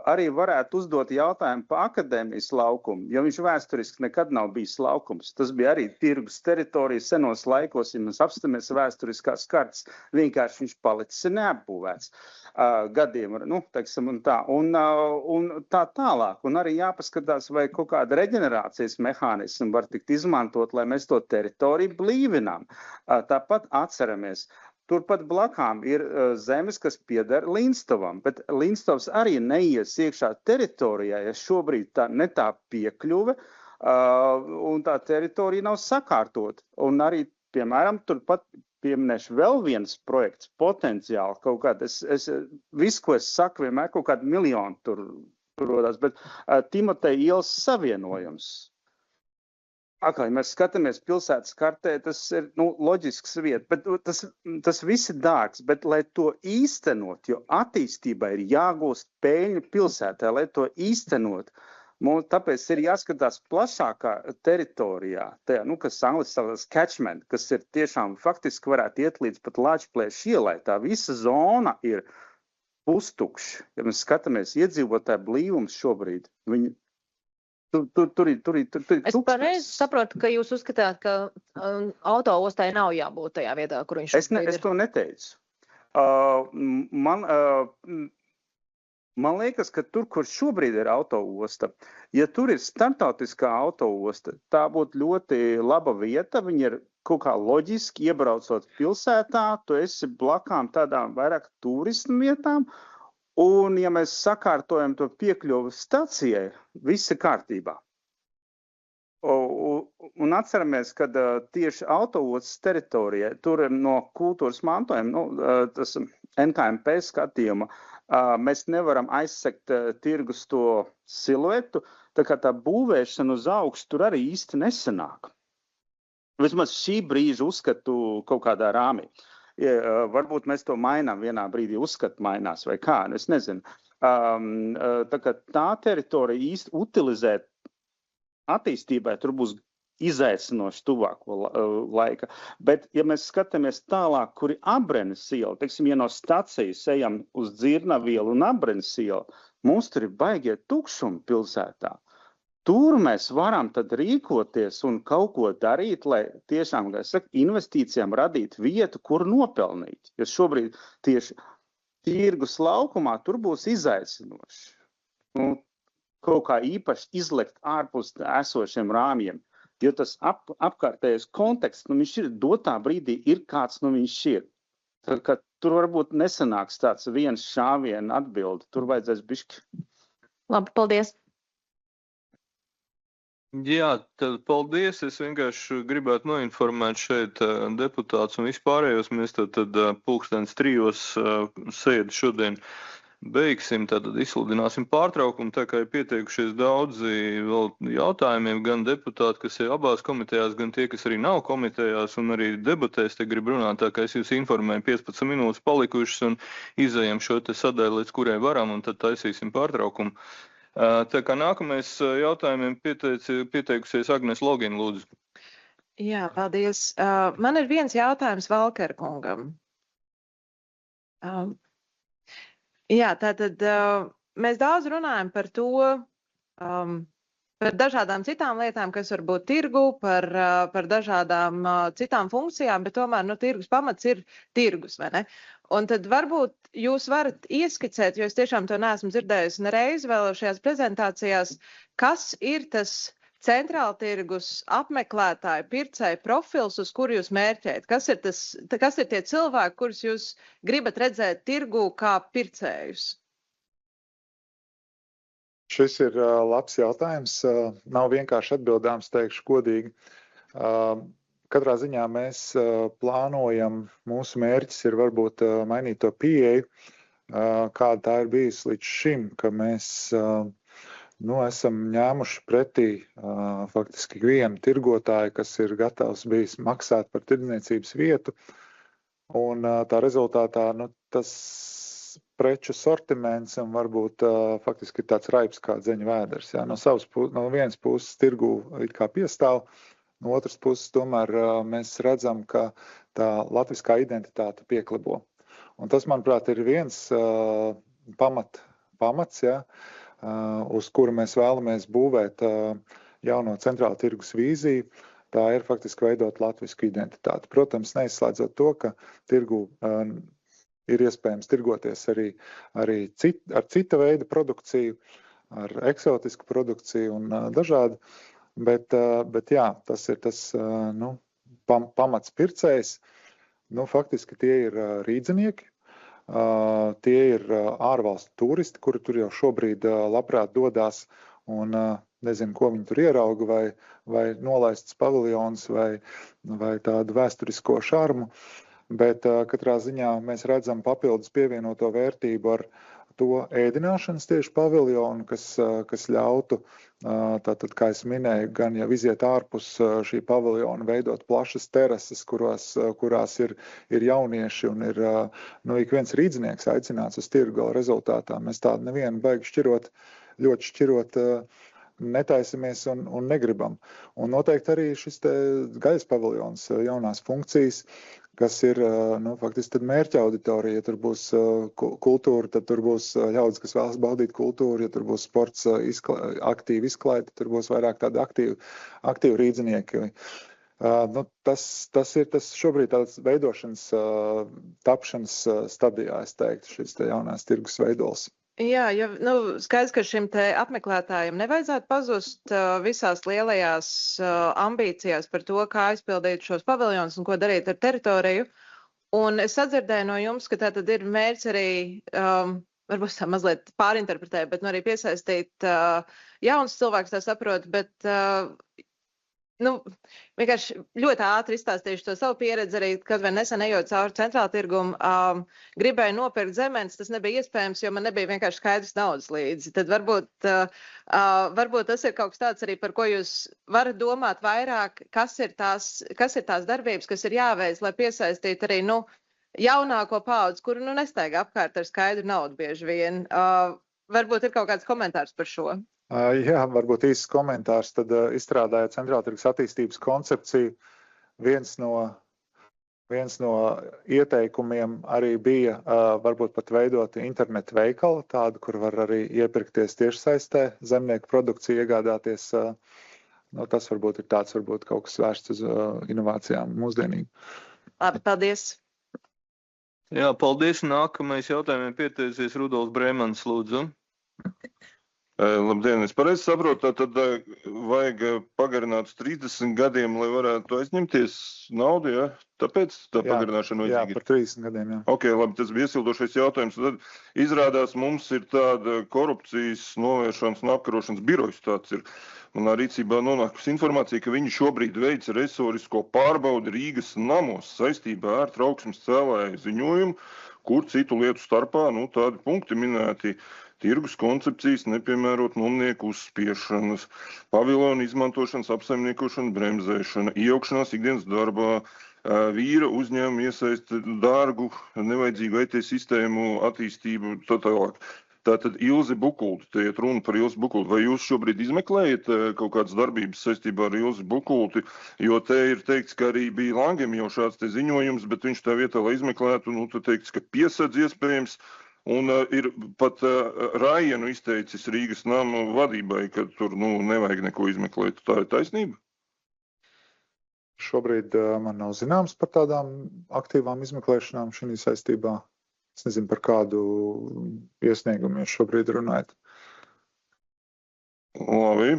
Arī varētu uzdot jautājumu par akadēmijas laukumu, jo viņš vēsturiski nekad nav bijis laukums. Tas bija arī tirgus teritorija senos laikos, ja mēs apstāmies vēsturiskās kartas, vienkārši viņš palicis neapbūvēts gadiem, teiksim, un tā. Un tā tālāk. Un arī jāpaskatās, vai kaut kāda reģenerācijas mehānismi var tikt izmantot, lai mēs to teritoriju blīvinām. Tāpat atceramies. Turpat blakām ir zemes, kas pieder Līnstovam, bet Līnstovs arī neies iekšā teritorijā, ja šobrīd tā piekļuve, un tā teritorija nav sakārtot. Un arī, piemēram, turpat pieminēšu vēl viens projekts, potenciāli kaut kāda, visu, ko es saku, vienmēr kaut kādu miljonu tur rodās, bet Timoteja ielas savienojums. Ja mēs skatāmies pilsētas kartē, tas ir loģisks vieta, bet tas viss ir dārgs, bet lai to īstenot, jo attīstībai ir jāgūst peļņu pilsētā, lai to īstenot, mums tāpēc ir jāskatās plašākā teritorijā, tajā, kas angliski saucas catchment, kas ir tiešām faktiski varētu iet līdz pat Lāčplēša ielai, tā visa zona ir pustukša. Ja mēs skatāmies iedzīvotāju blīvums šobrīd, viņi Tur ir es pareizi saprotu, ka jūs uzskatāt, ka autoostai nav jābūt tajā vietā, kur viņš ir. Es to neteicu. Man liekas, ka tur, kur šobrīd ir autoosta, ja tur ir starptautiskā autoosta, tā būtu ļoti laba vieta, viņa ir kaut kā loģiski iebraucot pilsētā, tu esi blakām tādām vairāk turismu vietām, un, ja mēs sakārtojam to piekļuvu stacijai, viss ir kārtībā. Un atceramies, ka tieši autoostas teritorijai, tur no kultūras mantojuma, tas NKMP skatījuma, mēs nevaram aizsekt tirgus to siluetu, tā kā tā būvēšana uz augšu tur arī īsti nesanāk. Vismaz šī brīža uzskatu kaut kādā rāmī. Varbūt mēs to mainām vienā brīdī, uzskat mainās vai kā, es nezinu. Tā kā tā teritorija īsti utilizēt attīstībai, tur būs izaicinoši tuvāko laika. Bet, ja mēs skatāmies tālāk, kuri Abrenes iela, teiksim, ja no stacijas ejam uz Dzirnavu ielu un Abrenes ielu, mums tur ir baigie tukšumi pilsētā. Tur mēs varam tad rīkoties un kaut ko darīt, lai tiešām, kā es saku, investīcijām radīt vietu, kur nopelnīt. Jo šobrīd tieši tirgus laukumā tur būs izaicinoši. Kaut kā īpaši izlekt ārpus esošiem rāmjiem. Jo tas apkārtējais konteksts, viņš ir dotā brīdī, ir kāds viņš ir. Tad, kad tur varbūt nesanāks tāds viens šāviena atbildi, tur vajadzēs bišķi. Labi, paldies. Jā, tad paldies. Es vienkārši gribētu noinformēt šeit deputātus un vispārējos. Mēs tad 2:03 sēdi šodien beigsim, tad izsludināsim pārtraukumu, tā kā ir pieteikušies daudzi vēl jautājumiem, gan deputāti, kas ir abās komitejās, gan tie, kas arī nav komitejās un arī debatēs te grib runāt, tā kā es jūs informēju 15 minūtes palikušas un izējam šo te sadaļu, līdz kurai varam, un tad taisīsim pārtraukumu. Tā kā nākamais jautājumiem pieteikusies Agnes Logina, lūdzu. Jā, paldies. Man ir viens jautājums Valker kungam. Jā, tātad mēs daudz runājam par to, par dažādām citām lietām, kas var būt tirgu, par dažādām citām funkcijām, bet tomēr tirgus pamats ir tirgus, vai ne? Un tad varbūt jūs varat ieskicēt, jo es tiešām to neesmu dzirdējusi nereiz vēl šajās prezentācijās, kas ir tas centrāla tirgus apmeklētāju pircēju profils, uz kuru jūs mērķējat? Kas ir tie cilvēki, kurus jūs gribat redzēt tirgu kā pircējus? Šis ir labs jautājums. Nav vienkārši atbildāms, teikšu godīgi. Katrā ziņā mēs plānojam, mūsu mērķis ir varbūt mainīt to pieeju, kāda tā ir bijusi līdz šim, ka mēs esam ņēmuši pretī faktiski vienu tirgotāju, kas ir gatavs bijis maksāt par tirdzniecības vietu. Un tā rezultātā tas preču sortiments un varbūt faktiski ir tāds raips kā dzeņu vēders. Jā. No vienas puses tirgu it kā piestāv, no otras puses tomēr mēs redzam, ka tā latviskā identitāte pieklabo. Un tas, manuprāt, ir viens pamats, jā, uz kuru mēs vēlamies būvēt jauno centrāla tirgus vīziju, tā ir faktiski veidot latvisku identitāti. Protams, neizslēdzot to, ka tirgu ir iespējams tirgoties arī ar cita veida produkciju, ar eksotisku produkciju un dažādu, bet jā, tas ir tas pamats pircējs. Faktiski tie ir rīdzinieki. Tie ir ārvalstu turisti, kuri tur jau šobrīd labprāt dodās un nezinu, ko viņi tur ierauga, vai nolaists paviljons, vai tādu vēsturisko šarmu. Bet katrā ziņā mēs redzam papildus pievienoto vērtību ar to ēdināšanas tieši paviljonu, kas ļautu, tātad, kā es minēju, gan jau iziet ārpus šī paviljona, veidot plašas terases, kurās ir jaunieši un ir ik viens rīdzinieks aicināts uz tirgu rezultātā. Mēs tādu nevienu baigi ļoti šķirot netaisamies un negribam. Un noteikti arī šis te gaisa paviljons, jaunās funkcijas, kas ir faktiski tad mērķa auditorija. Ja tur būs kultūra, tad tur būs ļaudis, kas vēlas baudīt kultūru. Ja tur būs sports aktīvi izklaide, tur būs vairāk tādi aktīvi rīdzinieki. Tas ir tas šobrīd tāds veidošanas, tapšanas stadijā, es teiktu, šis te jaunās tirgus veidols. Jā, skaidrs, ka šim te apmeklētājiem nevajadzētu pazust visās lielajās ambīcijās par to, kā aizpildīt šos paviljonus un ko darīt ar teritoriju. Un es sadzirdēju no jums, ka tā tad ir mērķis arī, varbūt tā mazliet pārinterpretēju, bet arī piesaistīt jaunus cilvēkus, tā saprot, bet vienkārši ļoti ātri izstāstīšu to savu pieredzi arī, kad vien nesen ejot cauri centrāla tirgumu, gribēju nopirkt zemenes, tas nebija iespējams, jo man nebija vienkārši skaidrs naudas līdzi. Tad varbūt tas ir kaut kas tāds arī, par ko jūs varat domāt vairāk, kas ir tās darbības, kas ir jāveic, lai piesaistītu arī, jaunāko paudzi, kuru nestaigā apkārt ar skaidru naudu bieži vien. Varbūt ir kaut kāds komentārs par šo. Jā, varbūt īsts komentārs. Tad izstrādājot centrāltirgus attīstības koncepciju, viens no ieteikumiem arī bija varbūt pat veidot internetu veikalu, tādu, kur var arī iepirkties tiešsaistē, zemnieku produkciju iegādāties. Tas varbūt ir tāds, varbūt kaut kas vērsts uz inovācijām mūsdienīgi. Labi, paldies. Jā, paldies. Nākamais jautājumiem pieteicies Rudolfs Brēmans, lūdzu. Labdien, es pareizi saprotu, tad vajag pagarināt uz 30 gadiem, lai varētu aizņemties naudu, ja? Tāpēc tā pagarināšana vajadzīga? Jā, par 30 gadiem, jā. Ok, labi, tas bija iesildošais jautājums. Tad izrādās mums ir tāda korupcijas novēršanas un apkarošanas birojas tāds ir. Manā rīcībā nonākusi informācija, ka viņi šobrīd veic resorisko pārbaudi Rīgas namos saistībā ar trauksmes cēlāju ziņojumu, kur citu lietu starpā, tādi punkti minēti. Tirgus koncepcijas nepiemērot nomnieku uzspiešanas, paviljonu izmantošanas, apsaimniekošana, bremzēšana, iejaukšanās ikdienas darbā, vīra uzņēmuma iesaiste dārgu, nevajadzīgu IT sistēmu attīstību, tā tālāk. Tātad Ilze Bukulti, te iet runa par Ilzi Bukulti. Vai jūs šobrīd izmeklējat kaut kādas darbības saistībā ar Ilzi Bukulti, jo te ir teikts, ka arī bija Langem jau šāds te ziņojums, bet viņš tā vietā, lai izmeklētu, te teikts, ka piesedz iespējams. Un ir pat Raienu izteicis Rīgas namu vadībai, ka tur nevajag neko izmeklēt. Tā ir taisnība? Šobrīd man nav zināms par tādām aktīvām izmeklēšanām šī saistībā. Es nezinu, par kādu iesniegumu jūs šobrīd runājat. Labi,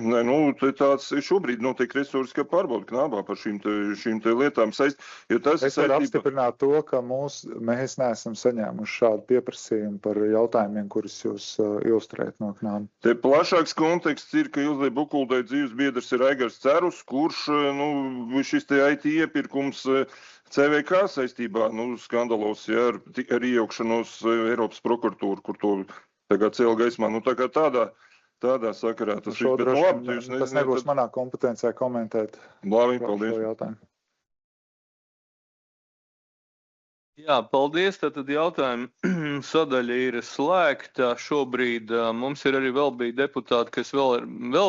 tāds šobrīd notiek resoriskā pārbauda knābā par šīm te lietām saist. Es varu apstiprināt to, ka mēs neesam saņēmuši šādu pieprasījumu par jautājumiem, kurus jūs ilustrējat no knāba. Te plašāks konteksts ir, ka Ilzei Bukuldai dzīves biedrs ir Aigars Cerus, kurš šis te IT iepirkums CVK saistībā, skandalos, ar iejaukšanos Eiropas prokuratūru, kur to tagad cēl gaismā. Tā kā tādā sakarā tas ir, bet labi. Tas nebūs manā kompetencijā komentēt. Labi, paldies. Jā, paldies. Tātad jautājuma sadaļa ir slēgta. Šobrīd mums ir arī vēl bija deputāti, kas vēl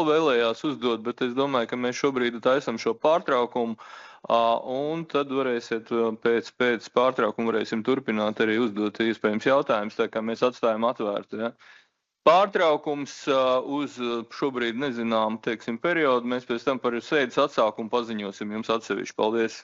vēlējās uzdot, bet es domāju, ka mēs šobrīd taisam šo pārtraukumu. Un tad varēsiet pēc pārtraukuma varēsim turpināt arī uzdot iespējams jautājumus, tā kā mēs atstājam atvērtu. Ja? Pārtraukums uz šobrīd nezināmu, periodu. Mēs pēc tam par sēdes atsākumu paziņosim jums atsevišķi. Paldies!